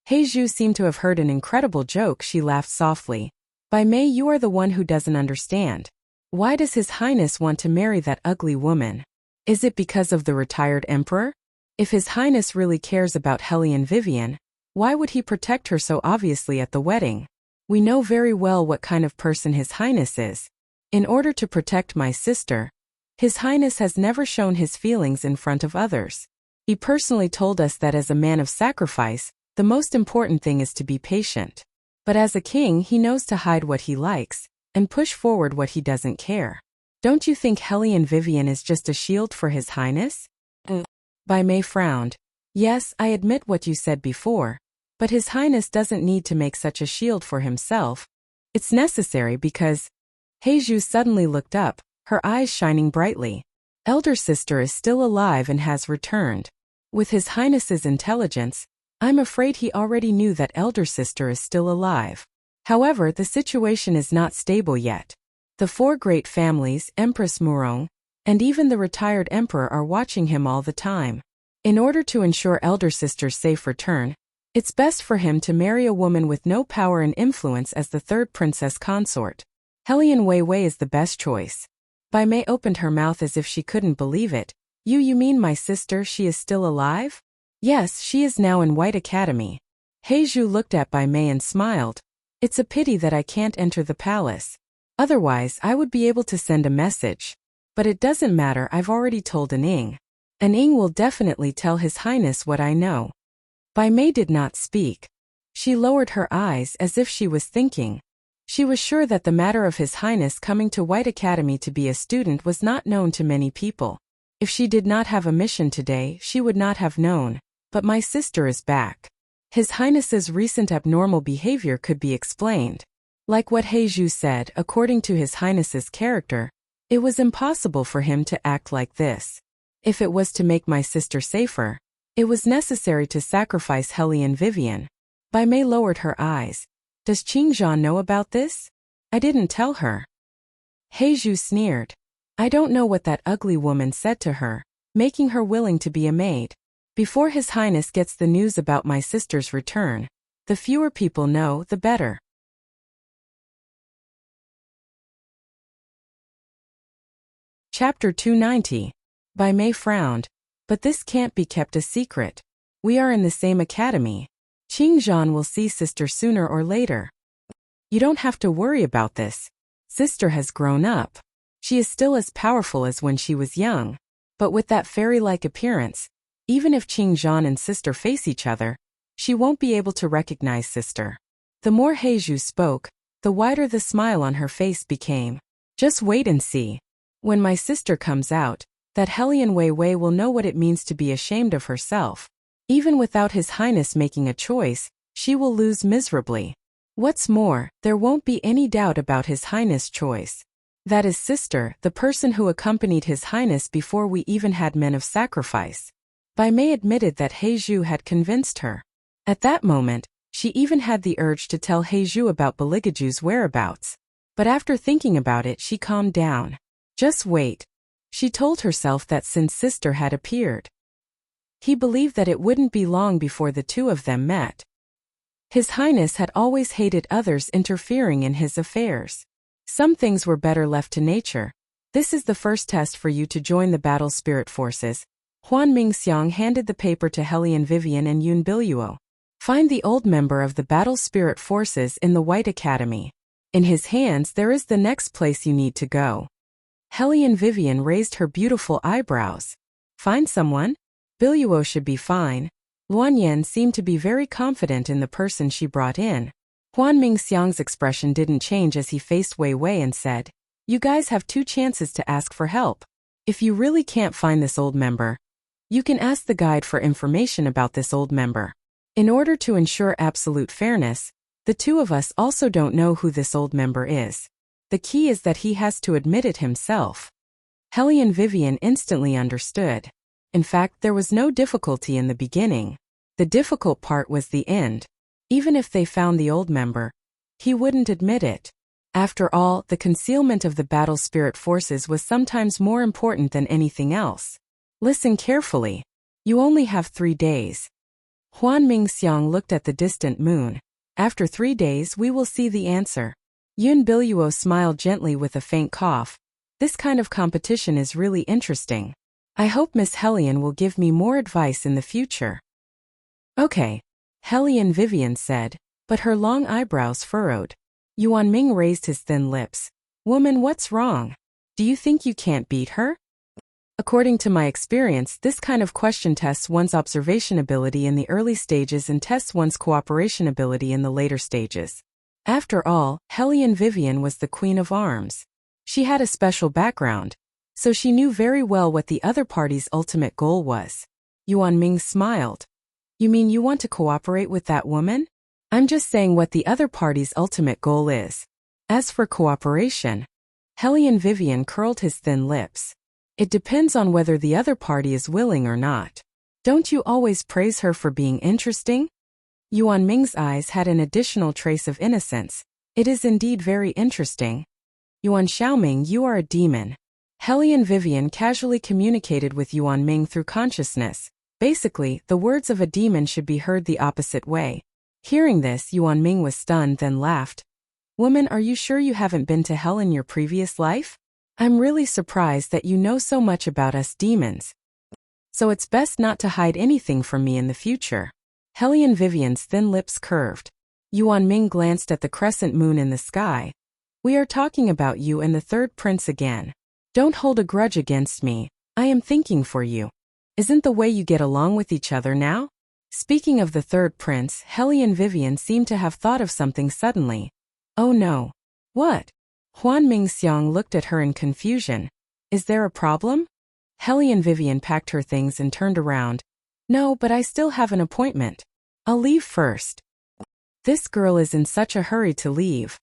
Heizhu seemed to have heard an incredible joke. She laughed softly. Bai Mei, you are the one who doesn't understand. Why does His Highness want to marry that ugly woman? Is it because of the retired emperor? If His Highness really cares about Hellion Vivian, why would he protect her so obviously at the wedding? We know very well what kind of person His Highness is. In order to protect my sister, His Highness has never shown his feelings in front of others. He personally told us that as a man of sacrifice, the most important thing is to be patient. But as a king, he knows to hide what he likes and push forward what he doesn't care. Don't you think Hellion Vivian is just a shield for His Highness? Bai Mei frowned. Yes, I admit what you said before, but His Highness doesn't need to make such a shield for himself. It's necessary because... Heizhu suddenly looked up, her eyes shining brightly. Elder sister is still alive and has returned. With His Highness's intelligence, I'm afraid he already knew that elder sister is still alive. However, the situation is not stable yet. The four great families, Empress Murong, and even the retired emperor are watching him all the time. In order to ensure elder sister's safe return, it's best for him to marry a woman with no power and influence as the third princess consort. Hellion Weiwei is the best choice. Bai Mei opened her mouth as if she couldn't believe it. You mean my sister, she is still alive? Yes, she is now in White Academy. Heizhu looked at Bai Mei and smiled. It's a pity that I can't enter the palace. Otherwise, I would be able to send a message. But it doesn't matter, I've already told An Ying will definitely tell His Highness what I know. Bai Mei did not speak. She lowered her eyes as if she was thinking. She was sure that the matter of His Highness coming to White Academy to be a student was not known to many people. If she did not have a mission today, she would not have known. But my sister is back. His Highness's recent abnormal behavior could be explained. Like what Heizhu said, according to His Highness's character, it was impossible for him to act like this. If it was to make my sister safer, it was necessary to sacrifice Hellion Vivian. Bai Mei lowered her eyes. Does Qingzhan know about this? I didn't tell her. Heizhu sneered. I don't know what that ugly woman said to her, making her willing to be a maid. Before His Highness gets the news about my sister's return, the fewer people know, the better. Chapter 290. Bai Mei frowned. But this can't be kept a secret. We are in the same academy. Qingzhan will see sister sooner or later. You don't have to worry about this. Sister has grown up. She is still as powerful as when she was young. But with that fairy-like appearance, even if Qingzhan and sister face each other, she won't be able to recognize sister. The more Heizhu spoke, the wider the smile on her face became. Just wait and see. When my sister comes out, that Hellion Wei Wei will know what it means to be ashamed of herself. Even without His Highness making a choice, she will lose miserably. What's more, there won't be any doubt about His Highness' choice. That is sister, the person who accompanied His Highness before we even had men of sacrifice. Bai Mei admitted that Heizhu had convinced her. At that moment, she even had the urge to tell Heizhu about Beligaju's whereabouts. But after thinking about it, she calmed down. Just wait. She told herself that since sister had appeared, he believed that it wouldn't be long before the two of them met. His Highness had always hated others interfering in his affairs. Some things were better left to nature. This is the first test for you to join the battle spirit forces. Huan Mingxiang handed the paper to Hellion Vivian and Yun Biluo. Find the old member of the battle spirit forces in the White Academy. In his hands there is the next place you need to go. Hellion Vivian raised her beautiful eyebrows. Find someone? Biluo should be fine. Luanyan seemed to be very confident in the person she brought in. Huan Mingxiang's expression didn't change as he faced Wei Wei and said, You guys have 2 chances to ask for help. If you really can't find this old member, you can ask the guide for information about this old member. In order to ensure absolute fairness, the 2 of us also don't know who this old member is. The key is that he has to admit it himself. Hellion Vivian instantly understood. In fact, there was no difficulty in the beginning. The difficult part was the end. Even if they found the old member, he wouldn't admit it. After all, the concealment of the battle spirit forces was sometimes more important than anything else. Listen carefully. You only have 3 days. Huan Mingxiang looked at the distant moon. After 3 days we will see the answer. Yun Biluo smiled gently with a faint cough. This kind of competition is really interesting. I hope Miss Hellion will give me more advice in the future. Okay. Hellion Vivian said, but her long eyebrows furrowed. Yuan Ming raised his thin lips. Woman, what's wrong? Do you think you can't beat her? According to my experience, this kind of question tests one's observation ability in the early stages and tests one's cooperation ability in the later stages. After all, Hellion Vivian was the Queen of Arms. She had a special background, so she knew very well what the other party's ultimate goal was. Yuan Ming smiled. You mean you want to cooperate with that woman? I'm just saying what the other party's ultimate goal is. As for cooperation, Hellion Vivian curled his thin lips. It depends on whether the other party is willing or not. Don't you always praise her for being interesting? Yuan Ming's eyes had an additional trace of innocence. It is indeed very interesting. Yuan Xiaoming, you are a demon. Hellion Vivian casually communicated with Yuan Ming through consciousness. Basically, the words of a demon should be heard the opposite way. Hearing this, Yuan Ming was stunned, then laughed. Woman, are you sure you haven't been to hell in your previous life? I'm really surprised that you know so much about us demons. So it's best not to hide anything from me in the future. Hellion Vivian's thin lips curved. Yuan Ming glanced at the crescent moon in the sky. We are talking about you and the third prince again. Don't hold a grudge against me. I am thinking for you. Isn't the way you get along with each other now? Speaking of the third prince, Hellion Vivian seemed to have thought of something suddenly. Oh no. What? Huan Mingxiang looked at her in confusion. Is there a problem? Hellion Vivian packed her things and turned around. No, but I still have an appointment. I'll leave first. This girl is in such a hurry to leave.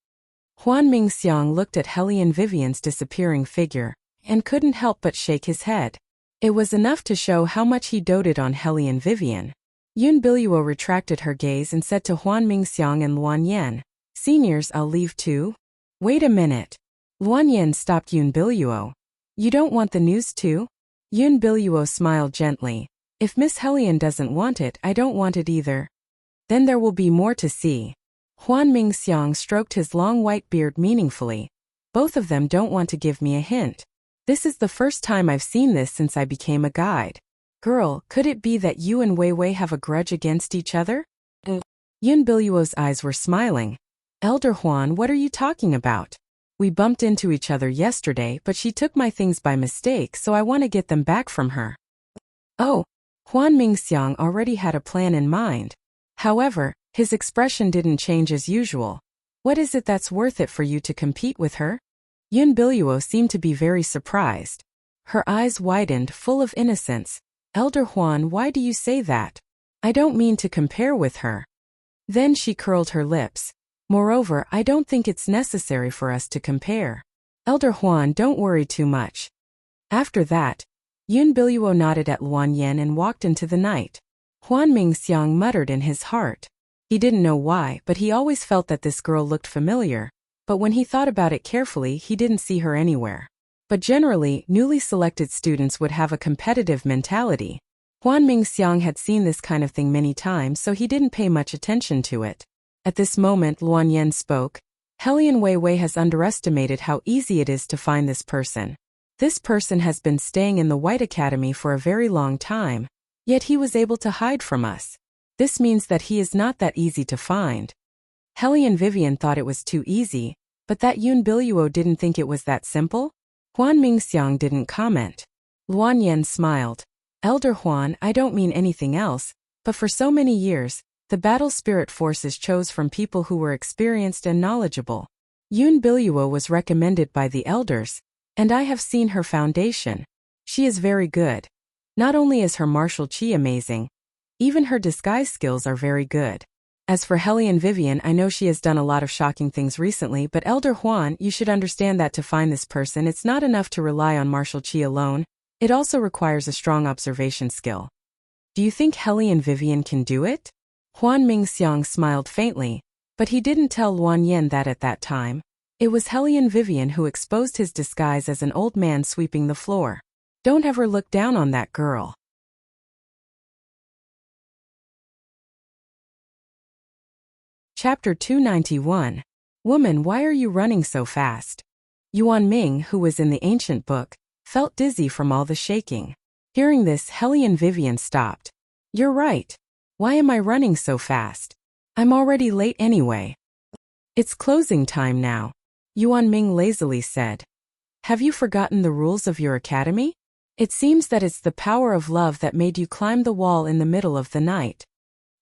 Huan Mingxiang looked at Hellion Vivian's disappearing figure, and couldn't help but shake his head. It was enough to show how much he doted on Hellion Vivian. Yun Biluo retracted her gaze and said to Huan Mingxiang and Luan Yan, "Seniors, I'll leave too?" "Wait a minute." Luan Yan stopped Yun Biluo. "You don't want the news too?" Yun Biluo smiled gently. "If Miss Hellion doesn't want it, I don't want it either. Then there will be more to see." Huan Mingxiang stroked his long white beard meaningfully. "Both of them don't want to give me a hint. This is the first time I've seen this since I became a guide. Girl, could it be that you and Wei Wei have a grudge against each other?" Yun Biluo's eyes were smiling. "Elder Huan, what are you talking about? We bumped into each other yesterday, but she took my things by mistake, so I want to get them back from her." Oh, Huan Mingxiang already had a plan in mind. However, his expression didn't change as usual. "What is it that's worth it for you to compete with her?" Yun Biluo seemed to be very surprised. Her eyes widened, full of innocence. "Elder Huan, why do you say that? I don't mean to compare with her." Then she curled her lips. "Moreover, I don't think it's necessary for us to compare. Elder Huan, don't worry too much." After that, Yun Biluo nodded at Luan Yan and walked into the night. Huan Mingxiang muttered in his heart. He didn't know why, but he always felt that this girl looked familiar. But when he thought about it carefully, he didn't see her anywhere. But generally, newly selected students would have a competitive mentality. Huan Mingxiang had seen this kind of thing many times, so he didn't pay much attention to it. At this moment, Luan Yan spoke. "Hellion Wei Wei has underestimated how easy it is to find this person. This person has been staying in the White Academy for a very long time, yet he was able to hide from us. This means that he is not that easy to find." Hellion Vivian thought it was too easy, but that Yun Biluo didn't think it was that simple? Huan Mingxiang didn't comment. Luan Yan smiled. "Elder Huan, I don't mean anything else, but for so many years, the battle spirit forces chose from people who were experienced and knowledgeable. Yun Biluo was recommended by the elders, and I have seen her foundation. She is very good. Not only is her martial chi amazing, even her disguise skills are very good. As for Hellion Vivian, I know she has done a lot of shocking things recently, but Elder Huan, you should understand that to find this person, it's not enough to rely on martial chi alone. It also requires a strong observation skill." "Do you think Hellion Vivian can do it?" Huan Mingxiang smiled faintly, but he didn't tell Luan Yan that at that time. It was Hellion Vivian who exposed his disguise as an old man sweeping the floor. Don't ever look down on that girl. Chapter 291. Woman, why are you running so fast? Yuan Ming, who was in the ancient book, felt dizzy from all the shaking. Hearing this, Hellion Vivian stopped. "You're right. Why am I running so fast? I'm already late anyway." "It's closing time now," Yuan Ming lazily said. "Have you forgotten the rules of your academy? It seems that it's the power of love that made you climb the wall in the middle of the night."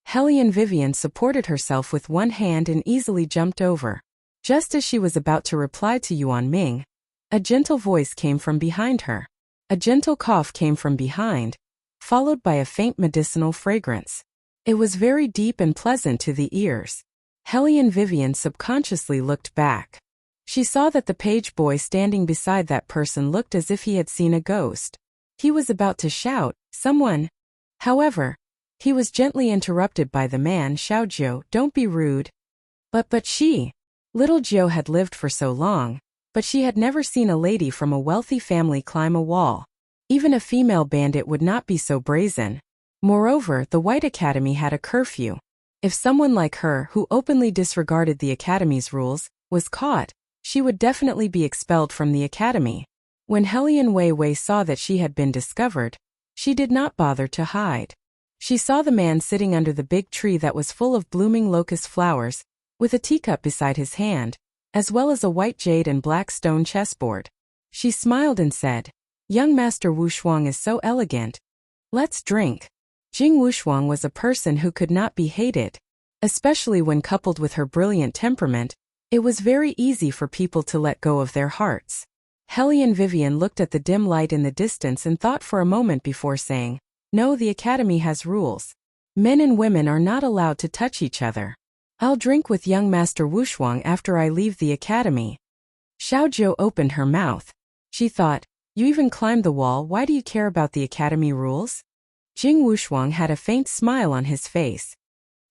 Hellion Vivian supported herself with one hand and easily jumped over. Just as she was about to reply to Yuan Ming, a gentle voice came from behind her. A gentle cough came from behind, followed by a faint medicinal fragrance. It was very deep and pleasant to the ears. Hellion Vivian subconsciously looked back. She saw that the page boy standing beside that person looked as if he had seen a ghost. He was about to shout, "Someone!" However, he was gently interrupted by the man. "Xiao Jiu, don't be rude." But she. Little Jiu had lived for so long, but she had never seen a lady from a wealthy family climb a wall. Even a female bandit would not be so brazen. Moreover, the White Academy had a curfew. If someone like her, who openly disregarded the Academy's rules, was caught, she would definitely be expelled from the Academy. When Hellion Wei Wei saw that she had been discovered, she did not bother to hide. She saw the man sitting under the big tree that was full of blooming locust flowers, with a teacup beside his hand, as well as a white jade and black stone chessboard. She smiled and said, "Young Master Wu Shuang is so elegant. Let's drink." Jing Wushuang was a person who could not be hated. Especially when coupled with her brilliant temperament, it was very easy for people to let go of their hearts. Hellion Vivian looked at the dim light in the distance and thought for a moment before saying, "No, the Academy has rules. Men and women are not allowed to touch each other." I'll drink with young Master Wuxia after I leave the academy. Xiaojiu opened her mouth. She thought, you even climbed the wall, why do you care about the academy rules? Jing Wuxia had a faint smile on his face.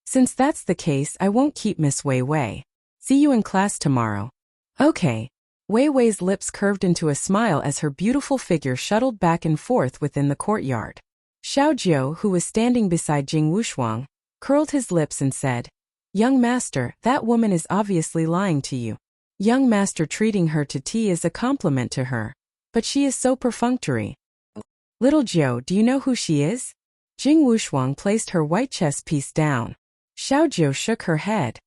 Since that's the case, I won't keep Miss Wei Wei. See you in class tomorrow. Okay. Wei Wei's lips curved into a smile as her beautiful figure shuttled back and forth within the courtyard. Xiaojiu, who was standing beside Jing Wuxia, curled his lips and said, Young master, that woman is obviously lying to you. Young master treating her to tea is a compliment to her. But she is so perfunctory. Little Jiu, do you know who she is? Jing Wuxia placed her white chess piece down. Xiaojiu shook her head.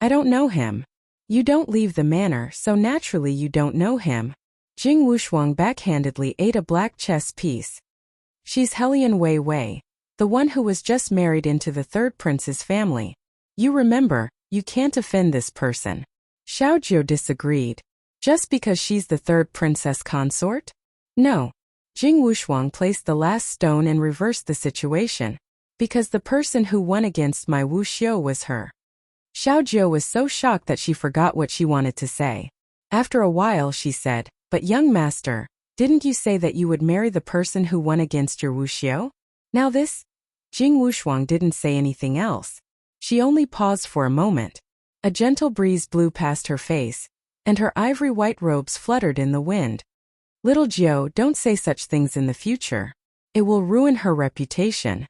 I don't know him. You don't leave the manor, so naturally you don't know him. Jing Wuxia backhandedly ate a black chess piece. She's Helian Wei Wei, the one who was just married into the third prince's family. You remember, you can't offend this person. Xiaojiu disagreed. Just because she's the third princess consort? No. Jing Wuxia placed the last stone and reversed the situation. Because the person who won against my Wuxia was her. Xiaojiu was so shocked that she forgot what she wanted to say. After a while she said, but young master, didn't you say that you would marry the person who won against your Wuxia? Now this? Jing Wuxia didn't say anything else. She only paused for a moment. A gentle breeze blew past her face, and her ivory white robes fluttered in the wind. Little Jiu, don't say such things in the future. It will ruin her reputation.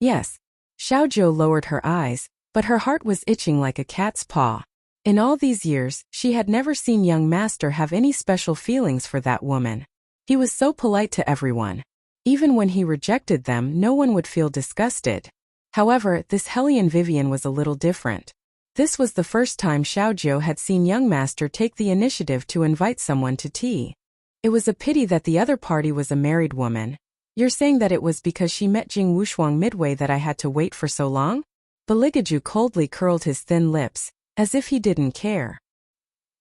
Yes. Xiaojiu lowered her eyes, but her heart was itching like a cat's paw. In all these years, she had never seen young master have any special feelings for that woman. He was so polite to everyone. Even when he rejected them, no one would feel disgusted. However, this Helian Vivian was a little different. This was the first time Xiaojiu had seen young master take the initiative to invite someone to tea. It was a pity that the other party was a married woman. You're saying that it was because she met Jing Wuxia midway that I had to wait for so long? Beligaju coldly curled his thin lips, as if he didn't care.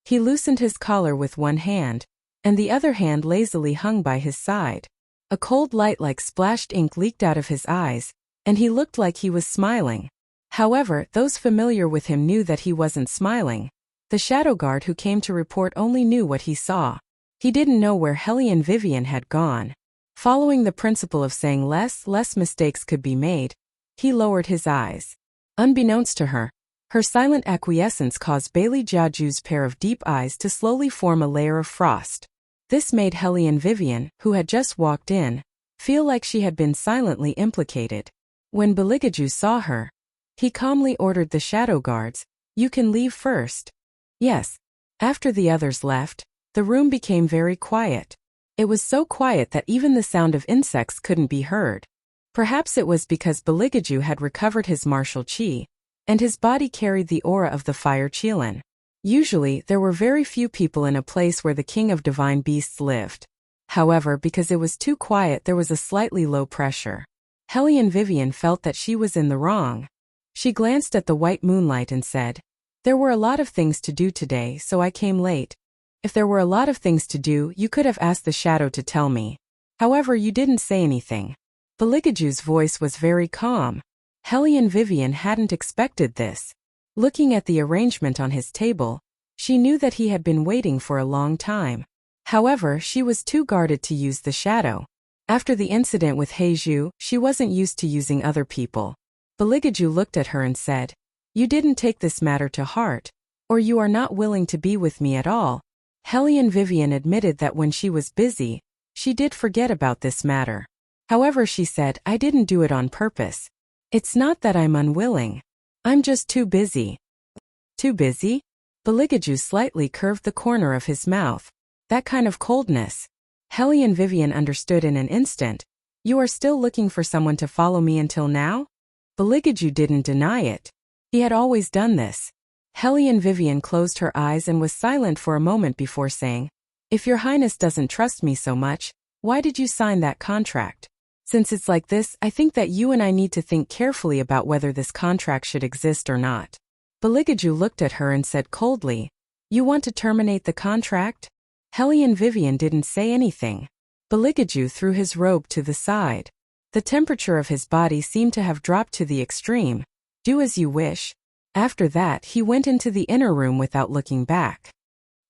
He loosened his collar with one hand, and the other hand lazily hung by his side. A cold light like splashed ink leaked out of his eyes, and he looked like he was smiling. However, those familiar with him knew that he wasn't smiling. The shadow guard who came to report only knew what he saw. He didn't know where Helian Vivian had gone. Following the principle of saying less mistakes could be made, he lowered his eyes. Unbeknownst to her, her silent acquiescence caused Bailey Jiaju's pair of deep eyes to slowly form a layer of frost. This made Helian Vivian, who had just walked in, feel like she had been silently implicated. When Beligaju saw her, he calmly ordered the shadow guards, "You can leave first." Yes. After the others left, the room became very quiet. It was so quiet that even the sound of insects couldn't be heard. Perhaps it was because Beligaju had recovered his martial qi, and his body carried the aura of the fire Qilin. Usually, there were very few people in a place where the king of divine beasts lived. However, because it was too quiet, there was a slightly low pressure. Helian Vivian felt that she was in the wrong. She glanced at the white moonlight and said, "There were a lot of things to do today, so I came late." If there were a lot of things to do, you could have asked the shadow to tell me. However, you didn't say anything. Beligaju's voice was very calm. Helian Vivian hadn't expected this. Looking at the arrangement on his table, she knew that he had been waiting for a long time. However, she was too guarded to use the shadow. After the incident with Heizhu, she wasn't used to using other people. Beligaju looked at her and said, "You didn't take this matter to heart, or you are not willing to be with me at all." Helian Vivian admitted that when she was busy, she did forget about this matter. However, she said, "I didn't do it on purpose. It's not that I'm unwilling. I'm just too busy." Too busy? Beligaju slightly curved the corner of his mouth. That kind of coldness. Helian Vivian understood in an instant. "You are still looking for someone to follow me until now?" Beligaju didn't deny it. He had always done this. Helian Vivian closed her eyes and was silent for a moment before saying, "If your highness doesn't trust me so much, why did you sign that contract? Since it's like this, I think that you and I need to think carefully about whether this contract should exist or not." Beligaju looked at her and said coldly, "You want to terminate the contract?" Helian Vivian didn't say anything. Beligaju threw his robe to the side. The temperature of his body seemed to have dropped to the extreme. "Do as you wish." After that, he went into the inner room without looking back.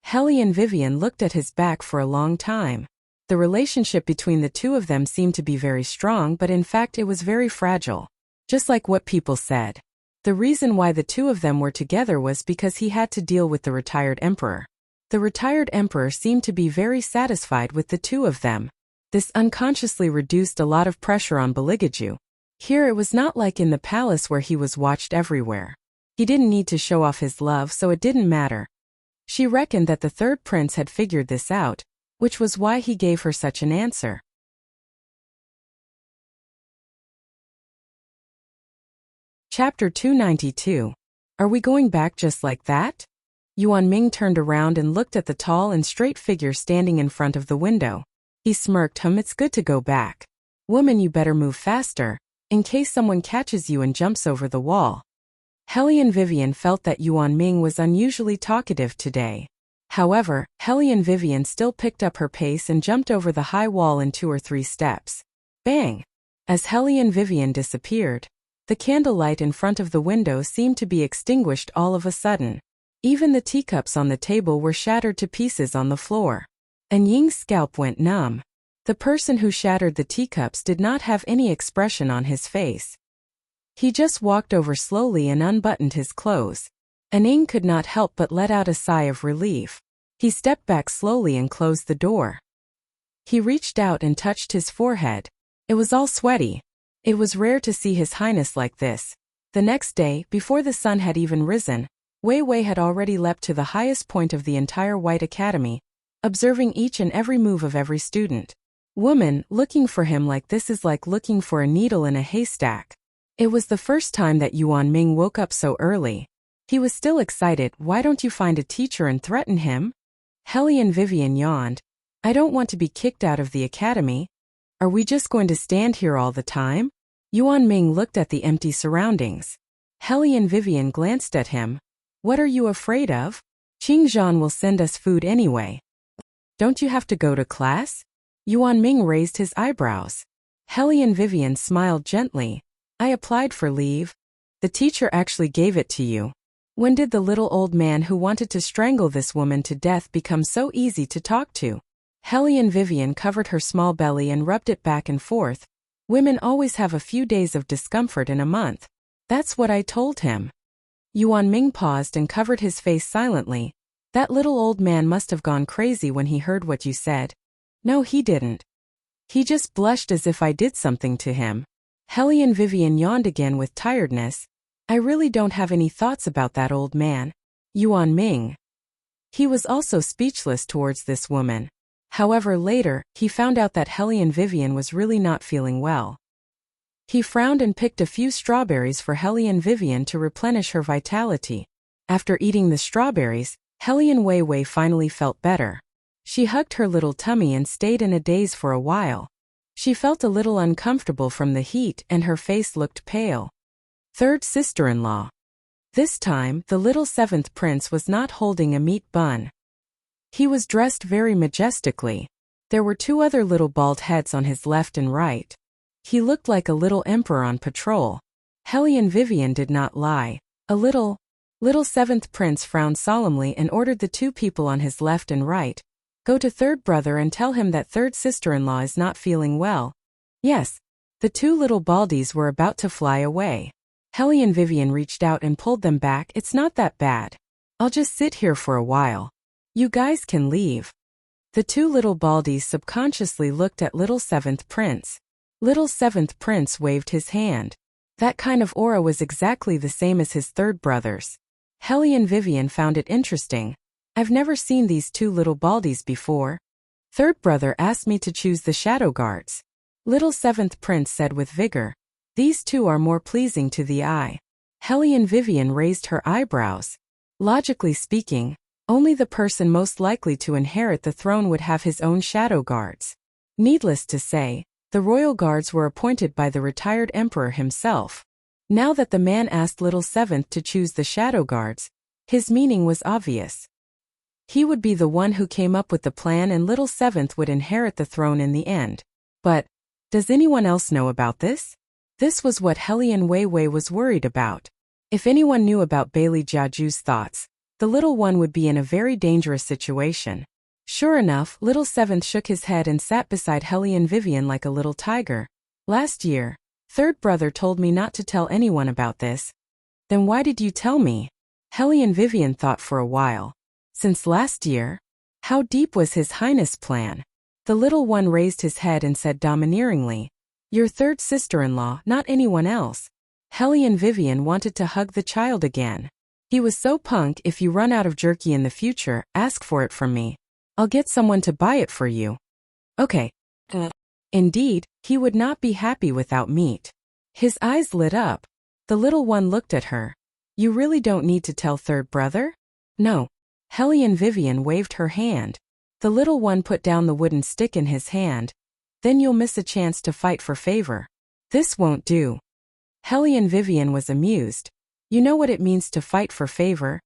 Hellion Vivian looked at his back for a long time. The relationship between the two of them seemed to be very strong, but in fact it was very fragile. Just like what people said. The reason why the two of them were together was because he had to deal with the retired emperor. The retired emperor seemed to be very satisfied with the two of them. This unconsciously reduced a lot of pressure on Beligaju. Here it was not like in the palace where he was watched everywhere. He didn't need to show off his love, so it didn't matter. She reckoned that the third prince had figured this out, which was why he gave her such an answer. Chapter 292. Are we going back just like that? Yuan Ming turned around and looked at the tall and straight figure standing in front of the window. He smirked. It's good to go back. Woman, you better move faster, in case someone catches you and jumps over the wall. Hellion Vivian felt that Yuan Ming was unusually talkative today. However, Hellion Vivian still picked up her pace and jumped over the high wall in 2 or 3 steps. Bang! As Hellion Vivian disappeared, the candlelight in front of the window seemed to be extinguished all of a sudden. Even the teacups on the table were shattered to pieces on the floor. And Ying's scalp went numb. The person who shattered the teacups did not have any expression on his face. He just walked over slowly and unbuttoned his clothes. And Ying could not help but let out a sigh of relief. He stepped back slowly and closed the door. He reached out and touched his forehead. It was all sweaty. It was rare to see His Highness like this. The next day, before the sun had even risen, Wei Wei had already leapt to the highest point of the entire White Academy, observing each and every move of every student. Woman, looking for him like this is like looking for a needle in a haystack. It was the first time that Yuan Ming woke up so early. He was still excited. Why don't you find a teacher and threaten him? Hellion Vivian yawned. I don't want to be kicked out of the academy. Are we just going to stand here all the time? Yuan Ming looked at the empty surroundings. Hellion Vivian glanced at him. What are you afraid of? Qingzhan will send us food anyway. Don't you have to go to class? Yuan Ming raised his eyebrows. Hellion Vivian smiled gently. I applied for leave. The teacher actually gave it to you. When did the little old man who wanted to strangle this woman to death become so easy to talk to? Hellion Vivian covered her small belly and rubbed it back and forth. Women always have a few days of discomfort in a month. That's what I told him. Yuan Ming paused and covered his face silently. That little old man must have gone crazy when he heard what you said. No, he didn't. He just blushed as if I did something to him. Hellion Vivian yawned again with tiredness. I really don't have any thoughts about that old man. Yuan Ming. He was also speechless towards this woman. However, later, he found out that Hellion Vivian was really not feeling well. He frowned and picked a few strawberries for Hellion Vivian to replenish her vitality. After eating the strawberries, Hellion Wei Wei finally felt better. She hugged her little tummy and stayed in a daze for a while. She felt a little uncomfortable from the heat and her face looked pale. Third sister-in-law. This time, the little 7th prince was not holding a meat bun. He was dressed very majestically. There were 2 other little bald heads on his left and right. He looked like a little emperor on patrol. Hellion Vivian did not lie. A little 7th prince frowned solemnly and ordered the 2 people on his left and right. Go to third brother and tell him that third sister-in-law is not feeling well. Yes. The 2 little baldies were about to fly away. Hellion Vivian reached out and pulled them back. It's not that bad. I'll just sit here for a while. You guys can leave. The 2 little baldies subconsciously looked at little 7th prince. Little 7th prince waved his hand. That kind of aura was exactly the same as his third brother's. Hellion Vivian found it interesting. I've never seen these 2 little baldies before. Third brother asked me to choose the shadow guards. Little 7th prince said with vigor. These 2 are more pleasing to the eye. Hellion Vivian raised her eyebrows. Logically speaking, only the person most likely to inherit the throne would have his own shadow guards. Needless to say, the royal guards were appointed by the retired emperor himself. Now that the man asked little 7th to choose the shadow guards, his meaning was obvious. He would be the one who came up with the plan and little 7th would inherit the throne in the end. But, does anyone else know about this? This was what Hellion Wei Wei was worried about. If anyone knew about Bailey Jiaju's thoughts, the little one would be in a very dangerous situation. Sure enough, little Seventh shook his head and sat beside Hellion Vivian like a little tiger. Last year, third brother told me not to tell anyone about this. Then why did you tell me? Hellion Vivian thought for a while. Since last year? How deep was His Highness' plan? The little one raised his head and said domineeringly, "Your third sister-in-law, not anyone else." Hellion Vivian wanted to hug the child again. He was so punk. If you run out of jerky in the future, ask for it from me. I'll get someone to buy it for you. Okay. Indeed, he would not be happy without meat. His eyes lit up. The little one looked at her. You really don't need to tell third brother? No. Hellion Vivian waved her hand. The little one put down the wooden stick in his hand. Then you'll miss a chance to fight for favor. This won't do. Hellion Vivian was amused. You know what it means to fight for favor?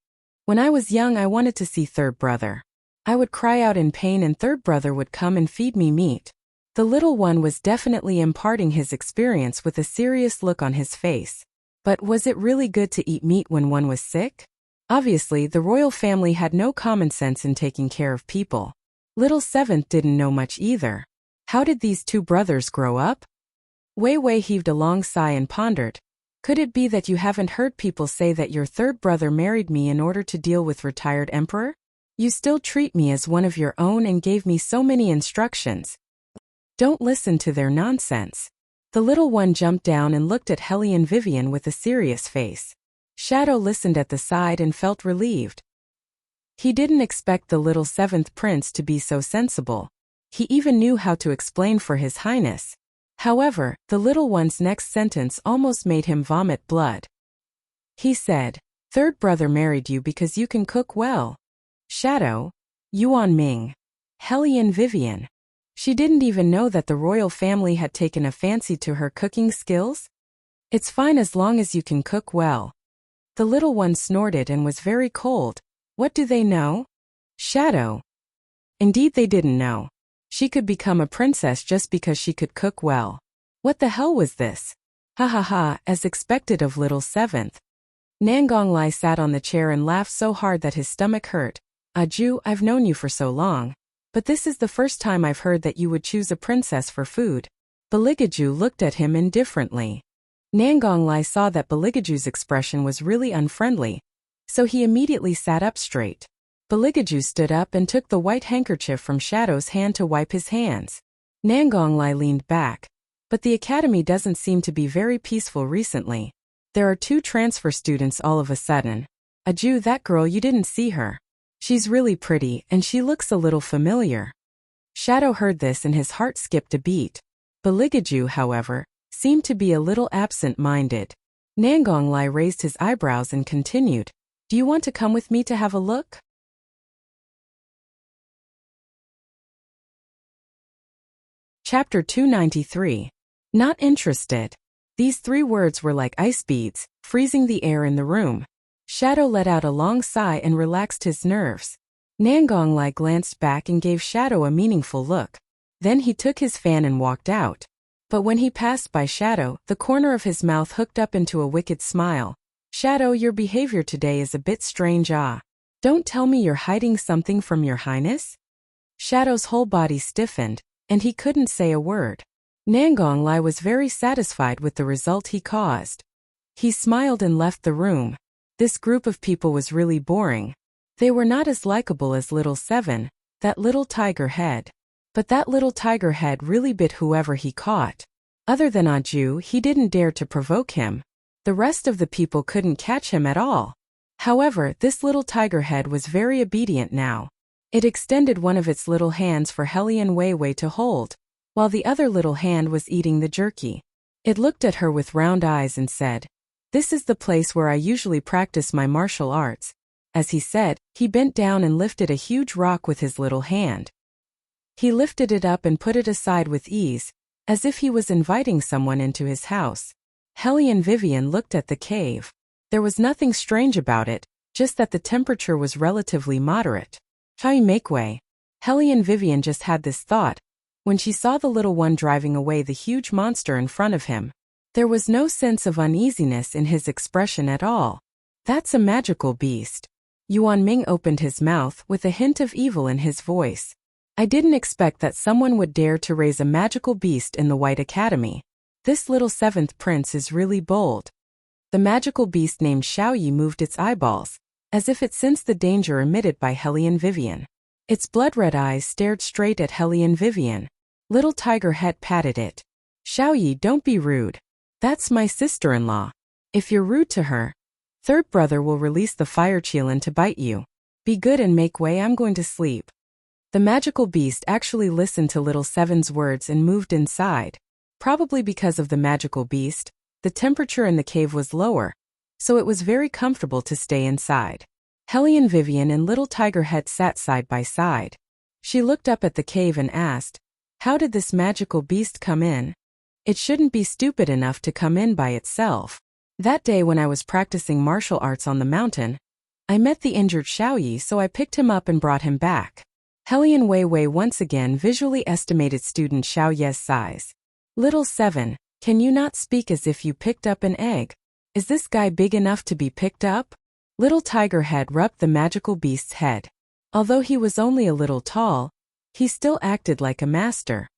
When I was young, I wanted to see third brother. I would cry out in pain and third brother would come and feed me meat. The little one was definitely imparting his experience with a serious look on his face. But was it really good to eat meat when one was sick? Obviously, the royal family had no common sense in taking care of people. Little Seventh didn't know much either. How did these two brothers grow up? Wei Wei heaved a long sigh and pondered. Could it be that you haven't heard people say that your third brother married me in order to deal with retired emperor? You still treat me as one of your own and gave me so many instructions. Don't listen to their nonsense. The little one jumped down and looked at Hellion Vivian with a serious face. Shadow listened at the side and felt relieved. He didn't expect the little seventh prince to be so sensible. He even knew how to explain for His Highness. However, the little one's next sentence almost made him vomit blood. He said, "Third brother married you because you can cook well." Shadow? Yuan Ming. Hellion Vivian. She didn't even know that the royal family had taken a fancy to her cooking skills? It's fine as long as you can cook well. The little one snorted and was very cold. What do they know? Shadow. Indeed they didn't know. She could become a princess just because she could cook well. What the hell was this? Ha ha ha, as expected of little seventh. Nangong Lai sat on the chair and laughed so hard that his stomach hurt. Ju, I've known you for so long. But this is the first time I've heard that you would choose a princess for food. Baligaju looked at him indifferently. Nangong Lai saw that Baligaju's expression was really unfriendly, so he immediately sat up straight. Baligaju stood up and took the white handkerchief from Shadow's hand to wipe his hands. Nangong Lai leaned back. But the academy doesn't seem to be very peaceful recently. There are 2 transfer students all of a sudden. Ju, that girl, you didn't see her. She's really pretty and she looks a little familiar. Shadow heard this and his heart skipped a beat. Baligaju, however, seemed to be a little absent-minded. Nangong Lai raised his eyebrows and continued, "Do you want to come with me to have a look?" Chapter 293. Not interested. These 3 words were like ice beads, freezing the air in the room. Shadow let out a long sigh and relaxed his nerves. Nangong Lai glanced back and gave Shadow a meaningful look. Then he took his fan and walked out. But when he passed by Shadow, the corner of his mouth hooked up into a wicked smile. "Shadow, your behavior today is a bit strange. Don't tell me you're hiding something from your highness?" Shadow's whole body stiffened, and he couldn't say a word. Nangong Lai was very satisfied with the result he caused. He smiled and left the room. This group of people was really boring. They were not as likable as Little Seven, that little tiger head. But that little tiger head really bit whoever he caught. Other than Ju, he didn't dare to provoke him. The rest of the people couldn't catch him at all. However, this little tiger head was very obedient now. It extended one of its little hands for Hellion Wei Wei to hold, while the other little hand was eating the jerky. It looked at her with round eyes and said, "This is the place where I usually practice my martial arts." As he said, he bent down and lifted a huge rock with his little hand. He lifted it up and put it aside with ease, as if he was inviting someone into his house. Hellion Vivian looked at the cave. There was nothing strange about it, just that the temperature was relatively moderate. Chai Makeway. Hellion Vivian just had this thought, when she saw the little one driving away the huge monster in front of him. There was no sense of uneasiness in his expression at all. That's a magical beast. Yuan Ming opened his mouth with a hint of evil in his voice. I didn't expect that someone would dare to raise a magical beast in the White Academy. This little seventh prince is really bold. The magical beast named Xiaoyi moved its eyeballs, as if it sensed the danger emitted by Hellion Vivian. Its blood-red eyes stared straight at Hellion Vivian. Little Tiger Head patted it. Xiaoyi, don't be rude. That's my sister-in-law. If you're rude to her, third brother will release the fire Qilin to bite you. Be good and make way, I'm going to sleep. The magical beast actually listened to Little Seven's words and moved inside. Probably because of the magical beast, the temperature in the cave was lower, so it was very comfortable to stay inside. Hellion Vivian and Little Tiger Head sat side by side. She looked up at the cave and asked, how did this magical beast come in? It shouldn't be stupid enough to come in by itself. That day when I was practicing martial arts on the mountain, I met the injured Xiaoyi, so I picked him up and brought him back. Hellion Weiwei once again visually estimated student Xiaoye's size. Little Seven, can you not speak as if you picked up an egg? Is this guy big enough to be picked up? Little Tiger Head rubbed the magical beast's head. Although he was only a little tall, he still acted like a master.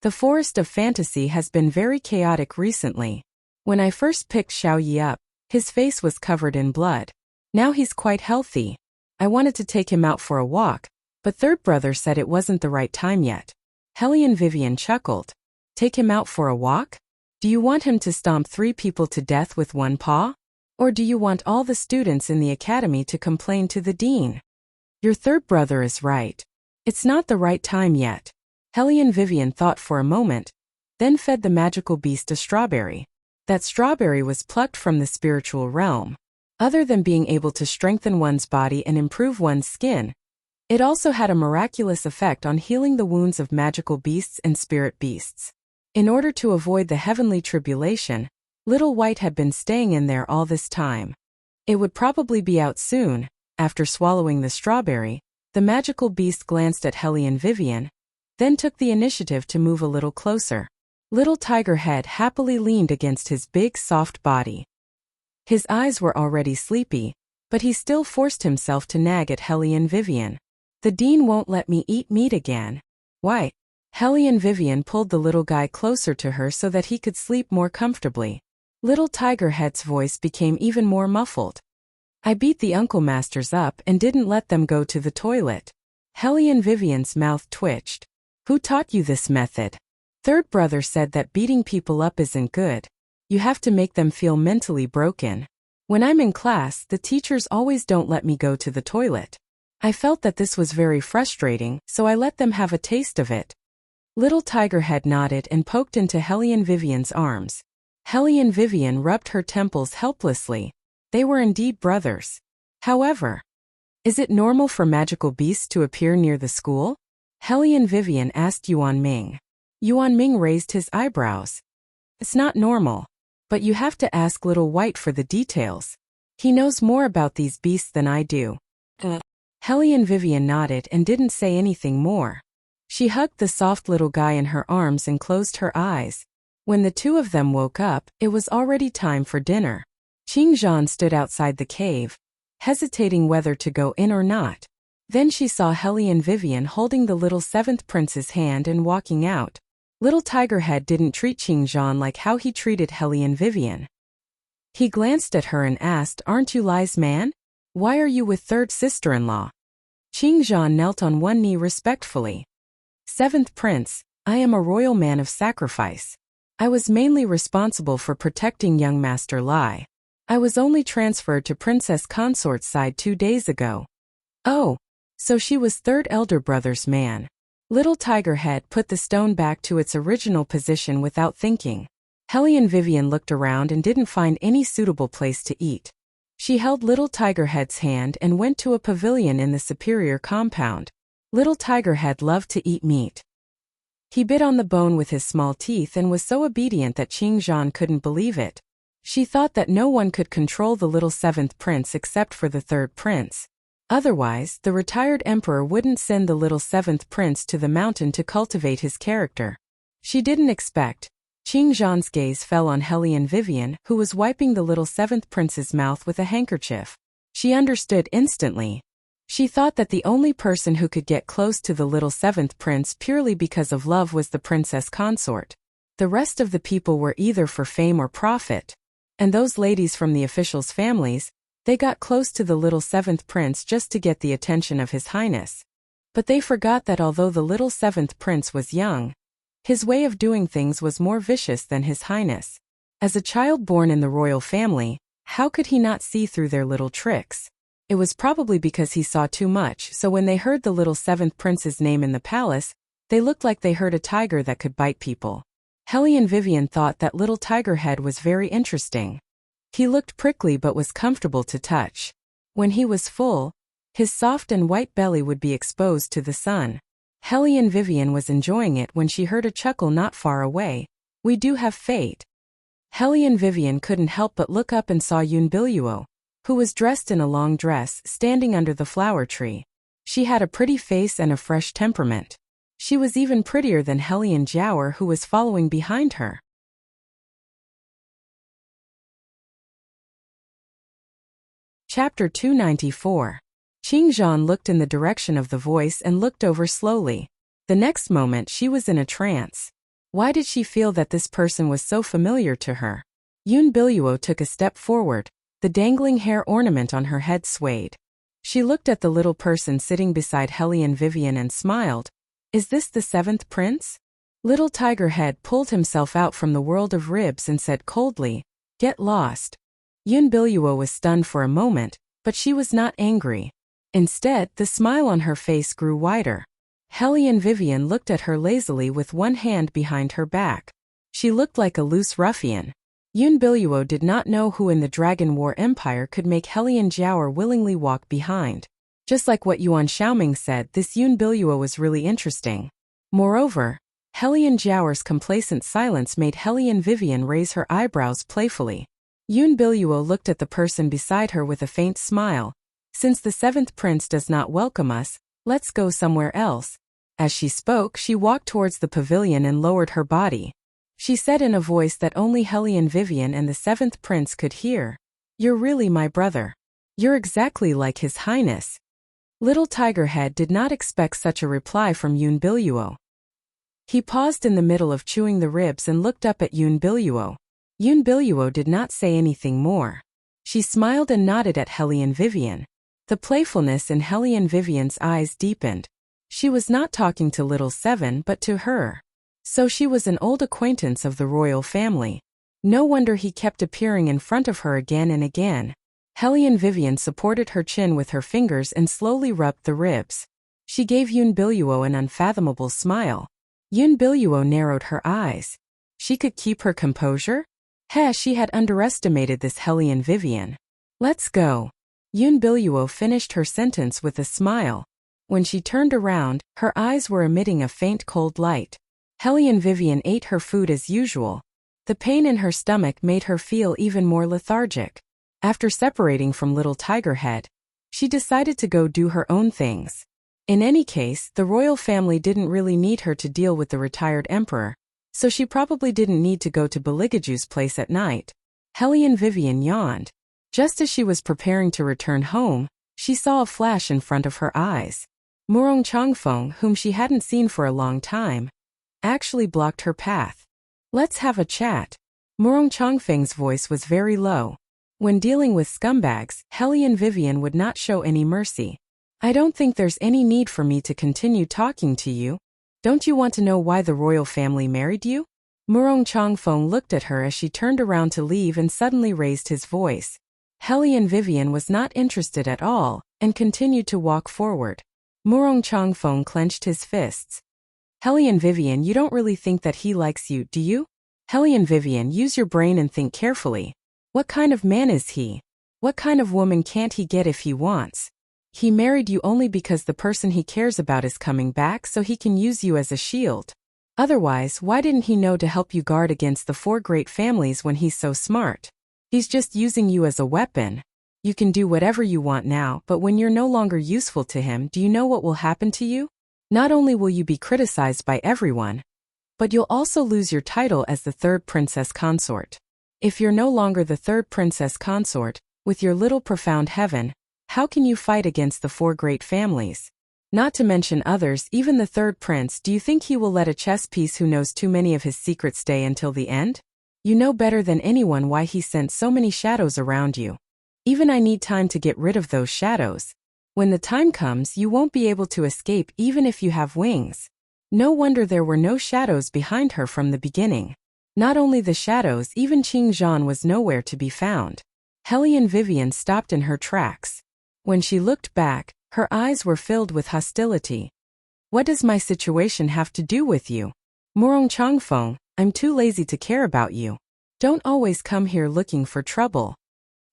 The forest of fantasy has been very chaotic recently. When I first picked Xiaoyi up, his face was covered in blood. Now he's quite healthy. I wanted to take him out for a walk, but third brother said it wasn't the right time yet. Hellion Vivian chuckled. Take him out for a walk? Do you want him to stomp 3 people to death with one paw? Or do you want all the students in the academy to complain to the dean? Your third brother is right. It's not the right time yet. Hellion Vivian thought for a moment, then fed the magical beast a strawberry. That strawberry was plucked from the spiritual realm. Other than being able to strengthen one's body and improve one's skin, it also had a miraculous effect on healing the wounds of magical beasts and spirit beasts. In order to avoid the heavenly tribulation, Little White had been staying in there all this time. It would probably be out soon. After swallowing the strawberry, the magical beast glanced at Hellion Vivian, then took the initiative to move a little closer. Little Tiger Head happily leaned against his big, soft body. His eyes were already sleepy, but he still forced himself to nag at Hellion Vivian. The dean won't let me eat meat again. Why? Hellion Vivian pulled the little guy closer to her so that he could sleep more comfortably. Little Tiger Head's voice became even more muffled. I beat the Uncle Masters up and didn't let them go to the toilet. Hellion Vivian's mouth twitched. Who taught you this method? Third brother said that beating people up isn't good. You have to make them feel mentally broken. When I'm in class, the teachers always don't let me go to the toilet. I felt that this was very frustrating, so I let them have a taste of it. Little Tiger Head nodded and poked into Hellion Vivian's arms. Hellion Vivian rubbed her temples helplessly. They were indeed brothers. However, is it normal for magical beasts to appear near the school? Hellion Vivian asked Yuan Ming. Yuan Ming raised his eyebrows. It's not normal. But you have to ask Little White for the details. He knows more about these beasts than I do. Hellion Vivian nodded and didn't say anything more. She hugged the soft little guy in her arms and closed her eyes. When the two of them woke up, it was already time for dinner. Qingzhan stood outside the cave, hesitating whether to go in or not. Then she saw Hellion Vivian holding the little seventh prince's hand and walking out. Little Tiger Head didn't treat Qingzhan like how he treated Hellion Vivian. He glanced at her and asked, "Aren't you Lai's man? Why are you with third sister-in-law?" Qingzhan knelt on one knee respectfully. "Seventh prince, I am a royal man of sacrifice. I was mainly responsible for protecting young Master Lai. I was only transferred to Princess Consort's side 2 days ago." "Oh, so she was third elder brother's man." Little Tiger Head put the stone back to its original position without thinking. Hellion Vivian looked around and didn't find any suitable place to eat. She held Little Tiger Head's hand and went to a pavilion in the superior compound. Little Tiger Head loved to eat meat. He bit on the bone with his small teeth and was so obedient that Qingzhan couldn't believe it. She thought that no one could control the little seventh prince except for the third prince. Otherwise, the retired emperor wouldn't send the little seventh prince to the mountain to cultivate his character. She didn't expect, Qing Zhan's gaze fell on Hellion Vivian, who was wiping the little seventh prince's mouth with a handkerchief. She understood instantly. She thought that the only person who could get close to the little seventh prince purely because of love was the princess Consort. The rest of the people were either for fame or profit. And those ladies from the officials' families, they got close to the little seventh prince just to get the attention of His Highness. But they forgot that although the little seventh prince was young, his way of doing things was more vicious than His Highness. As a child born in the royal family, how could he not see through their little tricks? It was probably because he saw too much, so when they heard the little seventh prince's name in the palace, they looked like they heard a tiger that could bite people. Hellion Vivian thought that little tiger head was very interesting. He looked prickly but was comfortable to touch. When he was full, his soft and white belly would be exposed to the sun. Hellion Vivian was enjoying it when she heard a chuckle not far away. "We do have fate." Hellion Vivian couldn't help but look up and saw Yun Biluo, who was dressed in a long dress, standing under the flower tree. She had a pretty face and a fresh temperament. She was even prettier than Hellion Jiaoer, who was following behind her. Chapter 294. Qing Zhan looked in the direction of the voice and looked over slowly. The next moment she was in a trance. Why did she feel that this person was so familiar to her? Yun Biluo took a step forward. The dangling hair ornament on her head swayed. She looked at the little person sitting beside Hellion Vivian and smiled. Is this the seventh prince? Little Tigerhead pulled himself out from the world of ribs and said coldly, "Get lost." Yun Biluo was stunned for a moment, but she was not angry. Instead, the smile on her face grew wider. Hellion Vivian looked at her lazily with one hand behind her back. She looked like a loose ruffian. Yun Biluo did not know who in the Dragon War Empire could make Hellion Jiaoer willingly walk behind. Just like what Yuan Xiaoming said, this Yun Biluo was really interesting. Moreover, Hellion Jiaoer's complacent silence made Hellion Vivian raise her eyebrows playfully. Yun Biluo looked at the person beside her with a faint smile. Since the seventh prince does not welcome us, let's go somewhere else. As she spoke, she walked towards the pavilion and lowered her body. She said in a voice that only Hellion Vivian and the seventh prince could hear, "You're really my brother. You're exactly like His Highness." Little Tigerhead did not expect such a reply from Yun Biluo. He paused in the middle of chewing the ribs and looked up at Yun Biluo. Yun Biluo did not say anything more. She smiled and nodded at Hellion Vivian. The playfulness in Hellion Vivian's eyes deepened. She was not talking to little Seven but to her. So she was an old acquaintance of the royal family. No wonder he kept appearing in front of her again and again. Hellion Vivian supported her chin with her fingers and slowly rubbed the ribs. She gave Yun Biluo an unfathomable smile. Yun Biluo narrowed her eyes. She could keep her composure? She had underestimated this Hellion Vivian. "Let's go." Yun Biluo finished her sentence with a smile. When she turned around, her eyes were emitting a faint cold light. Hellion Vivian ate her food as usual. The pain in her stomach made her feel even more lethargic. After separating from little Tigerhead, she decided to go do her own things. In any case, the royal family didn't really need her to deal with the retired emperor, so she probably didn't need to go to Beligaju's place at night. Hellion Vivian yawned. Just as she was preparing to return home, she saw a flash in front of her eyes. Murong Changfeng, whom she hadn't seen for a long time, actually blocked her path. "Let's have a chat." Murong Changfeng's voice was very low. When dealing with scumbags, Hellion Vivian would not show any mercy. "I don't think there's any need for me to continue talking to you. Don't you want to know why the royal family married you?" Murong Changfeng looked at her as she turned around to leave and suddenly raised his voice. Hellion Vivian was not interested at all, and continued to walk forward. Murong Changfeng clenched his fists. "Hellion Vivian, you don't really think that he likes you, do you? Hellion Vivian, use your brain and think carefully. What kind of man is he? What kind of woman can't he get if he wants? He married you only because the person he cares about is coming back so he can use you as a shield. Otherwise, why didn't he know to help you guard against the 4 great families when he's so smart? He's just using you as a weapon. You can do whatever you want now, but when you're no longer useful to him, do you know what will happen to you? Not only will you be criticized by everyone, But you'll also lose your title as the third princess consort. If you're no longer the third princess consort, with your little profound heaven, how can you fight against the four great families? Not to mention others, even the third prince. Do you think he will let a chess piece who knows too many of his secrets stay until the end? You know better than anyone why he sent so many shadows around you. Even I need time to get rid of those shadows. When the time comes, you won't be able to escape even if you have wings. No wonder there were no shadows behind her from the beginning. Not only the shadows, even Qing Zhan was nowhere to be found. Hellion Vivian stopped in her tracks. When she looked back, her eyes were filled with hostility. What does my situation have to do with you? Murong Changfeng, I'm too lazy to care about you. Don't always come here looking for trouble.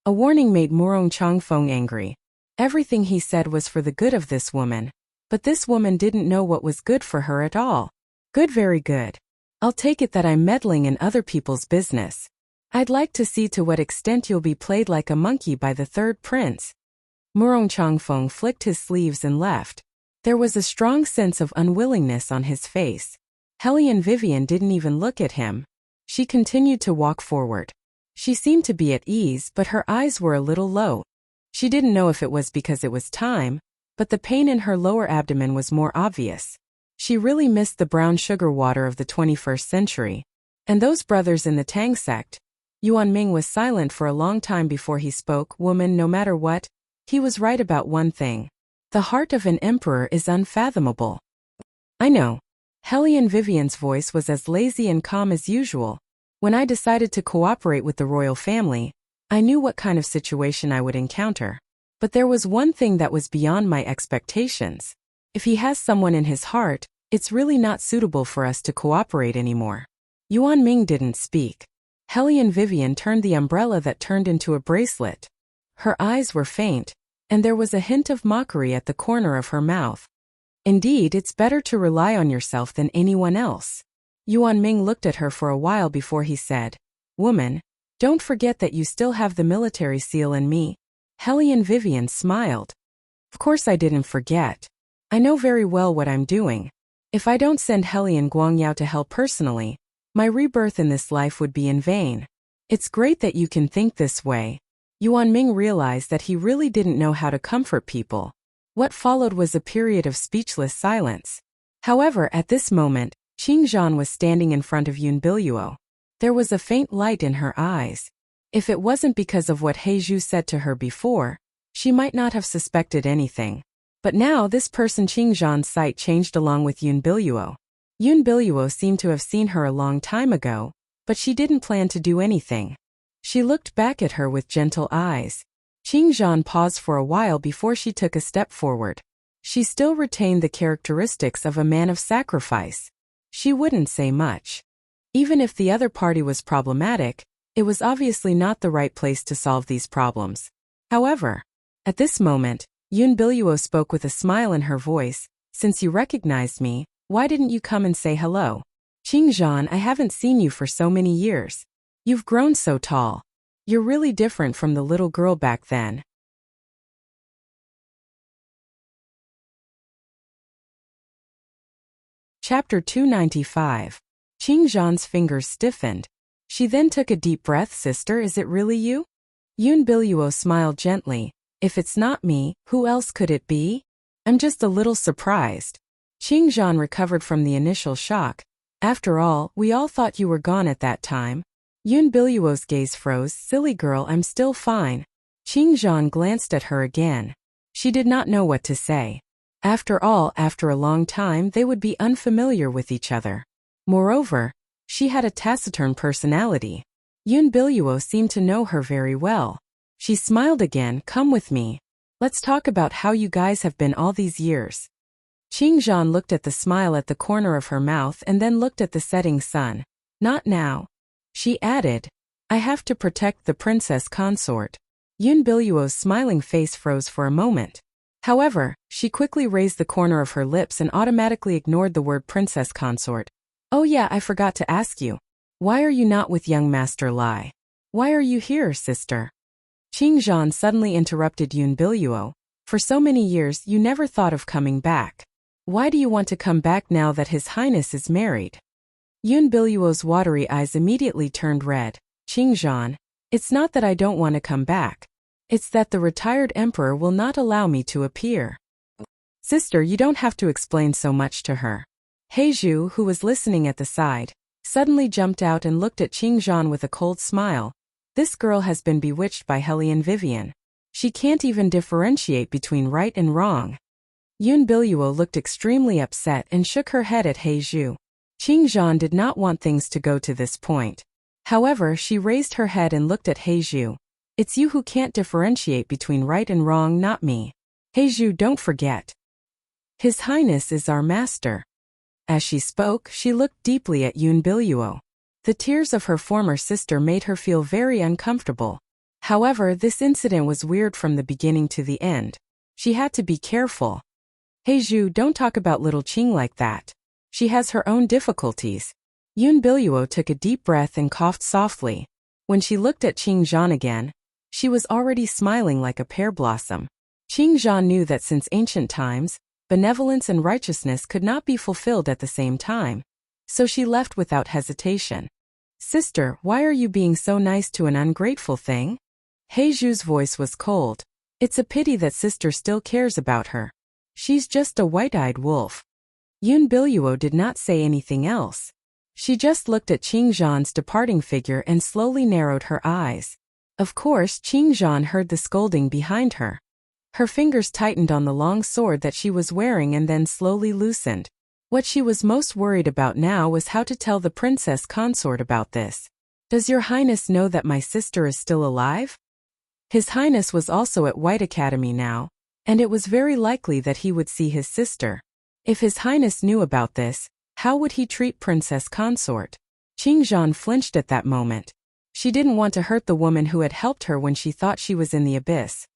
A warning made Murong Changfeng angry. Everything he said was for the good of this woman. But this woman didn't know what was good for her at all. Good, very good. I'll take it that I'm meddling in other people's business. I'd like to see to what extent you'll be played like a monkey by the third prince. Murong Changfeng flicked his sleeves and left. There was a strong sense of unwillingness on his face. Hellion Vivian didn't even look at him. She continued to walk forward. She seemed to be at ease, but her eyes were a little low. She didn't know if it was because it was time, but the pain in her lower abdomen was more obvious. She really missed the brown sugar water of the 21st century. And those brothers in the Tang sect. Yuan Ming was silent for a long time before he spoke. Woman, no matter what, he was right about one thing. The heart of an emperor is unfathomable. I know. Hellion Vivian's voice was as lazy and calm as usual. When I decided to cooperate with the royal family, I knew what kind of situation I would encounter. But there was one thing that was beyond my expectations. If he has someone in his heart, it's really not suitable for us to cooperate anymore. Yuan Ming didn't speak. Hellion Vivian turned the umbrella that turned into a bracelet. Her eyes were faint, and there was a hint of mockery at the corner of her mouth. Indeed, it's better to rely on yourself than anyone else. Yuan Ming looked at her for a while before he said, Woman, don't forget that you still have the military seal in me. Hellion Vivian smiled. Of course I didn't forget. I know very well what I'm doing. If I don't send Hellion Guangyao to hell personally, my rebirth in this life would be in vain. It's great that you can think this way. Yuan Ming realized that he really didn't know how to comfort people. What followed was a period of speechless silence. However, at this moment, Qing Zhan was standing in front of Yun Biluo. There was a faint light in her eyes. If it wasn't because of what He Zhu said to her before, she might not have suspected anything. But now this person Qing Zhan's sight changed along with Yun Biluo. Yun Biluo seemed to have seen her a long time ago, but she didn't plan to do anything. She looked back at her with gentle eyes. Qing Zhan paused for a while before she took a step forward. She still retained the characteristics of a man of sacrifice. She wouldn't say much. Even if the other party was problematic, it was obviously not the right place to solve these problems. However, at this moment, Yun Biluo spoke with a smile in her voice. Since you recognized me, why didn't you come and say hello? Qing Zhan, I haven't seen you for so many years. You've grown so tall. You're really different from the little girl back then. Chapter 295. Qing Zhan's fingers stiffened. She then took a deep breath. Sister, is it really you? Yun Biluo smiled gently. If it's not me, who else could it be? I'm just a little surprised. Qing Zhan recovered from the initial shock. After all, we all thought you were gone at that time. Yun Biluo's gaze froze. Silly girl, I'm still fine. Qing Zhan glanced at her again. She did not know what to say. After all, after a long time they would be unfamiliar with each other. Moreover, she had a taciturn personality. Yun Biluo seemed to know her very well. She smiled again. Come with me. Let's talk about how you guys have been all these years. Qing Zhan looked at the smile at the corner of her mouth and then looked at the setting sun. Not now. She added, I have to protect the princess consort. Yun Biluo's smiling face froze for a moment. However, she quickly raised the corner of her lips and automatically ignored the word princess consort. Oh yeah, I forgot to ask you. Why are you not with young Master Lai? Why are you here, sister? Qing Zhan suddenly interrupted Yun Biluo. For so many years you never thought of coming back. Why do you want to come back now that His Highness is married? Yun Biluo's watery eyes immediately turned red. Qingzhan, it's not that I don't want to come back. It's that the retired emperor will not allow me to appear. Sister, you don't have to explain so much to her. Heizhu, who was listening at the side, suddenly jumped out and looked at Qingzhan with a cold smile. This girl has been bewitched by Hellion Vivian. She can't even differentiate between right and wrong. Yun Biluo looked extremely upset and shook her head at Heizhu. Qingzhan did not want things to go to this point. However, she raised her head and looked at Heizhu. It's you who can't differentiate between right and wrong, not me. Heizhu, don't forget. His Highness is our master. As she spoke, she looked deeply at Yun Biluo. The tears of her former sister made her feel very uncomfortable. However, this incident was weird from the beginning to the end. She had to be careful. Heizhu, don't talk about little Qing like that. She has her own difficulties. Yun Biluo took a deep breath and coughed softly. When she looked at Qingzhan again, she was already smiling like a pear blossom. Qingzhan knew that since ancient times, benevolence and righteousness could not be fulfilled at the same time. So she left without hesitation. Sister, why are you being so nice to an ungrateful thing? Heizhu's voice was cold. It's a pity that sister still cares about her. She's just a white-eyed wolf. Yun Biluo did not say anything else. She just looked at Qingzhan's departing figure and slowly narrowed her eyes. Of course, Qingzhan heard the scolding behind her. Her fingers tightened on the long sword that she was wearing and then slowly loosened. What she was most worried about now was how to tell the princess consort about this. Does your highness know that my sister is still alive? His highness was also at White Academy now, and it was very likely that he would see his sister. If his highness knew about this, how would he treat Princess Consort? Qingzhan flinched at that moment. She didn't want to hurt the woman who had helped her when she thought she was in the abyss.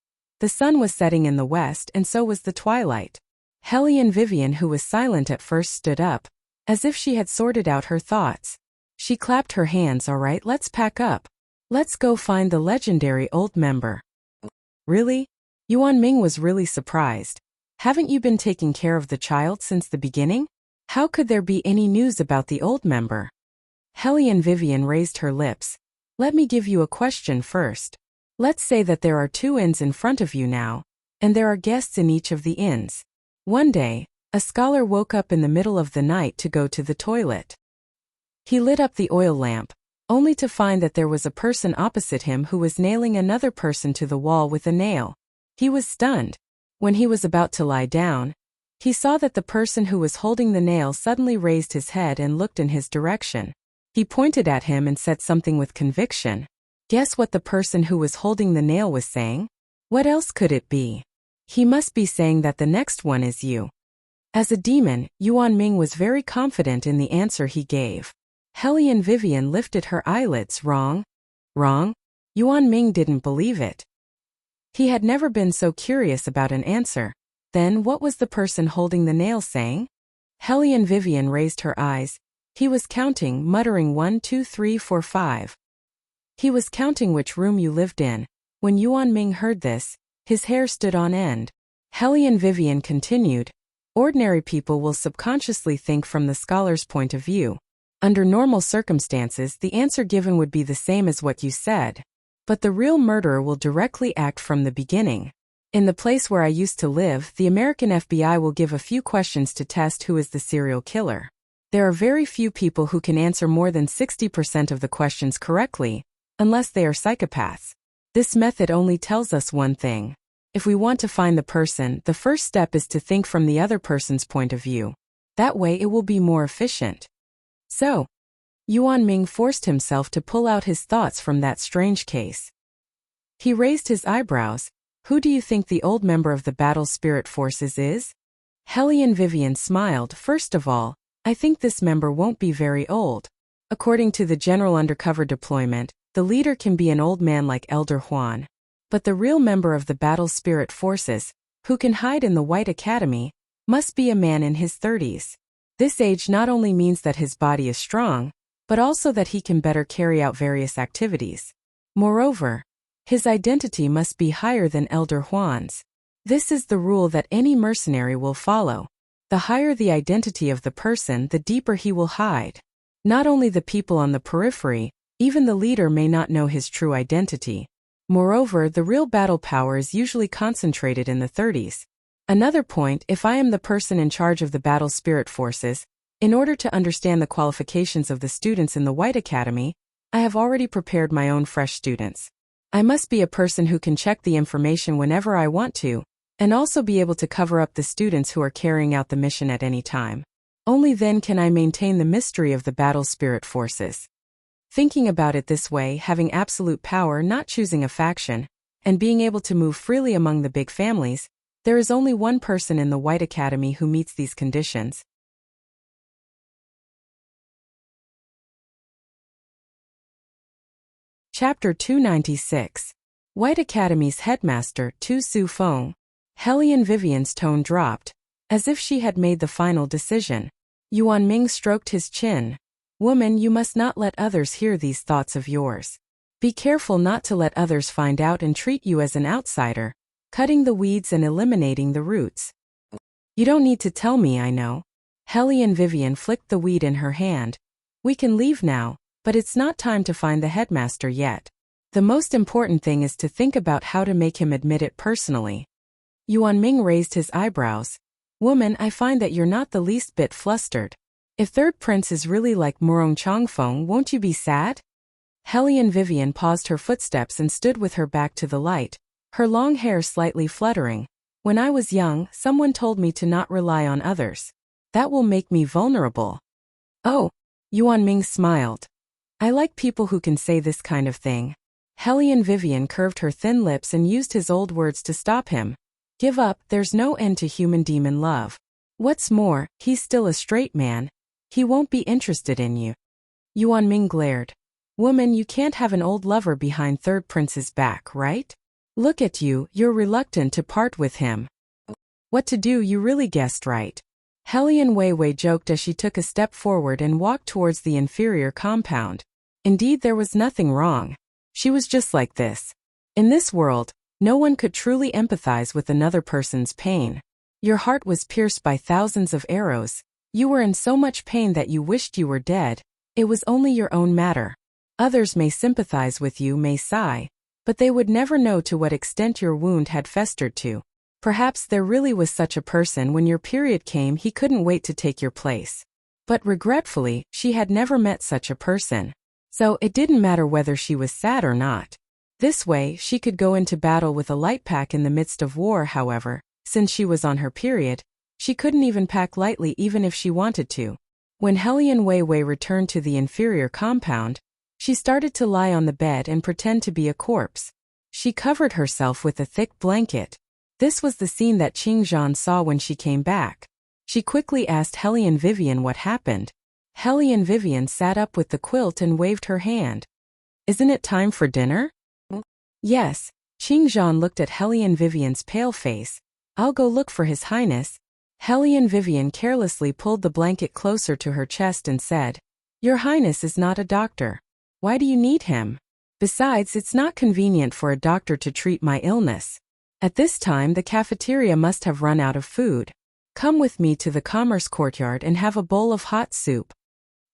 The sun was setting in the west and so was the twilight. Hellion Vivian, who was silent at first, stood up, as if she had sorted out her thoughts. She clapped her hands. All right, let's pack up. Let's go find the legendary old member. Really? Yuan Ming was really surprised. Haven't you been taking care of the child since the beginning? How could there be any news about the old member? Hellion Vivian raised her lips. Let me give you a question first. Let's say that there are 2 inns in front of you now, and there are guests in each of the inns. One day, a scholar woke up in the middle of the night to go to the toilet. He lit up the oil lamp, only to find that there was a person opposite him who was nailing another person to the wall with a nail. He was stunned. When he was about to lie down, he saw that the person who was holding the nail suddenly raised his head and looked in his direction. He pointed at him and said something with conviction. Guess what the person who was holding the nail was saying? What else could it be? He must be saying that the next one is you. As a demon, Yuan Ming was very confident in the answer he gave. Hellion Vivian lifted her eyelids. Wrong? Wrong? Yuan Ming didn't believe it. He had never been so curious about an answer. Then what was the person holding the nail saying? Hellion Vivian raised her eyes. He was counting, muttering 1, 2, 3, 4, 5. He was counting which room you lived in. When Yuan Ming heard this, his hair stood on end. Hellion Vivian continued. Ordinary people will subconsciously think from the scholar's point of view. Under normal circumstances, the answer given would be the same as what you said. But the real murderer will directly act from the beginning. In the place where I used to live, the American FBI will give a few questions to test who is the serial killer. There are very few people who can answer more than 60% of the questions correctly, unless they are psychopaths. This method only tells us one thing. If we want to find the person, the first step is to think from the other person's point of view. That way it will be more efficient. So, Yuan Ming forced himself to pull out his thoughts from that strange case. He raised his eyebrows. Who do you think the old member of the Battle Spirit Forces is? Hellion Vivian smiled. First of all, I think this member won't be very old. According to the general undercover deployment, the leader can be an old man like Elder Huan. But the real member of the Battle Spirit Forces, who can hide in the White Academy, must be a man in his 30s. This age not only means that his body is strong, but also that he can better carry out various activities. Moreover, his identity must be higher than Elder Huan's. This is the rule that any mercenary will follow. The higher the identity of the person, the deeper he will hide. Not only the people on the periphery, even the leader may not know his true identity. Moreover, the real battle power is usually concentrated in the 30s. Another point, if I am the person in charge of the battle spirit forces, in order to understand the qualifications of the students in the White Academy, I have already prepared my own fresh students. I must be a person who can check the information whenever I want to, and also be able to cover up the students who are carrying out the mission at any time. Only then can I maintain the mystery of the battle spirit forces. Thinking about it this way, having absolute power, not choosing a faction, and being able to move freely among the big families, there is only one person in the White Academy who meets these conditions. Chapter 296. White Academy's headmaster, Tu Su Feng. Hellion Vivian's tone dropped, as if she had made the final decision. Yuan Ming stroked his chin. Woman, you must not let others hear these thoughts of yours. Be careful not to let others find out and treat you as an outsider, cutting the weeds and eliminating the roots. You don't need to tell me, I know. Hellion Vivian flicked the weed in her hand. We can leave now, but it's not time to find the headmaster yet. The most important thing is to think about how to make him admit it personally. Yuan Ming raised his eyebrows. Woman, I find that you're not the least bit flustered. If Third Prince is really like Murong Changfeng, won't you be sad? Hellion Vivian paused her footsteps and stood with her back to the light, her long hair slightly fluttering. When I was young, someone told me to not rely on others. That will make me vulnerable. Oh, Yuan Ming smiled. I like people who can say this kind of thing. Hellion Vivian curved her thin lips and used his old words to stop him. Give up, there's no end to human-demon love. What's more, he's still a straight man. He won't be interested in you. Yuan Ming glared. Woman, you can't have an old lover behind Third Prince's back, right? Look at you, you're reluctant to part with him. What to do, you really guessed right. Hellion Weiwei joked as she took a step forward and walked towards the inferior compound. Indeed, there was nothing wrong. She was just like this. In this world, no one could truly empathize with another person's pain. Your heart was pierced by thousands of arrows. You were in so much pain that you wished you were dead. It was only your own matter. Others may sympathize with you, may sigh, but they would never know to what extent your wound had festered to. Perhaps there really was such a person. When your period came, he couldn't wait to take your place. But regretfully, she had never met such a person. So it didn't matter whether she was sad or not. This way, she could go into battle with a light pack in the midst of war. However, since she was on her period, she couldn't even pack lightly even if she wanted to. When Hellion Weiwei returned to the inferior compound, she started to lie on the bed and pretend to be a corpse. She covered herself with a thick blanket. This was the scene that Qingzhan saw when she came back. She quickly asked Hellion Vivian what happened. Hellion Vivian sat up with the quilt and waved her hand. Isn't it time for dinner? Yes. Qingzhan looked at Hellion Vivian's pale face. I'll go look for His Highness. Hellion Vivian carelessly pulled the blanket closer to her chest and said, Your Highness is not a doctor. Why do you need him? Besides, it's not convenient for a doctor to treat my illness. At this time, the cafeteria must have run out of food. Come with me to the commerce courtyard and have a bowl of hot soup.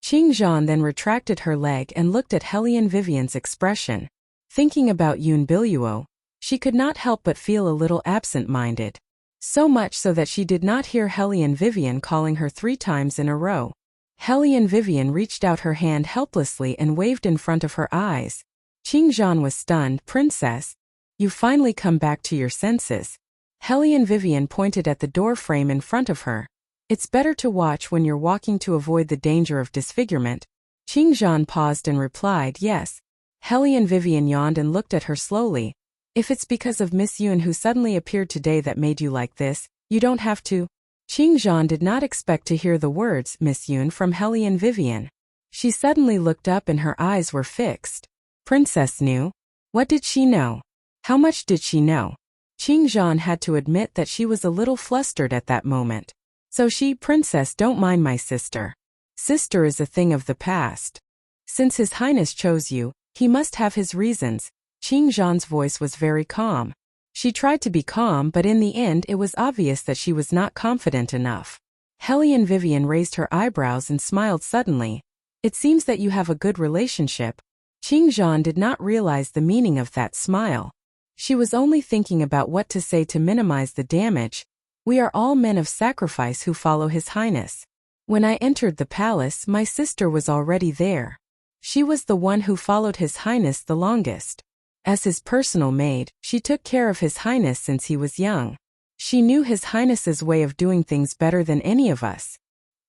Qingzhan then retracted her leg and looked at Hellion Vivian's expression. Thinking about Yun Biluo, she could not help but feel a little absent-minded. So much so that she did not hear Hellion Vivian calling her 3 times in a row. Hellion Vivian reached out her hand helplessly and waved in front of her eyes. Qingzhan was stunned. Princess, you finally come back to your senses. Hellion Vivian pointed at the door frame in front of her. It's better to watch when you're walking to avoid the danger of disfigurement. Qingzhan paused and replied, Yes. Hellion Vivian yawned and looked at her slowly. If it's because of Miss Yun who suddenly appeared today that made you like this, you don't have to. Qingzhan did not expect to hear the words Miss Yun from Hellion Vivian. She suddenly looked up and her eyes were fixed. Princess knew? What did she know? How much did she know? Qingzhan had to admit that she was a little flustered at that moment. So Princess, don't mind my sister. Sister is a thing of the past. Since His Highness chose you, he must have his reasons. Qingzhan's voice was very calm. She tried to be calm, but in the end it was obvious that she was not confident enough. Hellion Vivian raised her eyebrows and smiled suddenly. It seems that you have a good relationship. Qingzhan did not realize the meaning of that smile. She was only thinking about what to say to minimize the damage. We are all men of sacrifice who follow His Highness. When I entered the palace, my sister was already there. She was the one who followed His Highness the longest. As his personal maid, she took care of His Highness since he was young. She knew His Highness's way of doing things better than any of us.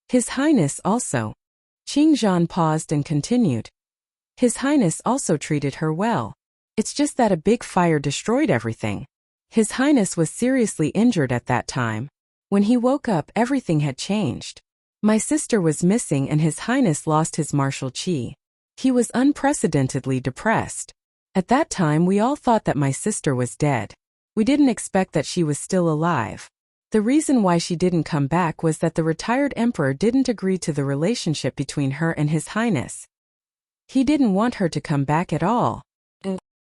His Highness also. Qingzhan paused and continued. His Highness also treated her well. It's just that a big fire destroyed everything. His Highness was seriously injured at that time. When he woke up, everything had changed. My sister was missing and His Highness lost his martial qi. He was unprecedentedly depressed. At that time we all thought that my sister was dead. We didn't expect that she was still alive. The reason why she didn't come back was that the retired emperor didn't agree to the relationship between her and His Highness. He didn't want her to come back at all.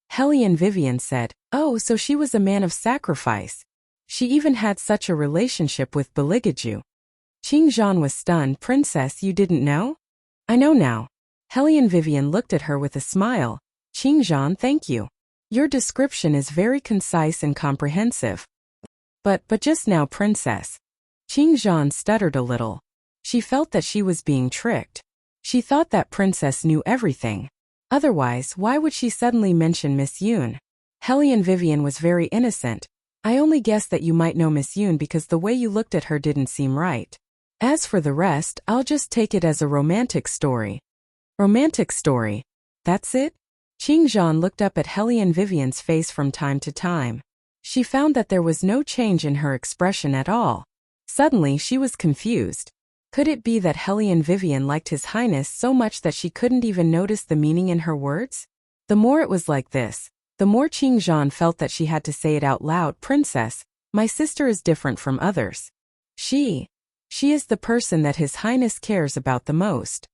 Hellion Vivian said, "Oh, so she was a man of sacrifice. She even had such a relationship with Beligaju." Qingzhan was stunned. "Princess, you didn't know?" "I know now." Hellion Vivian looked at her with a smile. "Qingzhan, thank you. Your description is very concise and comprehensive." But just now, Princess." Qingzhan stuttered a little. She felt that she was being tricked. She thought that Princess knew everything. Otherwise, why would she suddenly mention Miss Yoon? Hellion Vivian was very innocent. "I only guessed that you might know Miss Yoon because the way you looked at her didn't seem right. As for the rest, I'll just take it as a romantic story." "Romantic story? That's it?" Qingzhan looked up at Hellion Vivian's face from time to time. She found that there was no change in her expression at all. Suddenly she was confused. Could it be that Hellion Vivian liked His Highness so much that she couldn't even notice the meaning in her words? The more it was like this, the more Qingzhan felt that she had to say it out loud. "Princess, my sister is different from others. She is the person that His Highness cares about the most."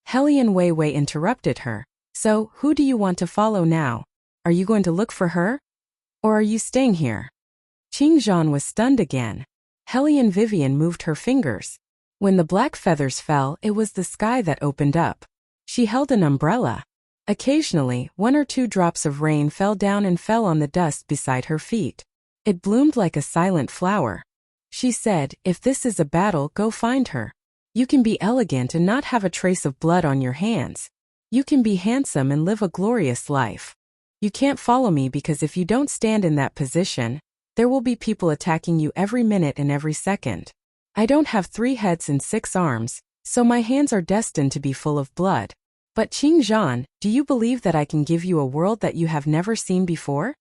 Hellion Weiwei interrupted her. "So, who do you want to follow now? Are you going to look for her? Or are you staying here?" Qingzhan was stunned again. Hellion Vivian moved her fingers. When the black feathers fell, it was the sky that opened up. She held an umbrella. Occasionally, 1 or 2 drops of rain fell down and fell on the dust beside her feet. It bloomed like a silent flower. She said, "If this is a battle, go find her. You can be elegant and not have a trace of blood on your hands. You can be handsome and live a glorious life. You can't follow me because if you don't stand in that position, there will be people attacking you every minute and every second. I don't have 3 heads and 6 arms, so my hands are destined to be full of blood. But Qingzhan, do you believe that I can give you a world that you have never seen before?"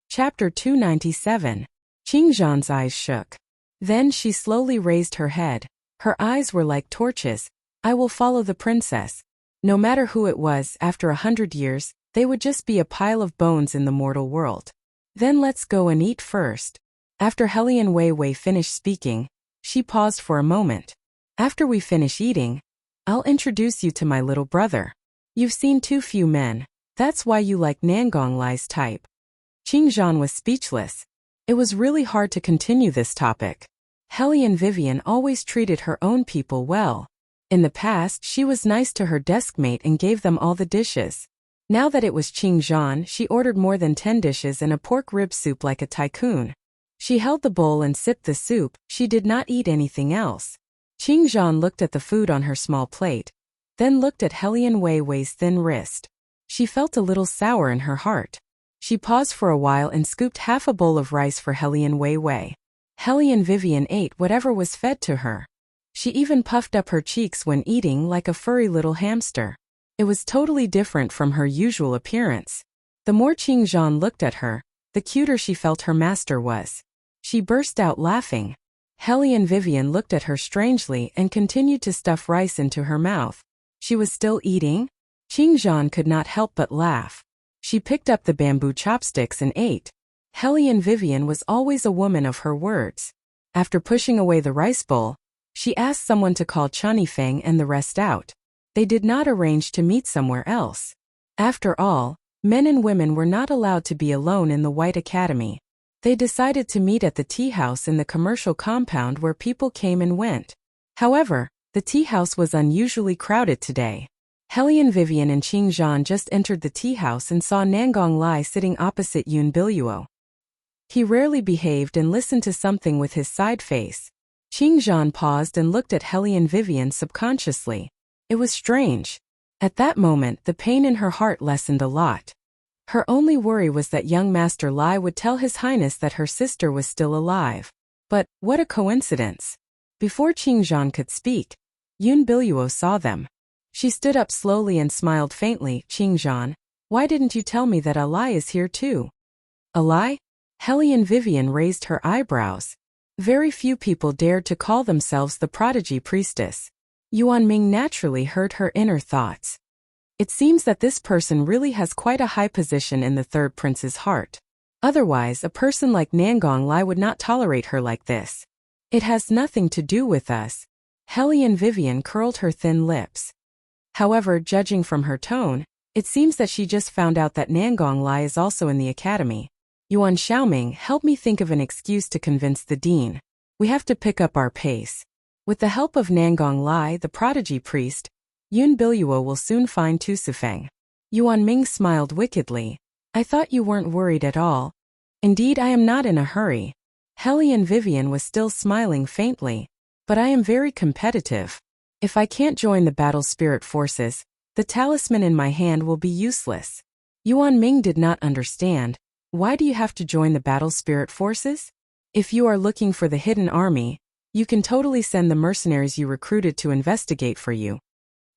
Chapter 297. Qingzhan's eyes shook. Then she slowly raised her head. Her eyes were like torches. "I will follow the princess. No matter who it was, after 100 years, they would just be a pile of bones in the mortal world. Then let's go and eat first." After Hellion Weiwei finished speaking, she paused for a moment. "After we finish eating, I'll introduce you to my little brother. You've seen too few men. That's why you like Nangong Lai's type." Qingzhan was speechless. It was really hard to continue this topic. Hellion Vivian always treated her own people well. In the past, she was nice to her deskmate and gave them all the dishes. Now that it was Qingzhan, she ordered more than 10 dishes and a pork rib soup like a tycoon. She held the bowl and sipped the soup. She did not eat anything else. Qingzhan looked at the food on her small plate, then looked at Hellion Weiwei's thin wrist. She felt a little sour in her heart. She paused for a while and scooped half a bowl of rice for Hellion Weiwei. Hellion Vivian ate whatever was fed to her. She even puffed up her cheeks when eating like a furry little hamster. It was totally different from her usual appearance. The more Qingzhan looked at her, the cuter she felt her master was. She burst out laughing. Hellion Vivian looked at her strangely and continued to stuff rice into her mouth. She was still eating? Qingzhan could not help but laugh. She picked up the bamboo chopsticks and ate. Hellion Vivian was always a woman of her words. After pushing away the rice bowl, she asked someone to call Chunifeng and the rest out. They did not arrange to meet somewhere else. After all, men and women were not allowed to be alone in the White Academy. They decided to meet at the tea house in the commercial compound where people came and went. However, the tea house was unusually crowded today. Hellion Vivian and Qing Zhan just entered the tea house and saw Nangong Lai sitting opposite Yun Biluo. He rarely behaved and listened to something with his side face. Qing Zhan paused and looked at Hellion Vivian subconsciously. It was strange. At that moment, the pain in her heart lessened a lot. Her only worry was that young Master Lai would tell His Highness that her sister was still alive. But, what a coincidence. Before Qing Zhan could speak, Yun Biluo saw them. She stood up slowly and smiled faintly. Qing Zhan, why didn't you tell me that Lai is here too? Lai? Hellion Vivian raised her eyebrows. Very few people dared to call themselves the prodigy priestess. Yuan Ming naturally heard her inner thoughts. It seems that this person really has quite a high position in the third prince's heart. Otherwise, a person like Nangong Lai would not tolerate her like this. It has nothing to do with us. Hellion Vivian curled her thin lips. However, judging from her tone, it seems that she just found out that Nangong Lai is also in the academy. Yuan Xiaoming, help me think of an excuse to convince the dean. We have to pick up our pace. With the help of Nangong Lai, the prodigy priest, Yun Biluo will soon find Tu Sifeng. Yuan Ming smiled wickedly. I thought you weren't worried at all. Indeed, I am not in a hurry. Hellion Vivian was still smiling faintly. But I am very competitive. If I can't join the battle spirit forces, the talisman in my hand will be useless. Yuan Ming did not understand. Why do you have to join the battle spirit forces? If you are looking for the hidden army, you can totally send the mercenaries you recruited to investigate for you.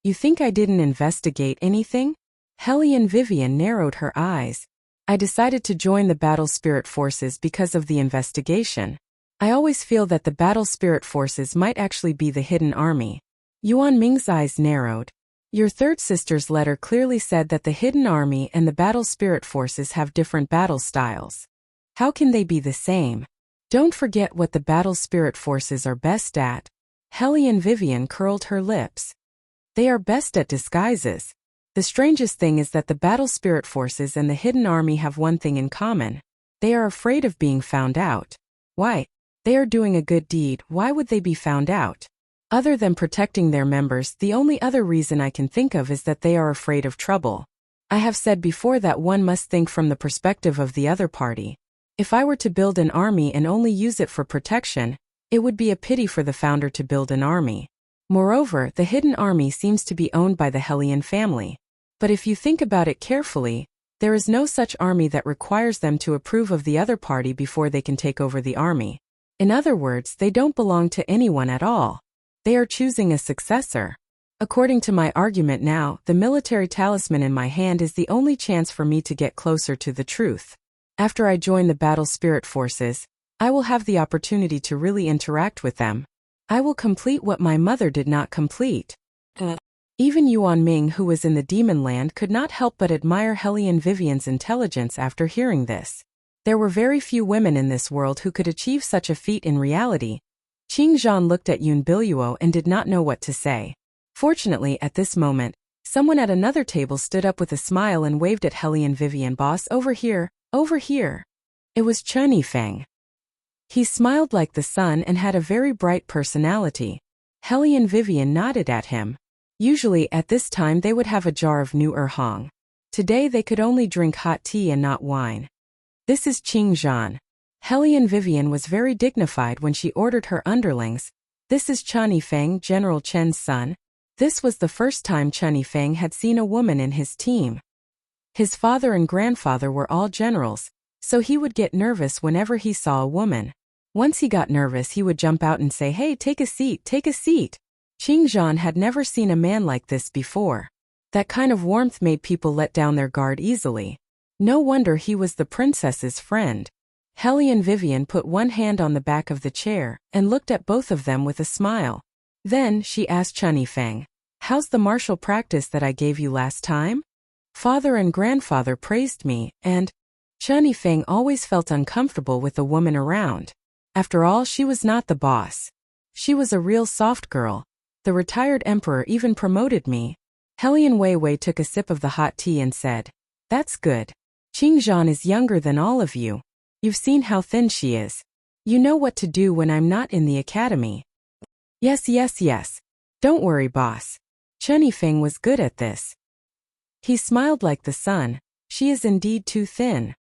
You think I didn't investigate anything? Hellion Vivian narrowed her eyes. I decided to join the battle spirit forces because of the investigation. I always feel that the battle spirit forces might actually be the hidden army. Yuan Ming's eyes narrowed. Your third sister's letter clearly said that the hidden army and the battle spirit forces have different battle styles. How can they be the same? Don't forget what the battle spirit forces are best at. Hellion Vivian curled her lips. They are best at disguises. The strangest thing is that the battle spirit forces and the hidden army have one thing in common. They are afraid of being found out. Why? They are doing a good deed. Why would they be found out? Other than protecting their members, the only other reason I can think of is that they are afraid of trouble. I have said before that one must think from the perspective of the other party. If I were to build an army and only use it for protection, it would be a pity for the founder to build an army. Moreover, the hidden army seems to be owned by the Hellion family. But if you think about it carefully, there is no such army that requires them to approve of the other party before they can take over the army. In other words, they don't belong to anyone at all. They are choosing a successor. According to my argument now, the military talisman in my hand is the only chance for me to get closer to the truth. After I join the battle spirit forces, I will have the opportunity to really interact with them. I will complete what my mother did not complete. Even Yuan Ming, who was in the demon land, could not help but admire Hellion Vivian's intelligence after hearing this. There were very few women in this world who could achieve such a feat in reality. Qing Zhan looked at Yun Biluo and did not know what to say. Fortunately, at this moment, someone at another table stood up with a smile and waved at Hellion Vivian. Boss, over here, over here. It was Chen Yifeng. He smiled like the sun and had a very bright personality. Hellion Vivian nodded at him. Usually at this time they would have a jar of new Hong. Today they could only drink hot tea and not wine. This is Qing Zhan. Hellion Vivian was very dignified when she ordered her underlings. This is Chen Yifeng, General Chen's son. This was the first time Chen Yifeng had seen a woman in his team. His father and grandfather were all generals, so he would get nervous whenever he saw a woman. Once he got nervous, he would jump out and say, "Hey, take a seat, take a seat." Qing Zhan had never seen a man like this before. That kind of warmth made people let down their guard easily. No wonder he was the princess's friend. Hellion Vivian put one hand on the back of the chair and looked at both of them with a smile. Then she asked Chen Yifeng, "How's the martial practice that I gave you last time?" Father and grandfather praised me, and Chen Yifeng always felt uncomfortable with a woman around. After all, she was not the boss. She was a real soft girl. The retired emperor even promoted me. Hellion Weiwei took a sip of the hot tea and said, "That's good. Qing Zhan is younger than all of you. You've seen how thin she is. You know what to do when I'm not in the academy. Yes, yes, yes. Don't worry, boss. Chunyi Feng was good at this. He smiled like the sun. She is indeed too thin.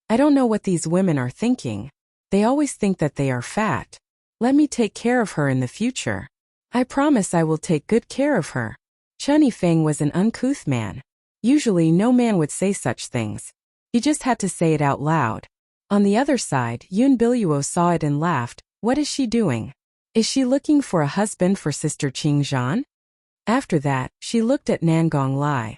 I don't know what these women are thinking. They always think that they are fat. Let me take care of her in the future. I promise I will take good care of her. Chunyi Feng was an uncouth man. Usually no man would say such things. He just had to say it out loud. On the other side, Yun Biluo saw it and laughed. What is she doing? Is she looking for a husband for Sister Qingzhan? After that, she looked at Nangong Lai.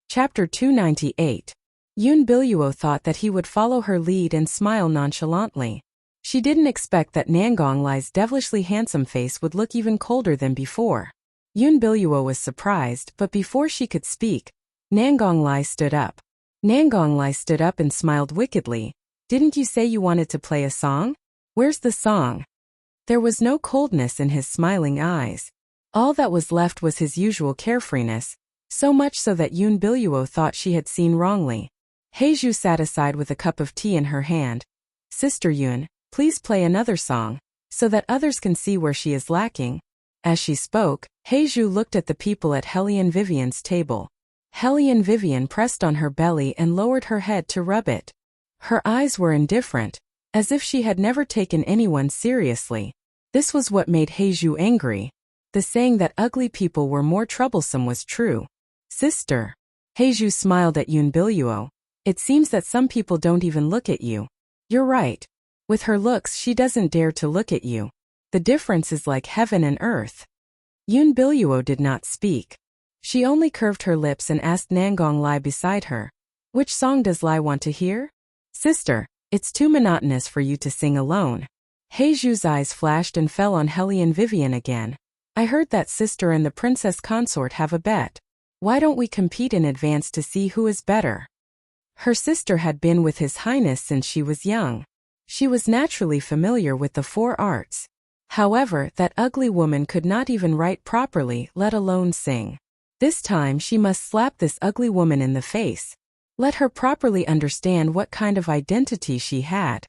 Chapter 298. Yun Biluo thought that he would follow her lead and smile nonchalantly. She didn't expect that Nangong Lai's devilishly handsome face would look even colder than before. Yun Biluo was surprised, but before she could speak, Nangong Lai stood up. Nangong Lai stood up and smiled wickedly. Didn't you say you wanted to play a song? Where's the song? There was no coldness in his smiling eyes. All that was left was his usual carefreeness, so much so that Yun Biluo thought she had seen wrongly. Heizhu sat aside with a cup of tea in her hand. Sister Yun, please play another song, so that others can see where she is lacking. As she spoke, Heizhu looked at the people at Hellion Vivian's table. Hellion Vivian pressed on her belly and lowered her head to rub it. Her eyes were indifferent, as if she had never taken anyone seriously. This was what made Heizhu angry. The saying that ugly people were more troublesome was true. Sister. Heizhu smiled at Yun Biluo. It seems that some people don't even look at you. You're right. With her looks she doesn't dare to look at you. The difference is like heaven and earth. Yun Biluo did not speak. She only curved her lips and asked Nangong Lai beside her. Which song does Lai want to hear? Sister, it's too monotonous for you to sing alone. Heizhu's eyes flashed and fell on Hellion Vivian again. I heard that sister and the Princess Consort have a bet. Why don't we compete in advance to see who is better? Her sister had been with His Highness since she was young. She was naturally familiar with the 4 arts. However, that ugly woman could not even write properly, let alone sing. This time she must slap this ugly woman in the face. Let her properly understand what kind of identity she had.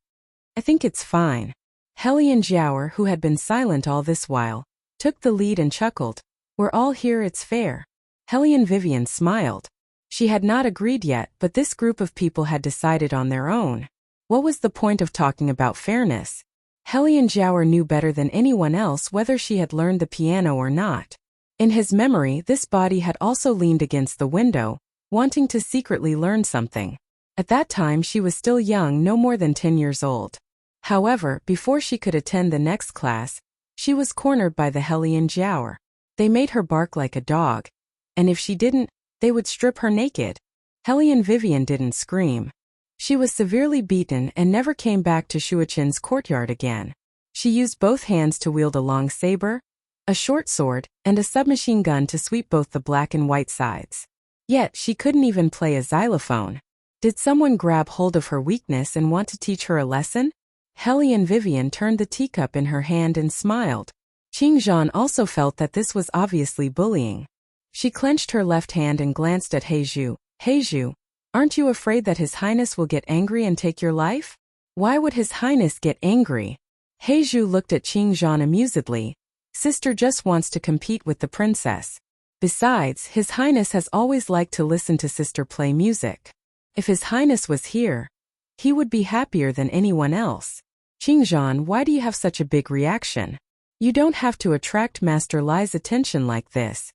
I think it's fine. Hellion Jiaoer, who had been silent all this while, took the lead and chuckled. We're all here, it's fair. Hellion Vivian smiled. She had not agreed yet, but this group of people had decided on their own. What was the point of talking about fairness? Hellion Jiaoer knew better than anyone else whether she had learned the piano or not. In his memory, this body had also leaned against the window, wanting to secretly learn something. At that time she was still young, no more than 10 years old. However, before she could attend the next class, she was cornered by the Hellion Jiaoer. They made her bark like a dog. And if she didn't, they would strip her naked. Hellion Vivian didn't scream. She was severely beaten and never came back to Shuachen's courtyard again. She used both hands to wield a long saber, a short sword, and a submachine gun to sweep both the black and white sides. Yet she couldn't even play a xylophone. Did someone grab hold of her weakness and want to teach her a lesson? Hellion Vivian turned the teacup in her hand and smiled. Qingzhan also felt that this was obviously bullying. She clenched her left hand and glanced at Heizhu. Heizhu, aren't you afraid that His Highness will get angry and take your life? Why would His Highness get angry? Heizhu looked at Qingzhan amusedly. Sister just wants to compete with the princess. Besides, His Highness has always liked to listen to sister play music. If His Highness was here, he would be happier than anyone else. Qingzhan, why do you have such a big reaction? You don't have to attract Master Lai's attention like this.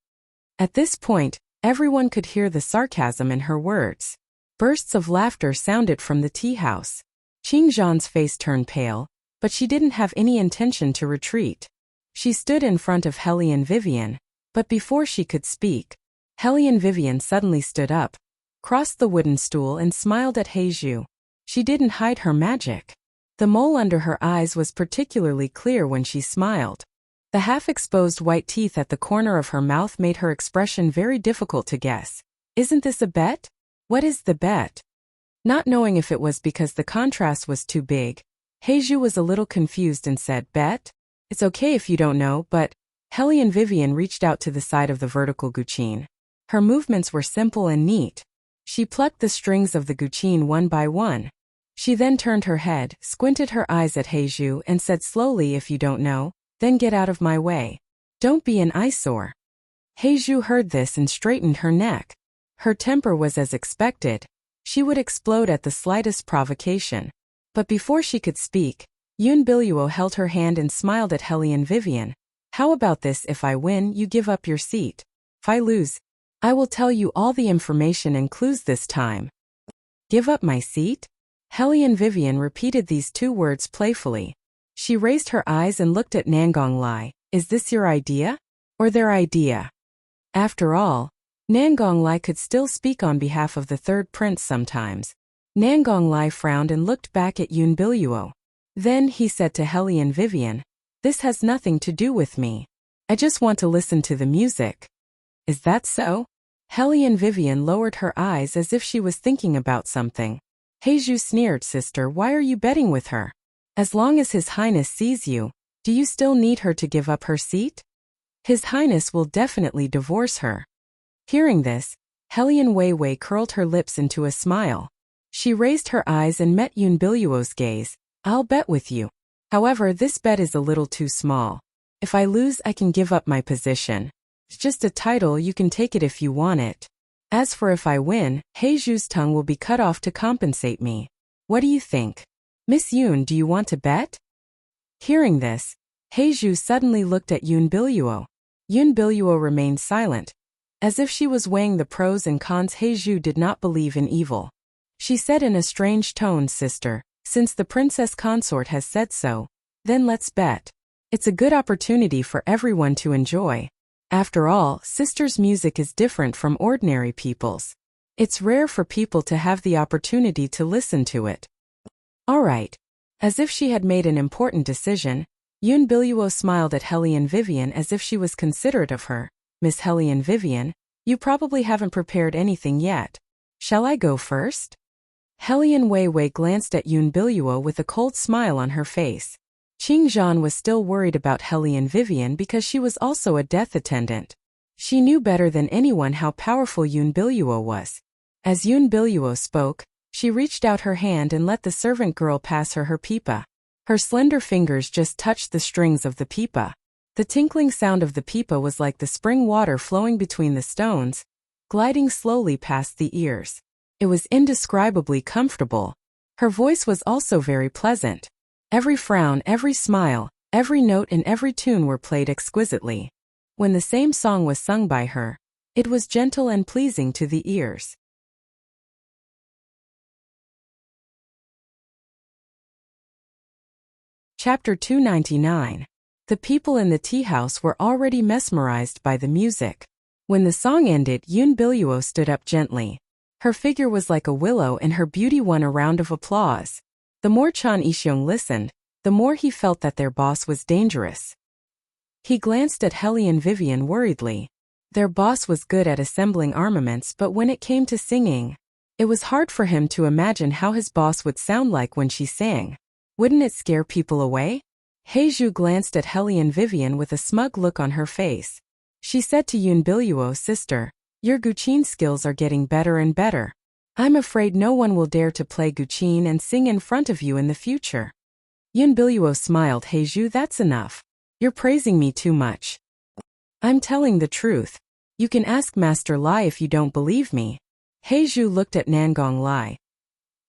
At this point, everyone could hear the sarcasm in her words. Bursts of laughter sounded from the tea house. Qingzhan's face turned pale, but she didn't have any intention to retreat. She stood in front of Hellion Vivian, but before she could speak, Hellion Vivian suddenly stood up, crossed the wooden stool and smiled at Heizhu. She didn't hide her magic. The mole under her eyes was particularly clear when she smiled. The half-exposed white teeth at the corner of her mouth made her expression very difficult to guess. Isn't this a bet? What is the bet? Not knowing if it was because the contrast was too big, Heizhu was a little confused and said, Bet? It's okay if you don't know, but Hellion Vivian reached out to the side of the vertical guqin. Her movements were simple and neat. She plucked the strings of the guqin one by one. She then turned her head, squinted her eyes at Heizhu and said slowly, if you don't know, then get out of my way. Don't be an eyesore. Heizhu heard this and straightened her neck. Her temper was as expected. She would explode at the slightest provocation. But before she could speak, Yun Biluo held her hand and smiled at Hellion Vivian. How about this? If I win, you give up your seat. If I lose, I will tell you all the information and clues this time. Give up my seat? Hellion Vivian repeated these two words playfully. She raised her eyes and looked at Nangong Lai. Is this your idea? Or their idea? After all, Nangong Lai could still speak on behalf of the third prince sometimes. Nangong Lai frowned and looked back at Yun Biluo. Then he said to Hellion Vivian, this has nothing to do with me. I just want to listen to the music. Is that so? Hellion Vivian lowered her eyes as if she was thinking about something. Heizhu sneered, sister, why are you betting with her? As long as His Highness sees you, do you still need her to give up her seat? His Highness will definitely divorce her. Hearing this, Hellion Weiwei curled her lips into a smile. She raised her eyes and met Yun Biluo's gaze. I'll bet with you. However, this bet is a little too small. If I lose, I can give up my position. It's just a title, you can take it if you want it. As for if I win, Heizhu's tongue will be cut off to compensate me. What do you think? Miss Yun, do you want to bet? Hearing this, Heizhu suddenly looked at Yun Biluo. Yun Biluo remained silent. As if she was weighing the pros and cons, Heizhu did not believe in evil. She said in a strange tone, sister, since the Princess Consort has said so, then let's bet. It's a good opportunity for everyone to enjoy. After all, sister's music is different from ordinary people's. It's rare for people to have the opportunity to listen to it. All right. As if she had made an important decision, Yun Biluo smiled at Hellion Vivian as if she was considerate of her. Miss Hellion Vivian, you probably haven't prepared anything yet. Shall I go first? Hellion Weiwei glanced at Yun Biluo with a cold smile on her face. Qing Zhan was still worried about Hellion Vivian because she was also a death attendant. She knew better than anyone how powerful Yun Biluo was. As Yun Biluo spoke, she reached out her hand and let the servant girl pass her pipa. Her slender fingers just touched the strings of the pipa. The tinkling sound of the pipa was like the spring water flowing between the stones, gliding slowly past the ears. It was indescribably comfortable. Her voice was also very pleasant. Every frown, every smile, every note and every tune were played exquisitely. When the same song was sung by her, it was gentle and pleasing to the ears. Chapter 299. The people in the tea-house were already mesmerized by the music. When the song ended, Yun Biluo stood up gently. Her figure was like a willow and her beauty won a round of applause. The more Chan Yixiong listened, the more he felt that their boss was dangerous. He glanced at Hellion Vivian worriedly. Their boss was good at assembling armaments, but when it came to singing, it was hard for him to imagine how his boss would sound like when she sang. Wouldn't it scare people away? Heizhu glanced at Hellion Vivian with a smug look on her face. She said to Yun Biluo, sister, your guqin skills are getting better and better. I'm afraid no one will dare to play guqin and sing in front of you in the future. Yun Biluo smiled. Heizhu, that's enough. You're praising me too much. I'm telling the truth. You can ask Master Lai if you don't believe me. Heizhu looked at Nangong Lai.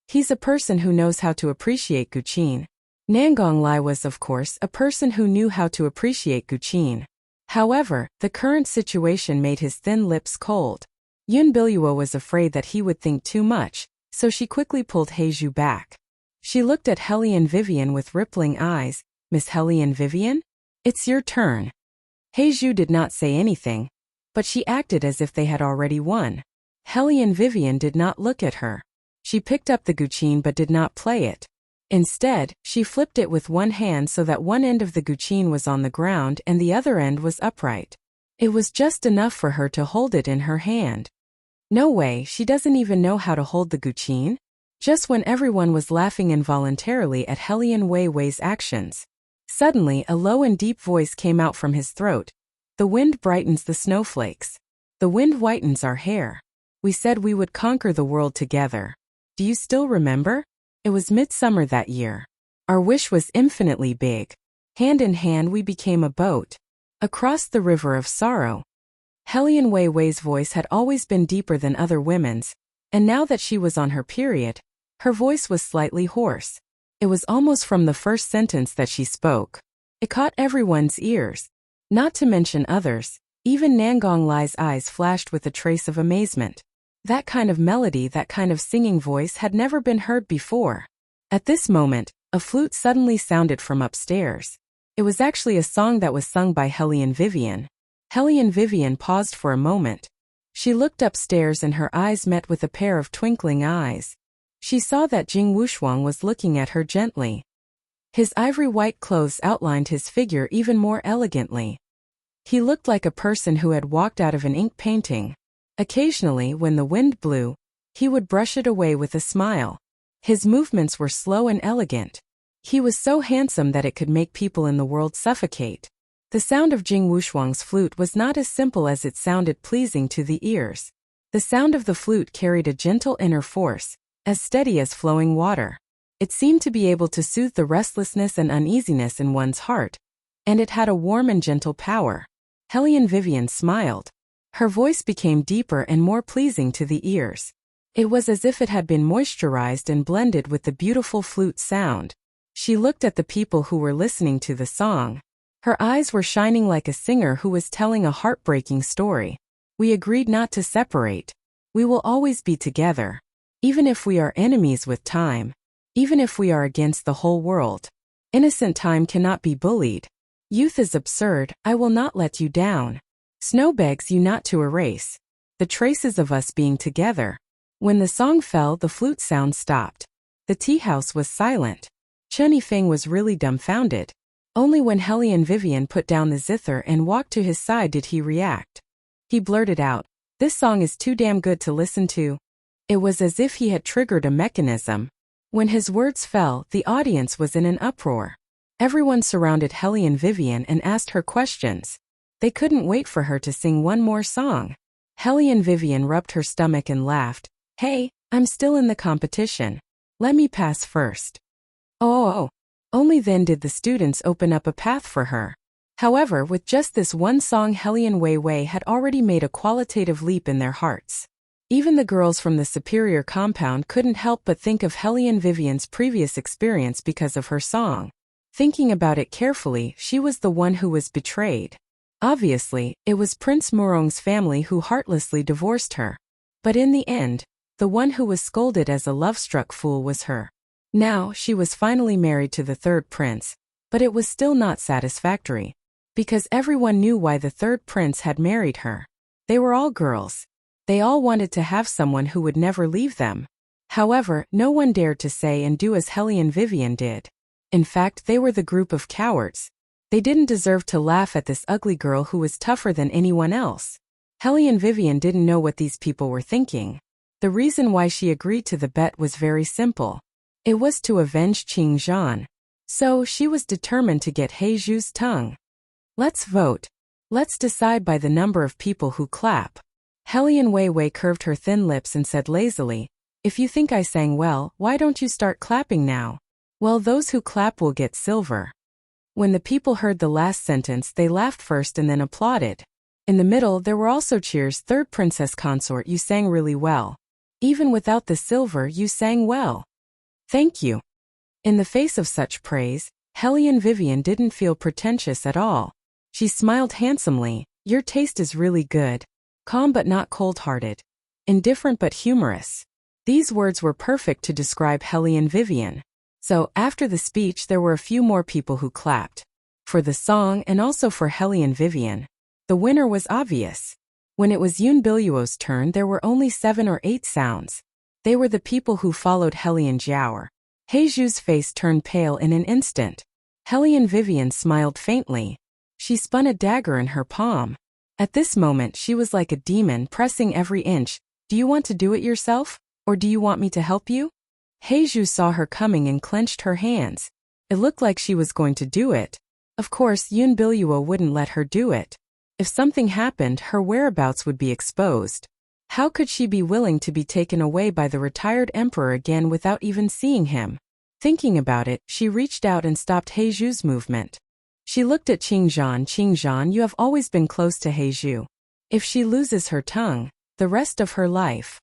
He's a person who knows how to appreciate guqin. Nangong Lai was, of course, a person who knew how to appreciate guqin. However, the current situation made his thin lips cold. Yun Biluo was afraid that he would think too much, so she quickly pulled Heizhu back. She looked at Hellion Vivian with rippling eyes. Miss Hellion Vivian? It's your turn. Heizhu did not say anything, but she acted as if they had already won. Hellion Vivian did not look at her. She picked up the guqin but did not play it. Instead, she flipped it with one hand so that one end of the guqin was on the ground and the other end was upright. It was just enough for her to hold it in her hand. No way, she doesn't even know how to hold the guqin? Just when everyone was laughing involuntarily at Hellion Weiwei's actions, suddenly a low and deep voice came out from his throat. The wind brightens the snowflakes. The wind whitens our hair. We said we would conquer the world together. Do you still remember? It was midsummer that year. Our wish was infinitely big. Hand in hand we became a boat. Across the river of sorrow. Helian Wei Wei's voice had always been deeper than other women's, and now that she was on her period, her voice was slightly hoarse. It was almost from the first sentence that she spoke. It caught everyone's ears. Not to mention others, even Nangong Lai's eyes flashed with a trace of amazement. That kind of melody, that kind of singing voice had never been heard before. At this moment, a flute suddenly sounded from upstairs. It was actually a song that was sung by Helian Vivian. Helian Vivian paused for a moment. She looked upstairs and her eyes met with a pair of twinkling eyes. She saw that Jing Wushuang was looking at her gently. His ivory-white clothes outlined his figure even more elegantly. He looked like a person who had walked out of an ink painting. Occasionally, when the wind blew, he would brush it away with a smile. His movements were slow and elegant. He was so handsome that it could make people in the world suffocate. The sound of Jing Wushuang's flute was not as simple as it sounded pleasing to the ears. The sound of the flute carried a gentle inner force, as steady as flowing water. It seemed to be able to soothe the restlessness and uneasiness in one's heart, and it had a warm and gentle power. Helian Vivian smiled. Her voice became deeper and more pleasing to the ears. It was as if it had been moisturized and blended with the beautiful flute sound. She looked at the people who were listening to the song. Her eyes were shining like a singer who was telling a heartbreaking story. We agreed not to separate. We will always be together. Even if we are enemies with time. Even if we are against the whole world. Innocent time cannot be bullied. Youth is absurd. I will not let you down. Snow begs you not to erase the traces of us being together. When the song fell, the flute sound stopped. The tea house was silent. Chen Yifeng was really dumbfounded. Only when Helian Vivian put down the zither and walked to his side did he react. He blurted out, "This song is too damn good to listen to." It was as if he had triggered a mechanism. When his words fell, the audience was in an uproar. Everyone surrounded Helian Vivian and asked her questions. They couldn't wait for her to sing one more song. Helian Vivian rubbed her stomach and laughed. "Hey, I'm still in the competition. Let me pass first." Oh. Only then did the students open up a path for her. However, with just this one song, Helian Wei Wei had already made a qualitative leap in their hearts. Even the girls from the superior compound couldn't help but think of Helian Vivian's previous experience because of her song. Thinking about it carefully, she was the one who was betrayed. Obviously, it was Prince Murong's family who heartlessly divorced her. But in the end, the one who was scolded as a love-struck fool was her. Now, she was finally married to the third prince, but it was still not satisfactory. Because everyone knew why the third prince had married her. They were all girls. They all wanted to have someone who would never leave them. However, no one dared to say and do as Helian Vivian did. In fact, they were the group of cowards. They didn't deserve to laugh at this ugly girl who was tougher than anyone else. Helian Vivian didn't know what these people were thinking. The reason why she agreed to the bet was very simple. It was to avenge Qing Zhan. So, she was determined to get He Zhu's tongue. Let's vote. Let's decide by the number of people who clap. Helian Wei Wei curved her thin lips and said lazily, "If you think I sang well, why don't you start clapping now? Well, those who clap will get silver." When the people heard the last sentence, they laughed first and then applauded. In the middle, there were also cheers. "Third Princess Consort, you sang really well. Even without the silver, you sang well. Thank you." In the face of such praise, Helian Vivian didn't feel pretentious at all. She smiled handsomely. "Your taste is really good. Calm but not cold-hearted. Indifferent but humorous." These words were perfect to describe Helian Vivian. So, after the speech, there were a few more people who clapped. For the song and also for Helian Vivian. The winner was obvious. When it was Yun Biluo's turn, there were only 7 or 8 sounds. They were the people who followed Helian Jiaoer. He Zhu's face turned pale in an instant. Helian Vivian smiled faintly. She spun a dagger in her palm. At this moment, she was like a demon, pressing every inch. "Do you want to do it yourself? Or do you want me to help you?" He Zhu saw her coming and clenched her hands. It looked like she was going to do it. Of course, Yun Biluo wouldn't let her do it. If something happened, her whereabouts would be exposed. How could she be willing to be taken away by the retired emperor again without even seeing him? Thinking about it, she reached out and stopped Heizhu's movement. She looked at Qingzhan. Qingzhan, you have always been close to Heizhu. If she loses her tongue, the rest of her life.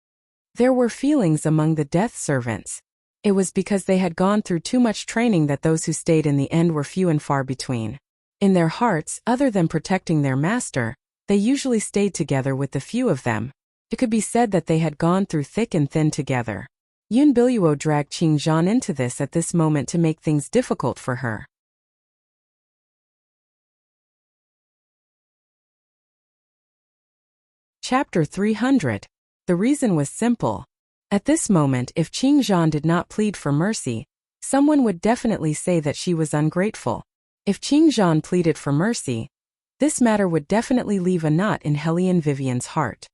There were feelings among the death servants. It was because they had gone through too much training that those who stayed in the end were few and far between. In their hearts, other than protecting their master, they usually stayed together with the few of them. It could be said that they had gone through thick and thin together. Yun Biluo dragged Qingzhan into this at this moment to make things difficult for her. Chapter 300. The reason was simple. At this moment, if Qingzhan did not plead for mercy, someone would definitely say that she was ungrateful. If Qingzhan pleaded for mercy, this matter would definitely leave a knot in Hellion Vivian's heart.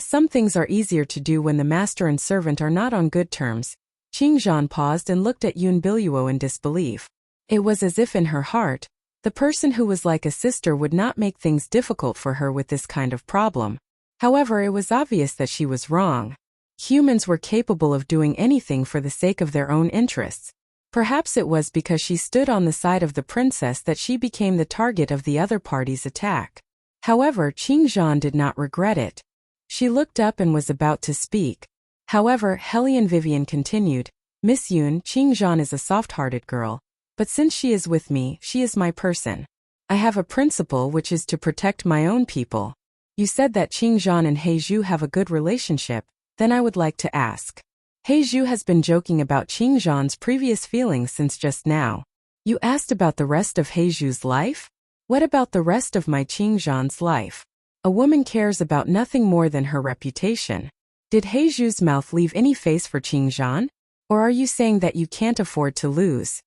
Some things are easier to do when the master and servant are not on good terms. Qingzhan paused and looked at Yun Biluo in disbelief. It was as if in her heart, the person who was like a sister would not make things difficult for her with this kind of problem. However, it was obvious that she was wrong. Humans were capable of doing anything for the sake of their own interests. Perhaps it was because she stood on the side of the princess that she became the target of the other party's attack. However, Qingzhan did not regret it. She looked up and was about to speak. However, Hellion Vivian continued, Miss Yun, Qingzhan is a soft-hearted girl, but since she is with me, she is my person. I have a principle which is to protect my own people. You said that Qingzhan and Heizhu have a good relationship, then I would like to ask. Heizhu has been joking about Qingzhan's previous feelings since just now. You asked about the rest of Heizhu's life? What about the rest of my Qingzhan's life? A woman cares about nothing more than her reputation. Did Heizhu's mouth leave any face for Qingzhan? Or are you saying that you can't afford to lose?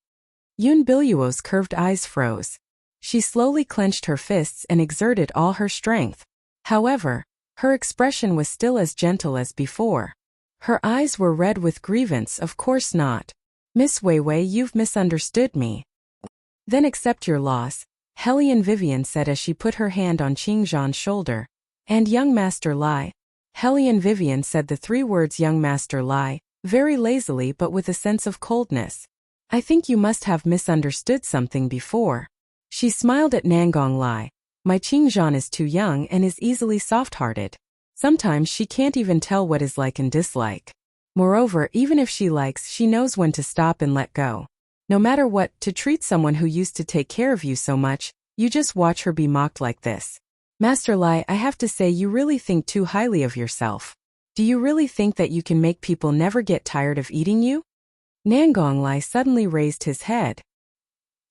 Yun Biluo's curved eyes froze. She slowly clenched her fists and exerted all her strength. However, her expression was still as gentle as before. Her eyes were red with grievance. Of course not. Miss Weiwei, you've misunderstood me. Then accept your loss, Hellion Vivian said as she put her hand on Qingzhan's shoulder. And young Master Lai. Hellion Vivian said the three words young Master Lai, very lazily but with a sense of coldness. I think you must have misunderstood something before. She smiled at Nangong Lai. My Qingzhan is too young and is easily soft-hearted. Sometimes she can't even tell what is like and dislike. Moreover, even if she likes, she knows when to stop and let go. No matter what, to treat someone who used to take care of you so much, you just watch her be mocked like this. Master Lai, I have to say you really think too highly of yourself. Do you really think that you can make people never get tired of eating you? Nangong Lai suddenly raised his head.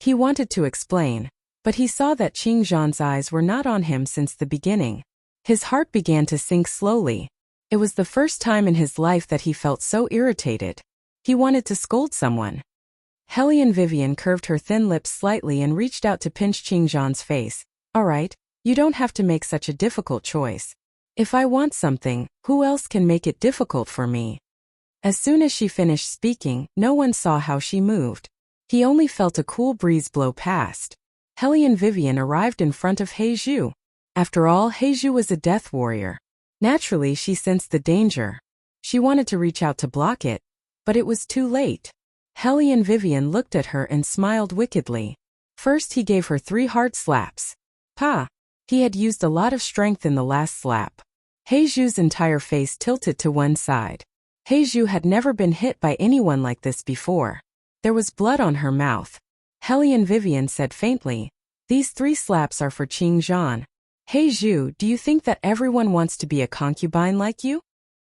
He wanted to explain, but he saw that Qingzhan's eyes were not on him since the beginning. His heart began to sink slowly. It was the first time in his life that he felt so irritated. He wanted to scold someone. Hellion Vivian curved her thin lips slightly and reached out to pinch Qingzhan's face. All right, you don't have to make such a difficult choice. If I want something, who else can make it difficult for me? As soon as she finished speaking, no one saw how she moved. He only felt a cool breeze blow past. Hellion Vivian arrived in front of Heizhu. After all, Heizhu was a death warrior. Naturally, she sensed the danger. She wanted to reach out to block it, but it was too late. Hellion Vivian looked at her and smiled wickedly. First he gave her 3 hard slaps. Pa! He had used a lot of strength in the last slap. Heizhu's entire face tilted to one side. Heizhu had never been hit by anyone like this before. There was blood on her mouth. Hellion Vivian said faintly, these 3 slaps are for Qingzhan. Heizhu, do you think that everyone wants to be a concubine like you?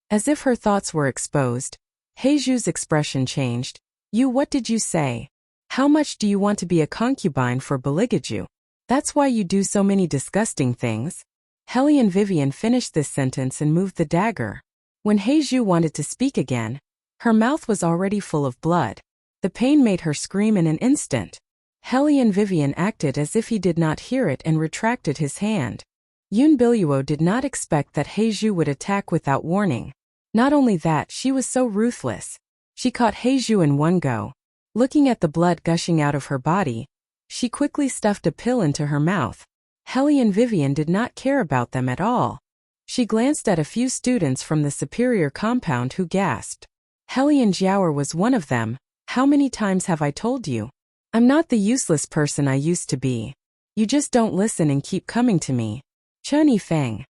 As if her thoughts were exposed, Heizhu's expression changed. You, what did you say? How much do you want to be a concubine for Beligaju? That's why you do so many disgusting things. Hellion Vivian finished this sentence and moved the dagger. When Heizhu wanted to speak again, her mouth was already full of blood. The pain made her scream in an instant. Hellion Vivian acted as if he did not hear it and retracted his hand. Yun Biluo did not expect that Heizhu would attack without warning. Not only that, she was so ruthless. She caught Heizhu in one go. Looking at the blood gushing out of her body, she quickly stuffed a pill into her mouth. Hellion Vivian did not care about them at all. She glanced at a few students from the superior compound who gasped. Hellion Jiaoer was one of them. How many times have I told you? I'm not the useless person I used to be. You just don't listen and keep coming to me. Chen Yifeng.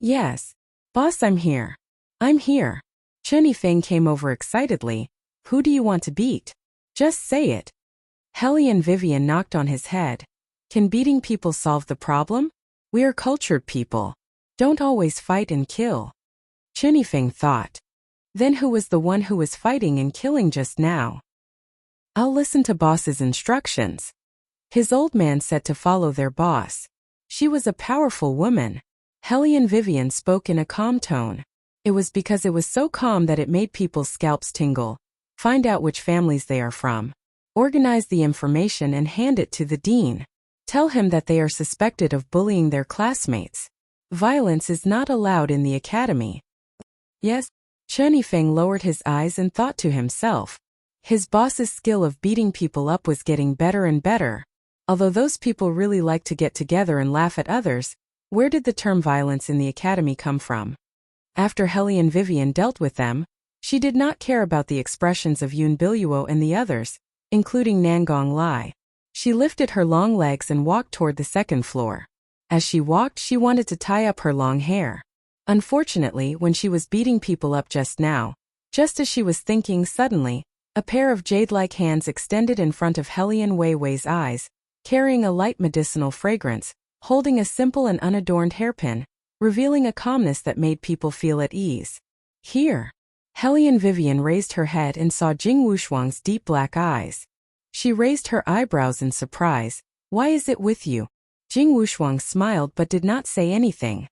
Yes. Boss, I'm here. I'm here. Chen Yifeng came over excitedly. Who do you want to beat? Just say it. Hellion Vivian knocked on his head. Can beating people solve the problem? We are cultured people. Don't always fight and kill. Chen Yifeng thought. Then who was the one who was fighting and killing just now? I'll listen to boss's instructions. His old man said to follow their boss. She was a powerful woman. Hellion Vivian spoke in a calm tone. It was because it was so calm that it made people's scalps tingle. Find out which families they are from. Organize the information and hand it to the dean. Tell him that they are suspected of bullying their classmates. Violence is not allowed in the academy. Yes. Chen Yifeng lowered his eyes and thought to himself. His boss's skill of beating people up was getting better and better. Although those people really like to get together and laugh at others, where did the term violence in the academy come from? After Hellion Vivian dealt with them, she did not care about the expressions of Yun Biluo and the others, including Nangong Lai. She lifted her long legs and walked toward the second floor. As she walked, she wanted to tie up her long hair. Unfortunately, when she was beating people up just now, just as she was thinking, suddenly, a pair of jade-like hands extended in front of Hellion Weiwei's eyes, carrying a light medicinal fragrance, holding a simple and unadorned hairpin, revealing a calmness that made people feel at ease. Here. Hellion Vivian raised her head and saw Jing Wushuang's deep black eyes. She raised her eyebrows in surprise. Why is it with you? Jing Wushuang smiled but did not say anything.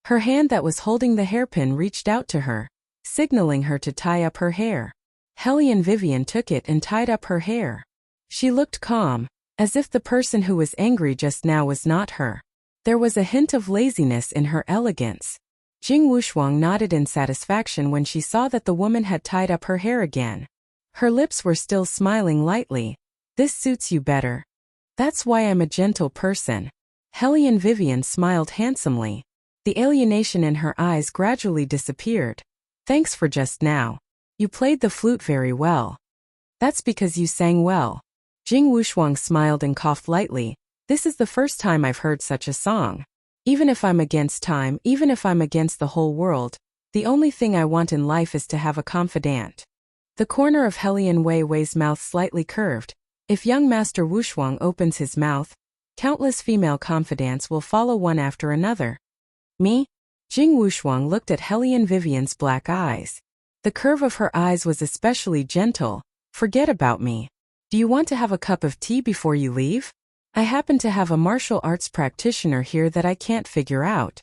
Her hand that was holding the hairpin reached out to her, signaling her to tie up her hair. Hellion Vivian took it and tied up her hair. She looked calm, as if the person who was angry just now was not her. There was a hint of laziness in her elegance. Jing Wushuang nodded in satisfaction when she saw that the woman had tied up her hair again. Her lips were still smiling lightly. This suits you better. That's why I'm a gentle person. Hellion Vivian smiled handsomely. The alienation in her eyes gradually disappeared. Thanks for just now. You played the flute very well. That's because you sang well. Jing Wushuang smiled and coughed lightly. This is the first time I've heard such a song. Even if I'm against time, even if I'm against the whole world, the only thing I want in life is to have a confidant. The corner of Hellion Weiwei's mouth slightly curved. If young Master Wushuang opens his mouth, countless female confidants will follow one after another. Me? Jing Wushuang looked at Hellion Vivian's black eyes. The curve of her eyes was especially gentle. Forget about me. Do you want to have a cup of tea before you leave? I happen to have a martial arts practitioner here that I can't figure out.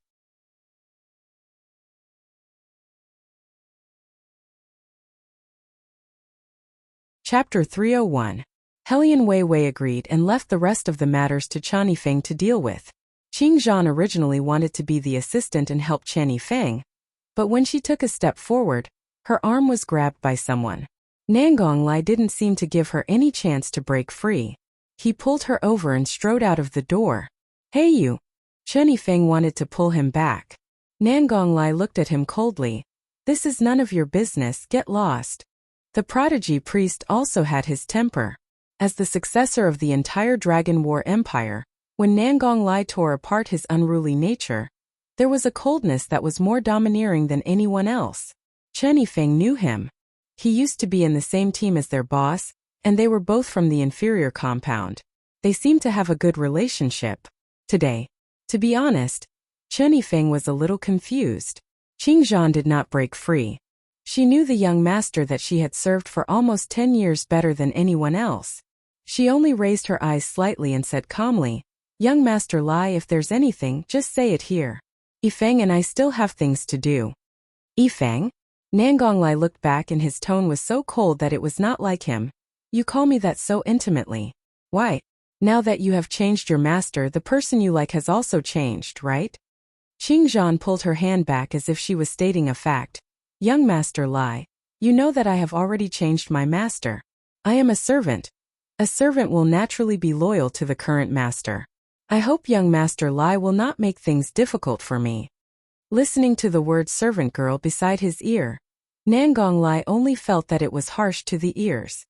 Chapter 301. Hellion Weiwei agreed and left the rest of the matters to Chen Yifeng to deal with. Qing Zhan originally wanted to be the assistant and help Chen Yifeng, but when she took a step forward, her arm was grabbed by someone. Nangong Lai didn't seem to give her any chance to break free. He pulled her over and strode out of the door. Hey you! Chen Yifeng wanted to pull him back. Nangong Lai looked at him coldly. This is none of your business, get lost. The prodigy priest also had his temper. As the successor of the entire Dragon War Empire, when Nangong Lai tore apart his unruly nature, there was a coldness that was more domineering than anyone else. Chen Yifeng knew him. He used to be in the same team as their boss, and they were both from the inferior compound. They seemed to have a good relationship. Today, to be honest, Chen Yifeng was a little confused. Qing Zhan did not break free. She knew the young master that she had served for almost 10 years better than anyone else. She only raised her eyes slightly and said calmly, Young Master Lai, if there's anything, just say it here. Yifeng and I still have things to do. Yifeng? Nangong Lai looked back and his tone was so cold that it was not like him. You call me that so intimately. Why? Now that you have changed your master, the person you like has also changed, right? Qing Zhan pulled her hand back as if she was stating a fact. Young Master Lai, you know that I have already changed my master. I am a servant. A servant will naturally be loyal to the current master. I hope young Master Lai will not make things difficult for me. Listening to the word servant girl beside his ear, Nangong Lai only felt that it was harsh to the ears.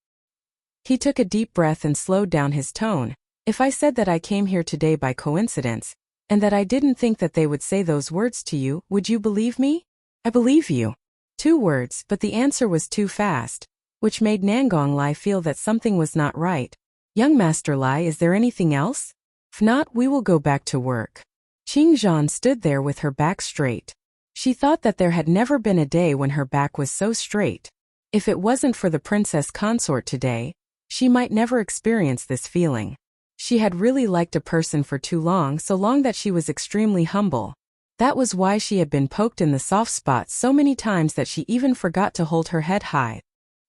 He took a deep breath and slowed down his tone. If I said that I came here today by coincidence, and that I didn't think that they would say those words to you, would you believe me? I believe you. 2 words, but the answer was too fast, which made Nangong Lai feel that something was not right. Young Master Lai, is there anything else? If not, we will go back to work. Qing Zhan stood there with her back straight. She thought that there had never been a day when her back was so straight. If it wasn't for the princess consort today, she might never experience this feeling. She had really liked a person for too long, so long that she was extremely humble. That was why she had been poked in the soft spot so many times that she even forgot to hold her head high.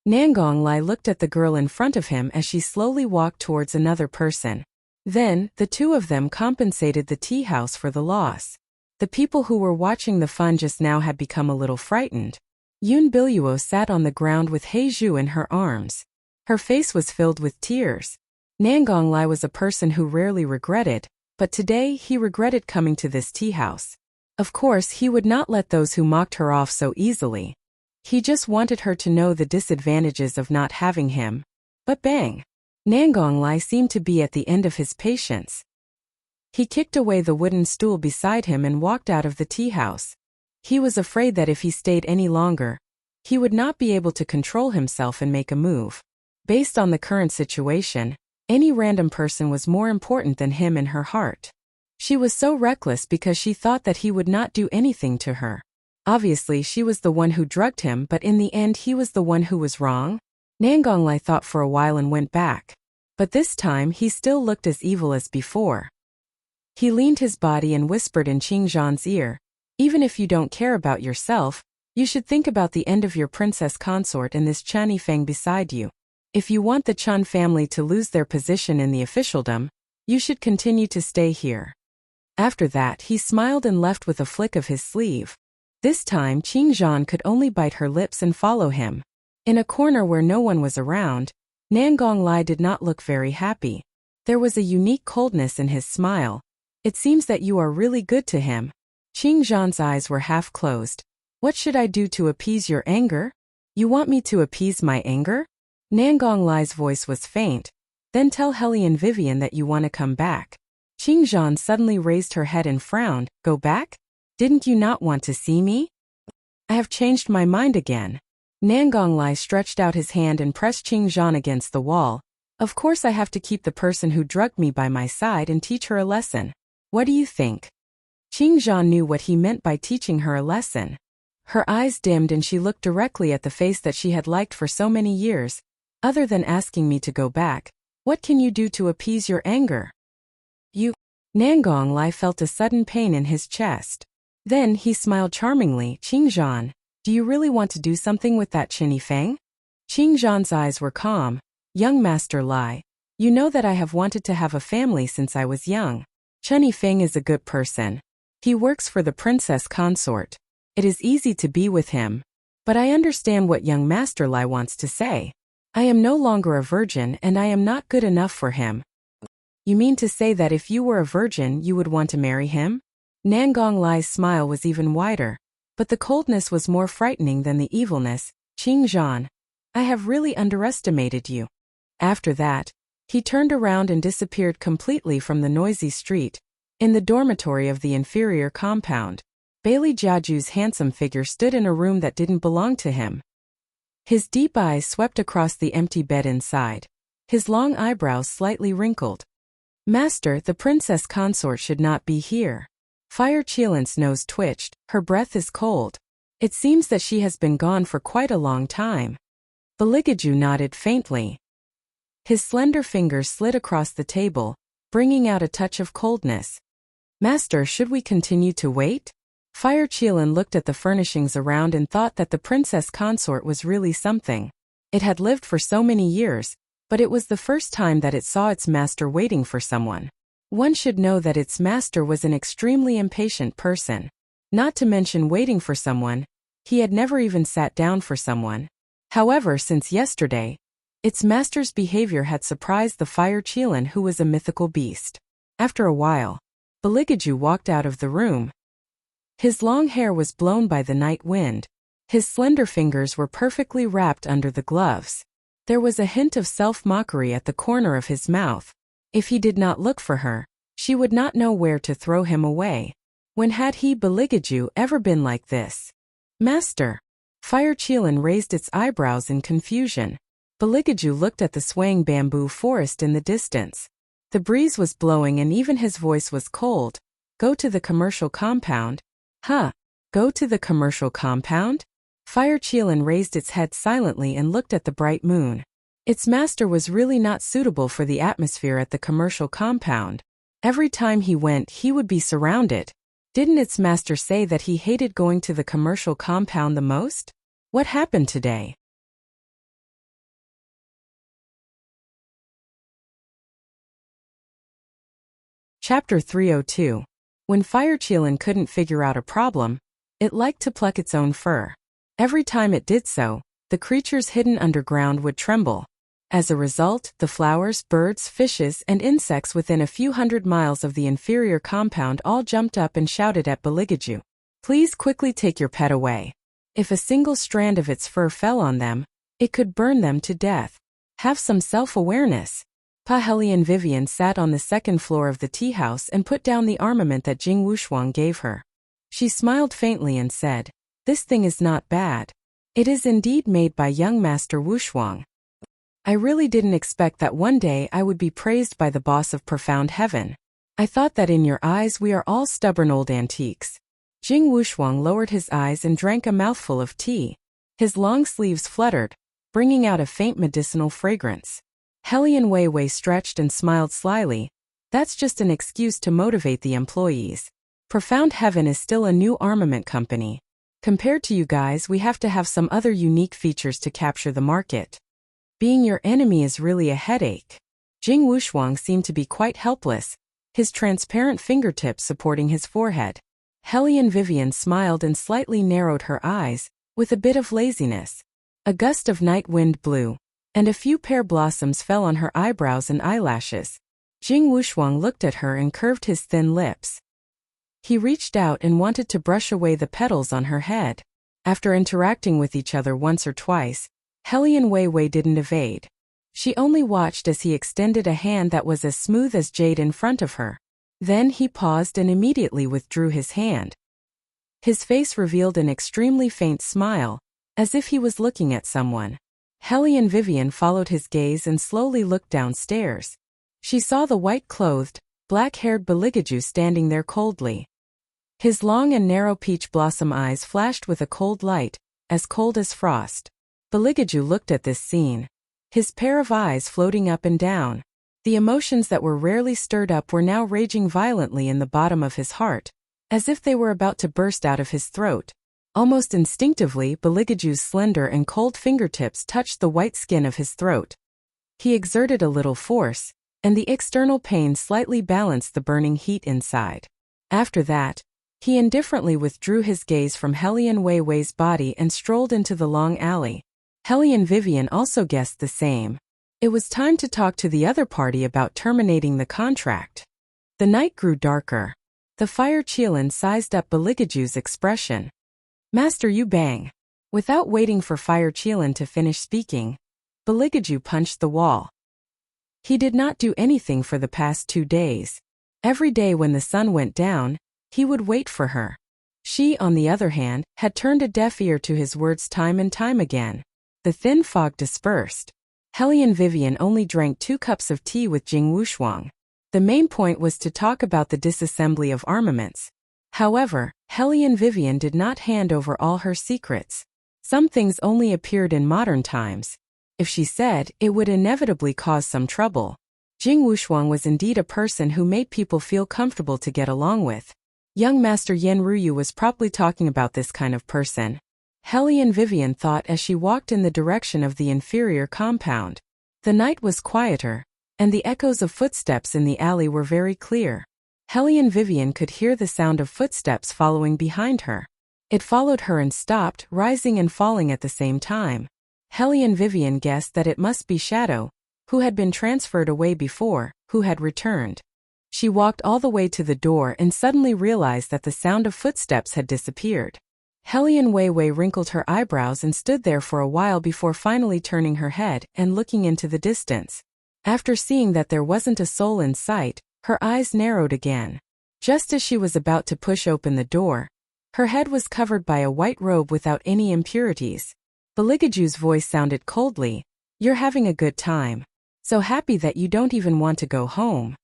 Nangong Lai looked at the girl in front of him as she slowly walked towards another person. Then, the 2 of them compensated the tea house for the loss. The people who were watching the fun just now had become a little frightened. Yun Biluo sat on the ground with He Zhu in her arms. Her face was filled with tears. Nangong Lai was a person who rarely regretted, but today he regretted coming to this tea house. Of course, he would not let those who mocked her off so easily. He just wanted her to know the disadvantages of not having him. But bang! Nangong Lai seemed to be at the end of his patience. He kicked away the wooden stool beside him and walked out of the tea house. He was afraid that if he stayed any longer, he would not be able to control himself and make a move. Based on the current situation, any random person was more important than him in her heart. She was so reckless because she thought that he would not do anything to her. Obviously, she was the one who drugged him, but in the end he was the one who was wrong. Nangong Lai thought for a while and went back. But this time he still looked as evil as before. He leaned his body and whispered in Qing Zhan's ear, "Even if you don't care about yourself, you should think about the end of your princess consort and this Chen Yifeng beside you. If you want the Chen family to lose their position in the officialdom, you should continue to stay here." After that, he smiled and left with a flick of his sleeve. This time Qing Zhan could only bite her lips and follow him. In a corner where no one was around, Nangong Lai did not look very happy. There was a unique coldness in his smile. "It seems that you are really good to him." Qing Zhan's eyes were half closed. "What should I do to appease your anger? You want me to appease my anger?" Nangong Lai's voice was faint. "Then tell Hellion Vivian that you want to come back." Qing Zhan suddenly raised her head and frowned. "Go back? Didn't you not want to see me?" "I have changed my mind again." Nangong Lai stretched out his hand and pressed Qing Zhan against the wall. "Of course I have to keep the person who drugged me by my side and teach her a lesson. What do you think?" Qing Zhan knew what he meant by teaching her a lesson. Her eyes dimmed and she looked directly at the face that she had liked for so many years. "Other than asking me to go back, what can you do to appease your anger?" "You..." Nangong Lai felt a sudden pain in his chest. Then he smiled charmingly. "Qing Zhan, do you really want to do something with that Chen Yifeng?" Qing Zhan's eyes were calm. "Young Master Lai, you know that I have wanted to have a family since I was young. Chen Yifeng is a good person. He works for the princess consort. It is easy to be with him. But I understand what young Master Lai wants to say. I am no longer a virgin and I am not good enough for him." "You mean to say that if you were a virgin you would want to marry him?" Nangong Lai's smile was even wider, but the coldness was more frightening than the evilness. "Qing Zhan, I have really underestimated you." After that, he turned around and disappeared completely from the noisy street. In the dormitory of the inferior compound, Bailey Jiaju's handsome figure stood in a room that didn't belong to him. His deep eyes swept across the empty bed inside. His long eyebrows slightly wrinkled. "Master, the princess consort should not be here." Fire Qilin's nose twitched. "Her breath is cold. It seems that she has been gone for quite a long time." Baligaju nodded faintly. His slender fingers slid across the table, bringing out a touch of coldness. "Master, should we continue to wait?" Fire Qilin looked at the furnishings around and thought that the princess consort was really something. It had lived for so many years, but it was the first time that it saw its master waiting for someone. One should know that its master was an extremely impatient person. Not to mention waiting for someone, he had never even sat down for someone. However, since yesterday, its master's behavior had surprised the Fire Qilin, who was a mythical beast. After a while, Beligaju walked out of the room. His long hair was blown by the night wind. His slender fingers were perfectly wrapped under the gloves. There was a hint of self-mockery at the corner of his mouth. If he did not look for her, she would not know where to throw him away. When had he, Beligaju, ever been like this? Master. Fire Qilin raised its eyebrows in confusion. Beligaju looked at the swaying bamboo forest in the distance. The breeze was blowing and even his voice was cold. Go to the commercial compound? Huh? Go to the commercial compound? Fire Qilin raised its head silently and looked at the bright moon. Its master was really not suitable for the atmosphere at the commercial compound. Every time he went, he would be surrounded. Didn't its master say that he hated going to the commercial compound the most? What happened today? Chapter 302. When Fire Qilin couldn't figure out a problem, it liked to pluck its own fur. Every time it did so, the creatures hidden underground would tremble. As a result, the flowers, birds, fishes, and insects within a few hundred miles of the inferior compound all jumped up and shouted at Beligaju. Please quickly take your pet away. If a single strand of its fur fell on them, it could burn them to death. Have some self-awareness. Hellion Vivian sat on the second floor of the tea house and put down the armament that Jing Wushuang gave her. She smiled faintly and said, "This thing is not bad. It is indeed made by young Master Wushuang. I really didn't expect that one day I would be praised by the boss of Profound Heaven. I thought that in your eyes we are all stubborn old antiques." Jing Wushuang lowered his eyes and drank a mouthful of tea. His long sleeves fluttered, bringing out a faint medicinal fragrance. Hellion Weiwei stretched and smiled slyly. That's just an excuse to motivate the employees. Profound Heaven is still a new armament company. Compared to you guys, we have to have some other unique features to capture the market. Being your enemy is really a headache. Jing Wushuang seemed to be quite helpless, his transparent fingertips supporting his forehead. Hellion Vivian smiled and slightly narrowed her eyes, with a bit of laziness. A gust of night wind blew, and a few pear blossoms fell on her eyebrows and eyelashes. Jing Wushuang looked at her and curved his thin lips. He reached out and wanted to brush away the petals on her head. After interacting with each other once or twice, Hellion Weiwei didn't evade. She only watched as he extended a hand that was as smooth as jade in front of her. Then he paused and immediately withdrew his hand. His face revealed an extremely faint smile, as if he was looking at someone. Hellion Vivian followed his gaze and slowly looked downstairs. She saw the white-clothed, black-haired Beligaju standing there coldly. His long and narrow peach blossom eyes flashed with a cold light, as cold as frost. Beligaju looked at this scene, his pair of eyes floating up and down. The emotions that were rarely stirred up were now raging violently in the bottom of his heart, as if they were about to burst out of his throat. Almost instinctively, Beligaju's slender and cold fingertips touched the white skin of his throat. He exerted a little force, and the external pain slightly balanced the burning heat inside. After that, he indifferently withdrew his gaze from Hellion Weiwei's body and strolled into the long alley. Hellion Vivian also guessed the same. It was time to talk to the other party about terminating the contract. The night grew darker. The Fire Qilin sized up Beligaju's expression. "Master, you bang." Without waiting for Fire Qilin to finish speaking, Beligaju punched the wall. He did not do anything for the past 2 days. Every day when the sun went down, he would wait for her. She, on the other hand, had turned a deaf ear to his words time and time again. The thin fog dispersed. Hellion Vivian only drank 2 cups of tea with Jing Wushuang. The main point was to talk about the disassembly of armaments. However, Hellion Vivian did not hand over all her secrets. Some things only appeared in modern times. If she said, it would inevitably cause some trouble. Jing Wushuang was indeed a person who made people feel comfortable to get along with. Young Master Yen Ruyu was probably talking about this kind of person. Hellion Vivian thought as she walked in the direction of the inferior compound. The night was quieter, and the echoes of footsteps in the alley were very clear. Hellion Vivian could hear the sound of footsteps following behind her. It followed her and stopped, rising and falling at the same time. Hellion Vivian guessed that it must be Shadow, who had been transferred away before, who had returned. She walked all the way to the door and suddenly realized that the sound of footsteps had disappeared. Helian Weiwei wrinkled her eyebrows and stood there for a while before finally turning her head and looking into the distance. After seeing that there wasn't a soul in sight, her eyes narrowed again. Just as she was about to push open the door, her head was covered by a white robe without any impurities. Beligaju's voice sounded coldly. "You're having a good time. So happy that you don't even want to go home."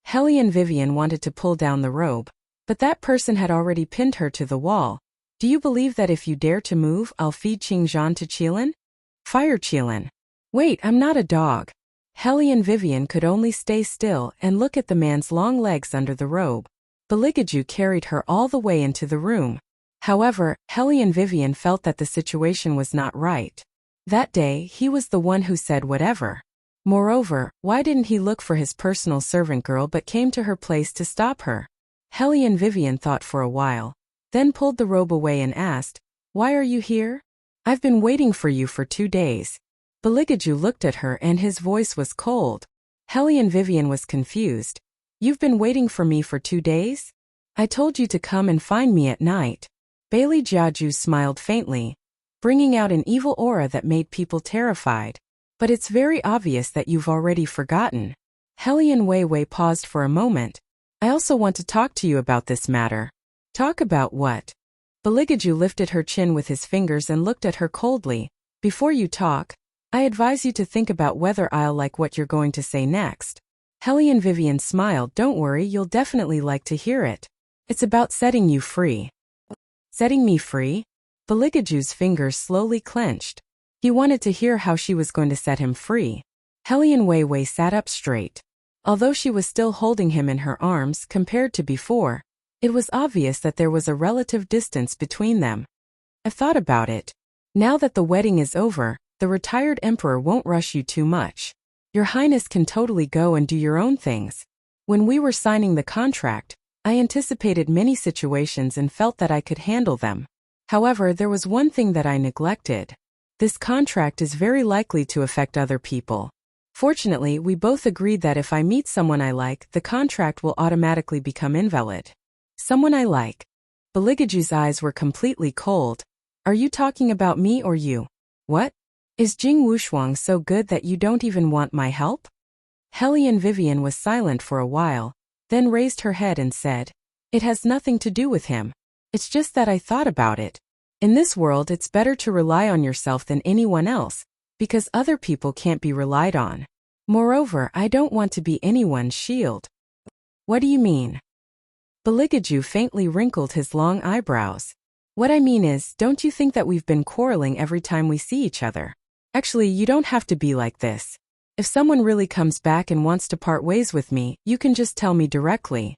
Helian Vivian wanted to pull down the robe, but that person had already pinned her to the wall. "Do you believe that if you dare to move, I'll feed Qingzhan to Qilin? Fire Qilin." "Wait, I'm not a dog." Helian Vivian could only stay still and look at the man's long legs under the robe. Beligaju carried her all the way into the room. However, Helian Vivian felt that the situation was not right. That day, he was the one who said whatever. Moreover, why didn't he look for his personal servant girl but came to her place to stop her? Helian Vivian thought for a while, then pulled the robe away and asked, "Why are you here?" "I've been waiting for you for 2 days." Beligaju looked at her and his voice was cold. Helian Vivian was confused. "You've been waiting for me for 2 days? I told you to come and find me at night." Bailey Jiaju smiled faintly, bringing out an evil aura that made people terrified. "But it's very obvious that you've already forgotten." Helian Weiwei paused for a moment. "I also want to talk to you about this matter." "Talk about what?" Beligaju lifted her chin with his fingers and looked at her coldly. "Before you talk, I advise you to think about whether I'll like what you're going to say next." Helian Vivian smiled. "Don't worry, you'll definitely like to hear it. It's about setting you free." "Setting me free?" Beligaju's fingers slowly clenched. He wanted to hear how she was going to set him free. Helian Weiwei sat up straight. Although she was still holding him in her arms compared to before, it was obvious that there was a relative distance between them. "I've thought about it. Now that the wedding is over, the retired emperor won't rush you too much. Your Highness can totally go and do your own things. When we were signing the contract, I anticipated many situations and felt that I could handle them. However, there was one thing that I neglected. This contract is very likely to affect other people. Fortunately, we both agreed that if I meet someone I like, the contract will automatically become invalid." "Someone I like?" Beligaju's eyes were completely cold. "Are you talking about me or you?" "What? Is Jing Wushuang so good that you don't even want my help?" Helian Vivian was silent for a while, then raised her head and said, "It has nothing to do with him. It's just that I thought about it. In this world, it's better to rely on yourself than anyone else, because other people can't be relied on. Moreover, I don't want to be anyone's shield." "What do you mean?" Beligaju faintly wrinkled his long eyebrows. "What I mean is, don't you think that we've been quarreling every time we see each other? Actually, you don't have to be like this. If someone really comes back and wants to part ways with me, you can just tell me directly."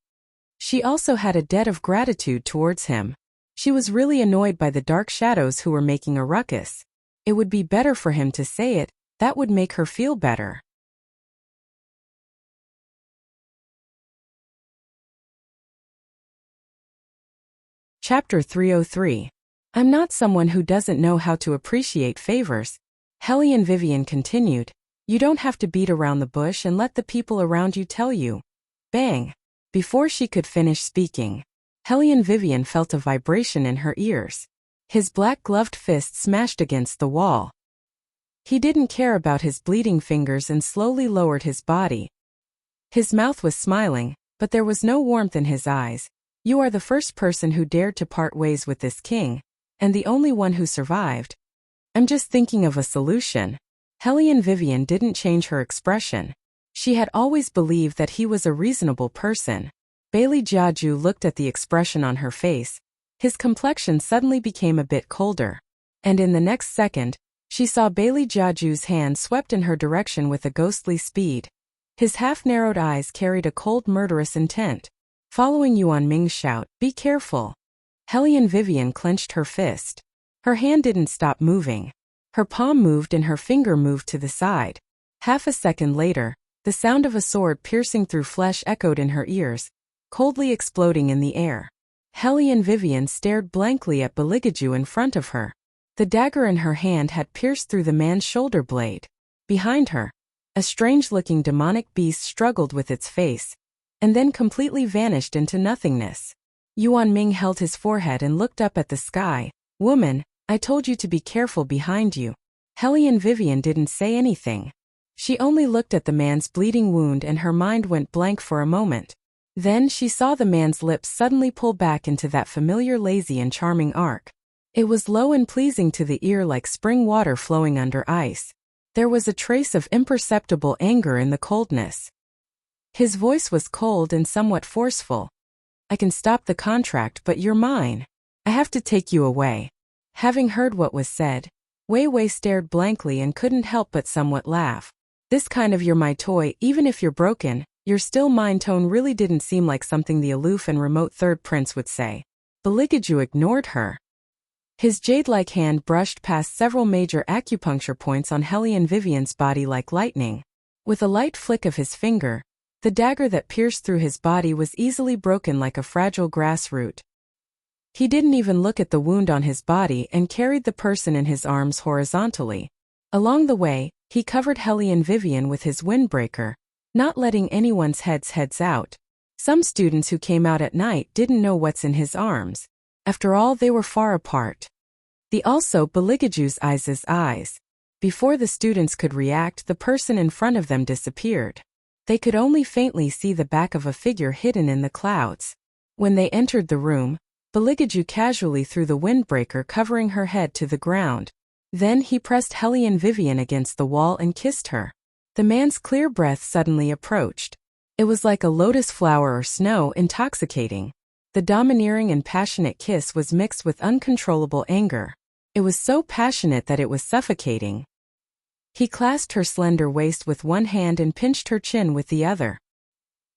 She also had a debt of gratitude towards him. She was really annoyed by the dark shadows who were making a ruckus. It would be better for him to say it, that would make her feel better. Chapter 303. I'm not someone who doesn't know how to appreciate favors. Helian Vivian continued. You don't have to beat around the bush and let the people around you tell you. Bang! Before she could finish speaking, Helian Vivian felt a vibration in her ears. His black-gloved fist smashed against the wall. He didn't care about his bleeding fingers and slowly lowered his body. His mouth was smiling, but there was no warmth in his eyes. You are the first person who dared to part ways with this king, and the only one who survived. I'm just thinking of a solution. Helian Vivian didn't change her expression. She had always believed that he was a reasonable person. Bailey Jiaju looked at the expression on her face. His complexion suddenly became a bit colder. And in the next second, she saw Bailey Jiaju's hand swept in her direction with a ghostly speed. His half-narrowed eyes carried a cold murderous intent. Following Yuan Ming's shout, "Be careful!" Helian Vivian clenched her fist. Her hand didn't stop moving. Her palm moved and her finger moved to the side. Half a second later, the sound of a sword piercing through flesh echoed in her ears, coldly exploding in the air. Helian Vivian stared blankly at Beligaju in front of her. The dagger in her hand had pierced through the man's shoulder blade. Behind her, a strange-looking demonic beast struggled with its face. and then completely vanished into nothingness. Yuan Ming held his forehead and looked up at the sky. Woman, I told you to be careful behind you. Hellion Vivian didn't say anything. She only looked at the man's bleeding wound and her mind went blank for a moment. Then she saw the man's lips suddenly pull back into that familiar lazy and charming arc. It was low and pleasing to the ear like spring water flowing under ice. There was a trace of imperceptible anger in the coldness. His voice was cold and somewhat forceful. I can stop the contract, but you're mine. I have to take you away. Having heard what was said, Wei Wei stared blankly and couldn't help but somewhat laugh. This kind of "you're my toy, even if you're broken, you're still mine" tone really didn't seem like something the aloof and remote third prince would say. Beligaju ignored her. His jade-like hand brushed past several major acupuncture points on Hellion Vivian's body like lightning. With a light flick of his finger, the dagger that pierced through his body was easily broken like a fragile grass root. He didn't even look at the wound on his body and carried the person in his arms horizontally. Along the way, he covered Hellion Vivian with his windbreaker, not letting anyone's heads out. Some students who came out at night didn't know what's in his arms. After all, they were far apart. Also Beligaju's eyes. Before the students could react, the person in front of them disappeared. They could only faintly see the back of a figure hidden in the clouds. When they entered the room, Beligaju casually threw the windbreaker covering her head to the ground. Then he pressed Hellion Vivian against the wall and kissed her. The man's clear breath suddenly approached. It was like a lotus flower or snow, intoxicating. The domineering and passionate kiss was mixed with uncontrollable anger. It was so passionate that it was suffocating. He clasped her slender waist with one hand and pinched her chin with the other.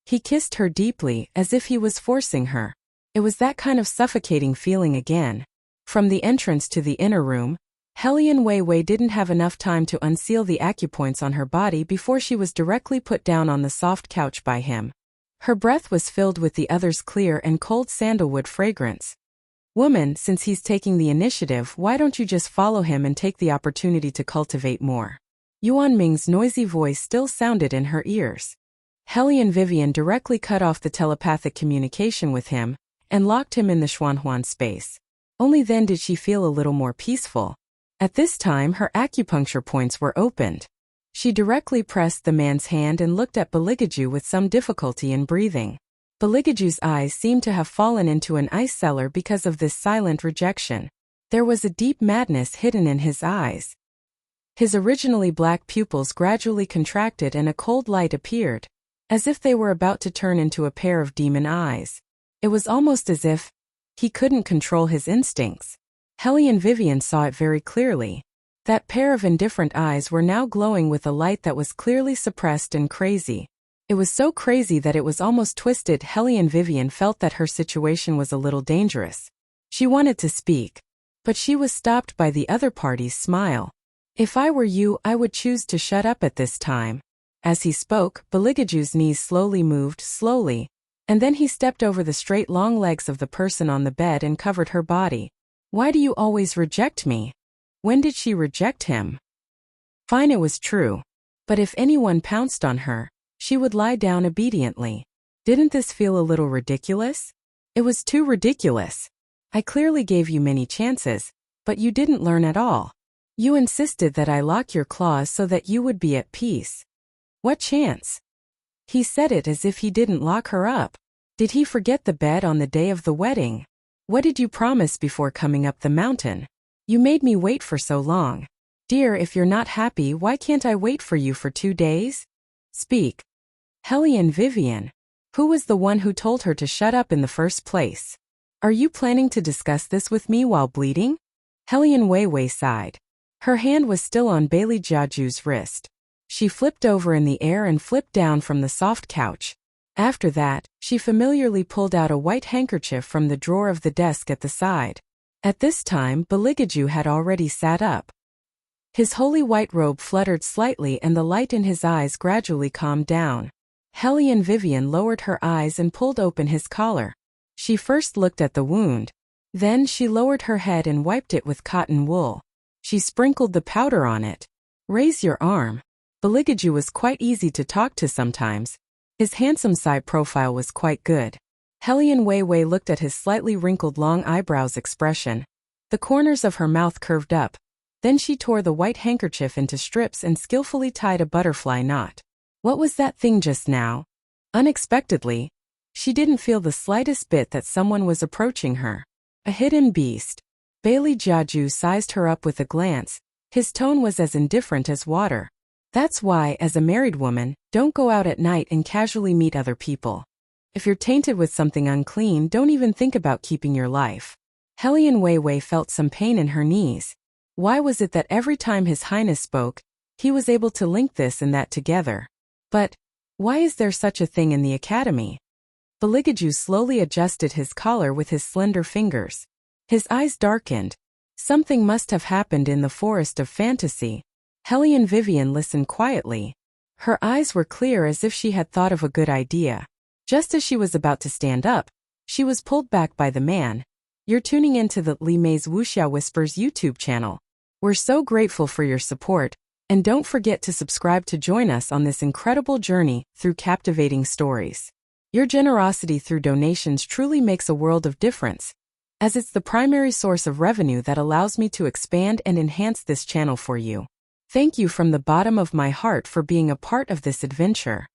He kissed her deeply, as if he was forcing her. It was that kind of suffocating feeling again. From the entrance to the inner room, Hellion Wei Wei didn't have enough time to unseal the acupoints on her body before she was directly put down on the soft couch by him. Her breath was filled with the other's clear and cold sandalwood fragrance. Woman, since he's taking the initiative, why don't you just follow him and take the opportunity to cultivate more? Yuan Ming's noisy voice still sounded in her ears. Hellion Vivian directly cut off the telepathic communication with him and locked him in the Xuanhuan space. Only then did she feel a little more peaceful. At this time, her acupuncture points were opened. She directly pressed the man's hand and looked at Beligaju with some difficulty in breathing. Beligaju's eyes seemed to have fallen into an ice cellar because of this silent rejection. There was a deep madness hidden in his eyes. His originally black pupils gradually contracted and a cold light appeared, as if they were about to turn into a pair of demon eyes. It was almost as if he couldn't control his instincts. Hellion Vivian saw it very clearly. That pair of indifferent eyes were now glowing with a light that was clearly suppressed and crazy. It was so crazy that it was almost twisted. Hellion Vivian felt that her situation was a little dangerous. She wanted to speak, but she was stopped by the other party's smile. If I were you, I would choose to shut up at this time. As he spoke, Beligaju's knees slowly moved, and then he stepped over the straight long legs of the person on the bed and covered her body. Why do you always reject me? When did she reject him? Fine, it was true. But if anyone pounced on her, she would lie down obediently. Didn't this feel a little ridiculous? It was too ridiculous. I clearly gave you many chances, but you didn't learn at all. You insisted that I lock your claws so that you would be at peace. What chance? He said it as if he didn't lock her up. Did he forget the bed on the day of the wedding? What did you promise before coming up the mountain? You made me wait for so long. Dear, if you're not happy, why can't I wait for you for 2 days? Speak. Hellion Vivian. Who was the one who told her to shut up in the first place? Are you planning to discuss this with me while bleeding? Hellion Wei Wei sighed. Her hand was still on Bailey Jiaju's wrist. She flipped over in the air and flipped down from the soft couch. After that, she familiarly pulled out a white handkerchief from the drawer of the desk at the side. At this time, Beligaju had already sat up. His holy white robe fluttered slightly and the light in his eyes gradually calmed down. Hellion Vivian lowered her eyes and pulled open his collar. She first looked at the wound. Then she lowered her head and wiped it with cotton wool. She sprinkled the powder on it. Raise your arm. Beligaju was quite easy to talk to sometimes. His handsome side profile was quite good. Helian Weiwei looked at his slightly wrinkled long eyebrows expression. The corners of her mouth curved up. Then she tore the white handkerchief into strips and skillfully tied a butterfly knot. What was that thing just now? Unexpectedly, she didn't feel the slightest bit that someone was approaching her. A hidden beast. Bailey Jiaju sized her up with a glance. His tone was as indifferent as water. That's why, as a married woman, don't go out at night and casually meet other people. If you're tainted with something unclean, don't even think about keeping your life. Helian Weiwei felt some pain in her knees. Why was it that every time His Highness spoke, he was able to link this and that together? But why is there such a thing in the academy? Baligaju slowly adjusted his collar with his slender fingers. His eyes darkened. Something must have happened in the forest of fantasy. Helian Vivian listened quietly. Her eyes were clear as if she had thought of a good idea. Just as she was about to stand up, she was pulled back by the man. You're tuning into the Li Mei's Wuxia Whispers YouTube channel. We're so grateful for your support, and don't forget to subscribe to join us on this incredible journey through captivating stories. Your generosity through donations truly makes a world of difference, as it's the primary source of revenue that allows me to expand and enhance this channel for you. Thank you from the bottom of my heart for being a part of this adventure.